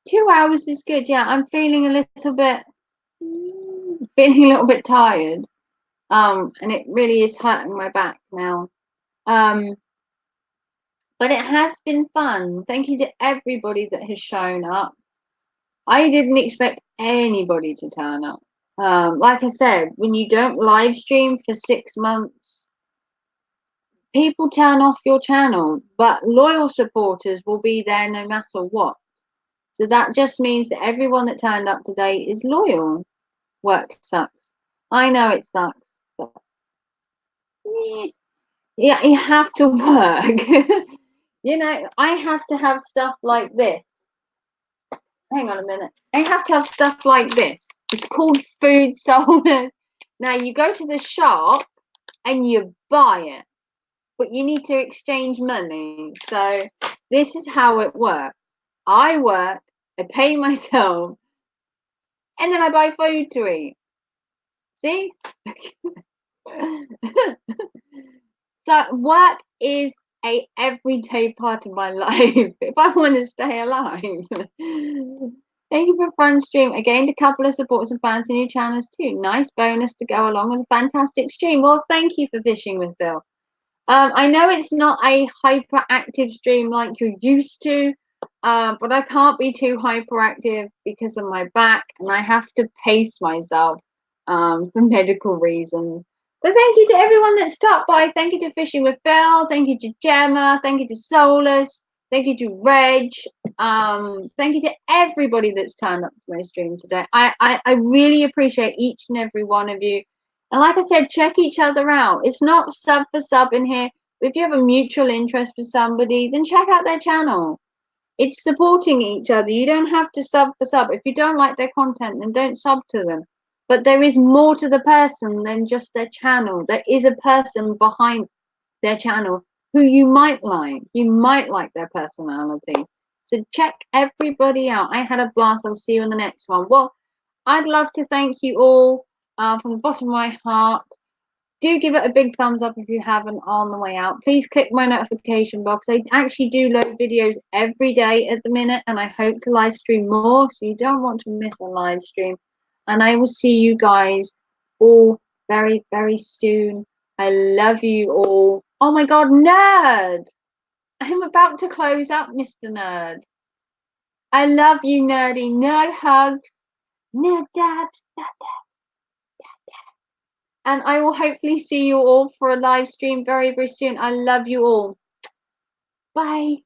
2 hours is good. Yeah, I'm feeling a little bit tired. And it really is hurting my back now. But it has been fun. Thank you to everybody that has shown up. I didn't expect anybody to turn up. Like I said, when you don't live stream for 6 months, people turn off your channel, but loyal supporters will be there no matter what. So that just means that everyone that turned up today is loyal. Work sucks. I know it sucks, but yeah, you have to work. You know, I have to have stuff like this. Hang on a minute. I have to have stuff like this. It's called food solvers. Now you go to the shop and you buy it, but you need to exchange money. So this is how it works. I work, I pay myself, and then I buy food to eat. See? So work is a everyday part of my life if I want to stay alive. Thank you for a fun stream. I gained a couple of supporters and fans in your channels too. Nice bonus to go along with a fantastic stream. Well, thank you for fishing with Bill. I know it's not a hyperactive stream like you're used to, but I can't be too hyperactive because of my back, and I have to pace myself for medical reasons. But thank you to everyone that stopped by. Thank you to Fishing with Phil. Thank you to Gemma. Thank you to Solus. Thank you to Reg. Thank you to everybody that's turned up to my stream today. I really appreciate each and every one of you. And like I said, check each other out. It's not sub for sub in here. If you have a mutual interest with somebody, then check out their channel. It's supporting each other. You don't have to sub for sub. If you don't like their content, then don't sub to them. But there is more to the person than just their channel. There is a person behind their channel who you might like. You might like their personality. So check everybody out. I had a blast. I'll see you in the next one. Well, I'd love to thank you all from the bottom of my heart. Do give it a big thumbs up if you haven't on the way out. Please click my notification box. I actually do load videos every day at the minute, and I hope to live stream more, so you don't want to miss a live stream. And I will see you guys all very, very soon. I love you all. Oh my God, Nerd! I'm about to close up, Mr. Nerd. I love you, Nerdy. Nerd hugs. Nerd dabs. And I will hopefully see you all for a live stream very, very soon. I love you all. Bye.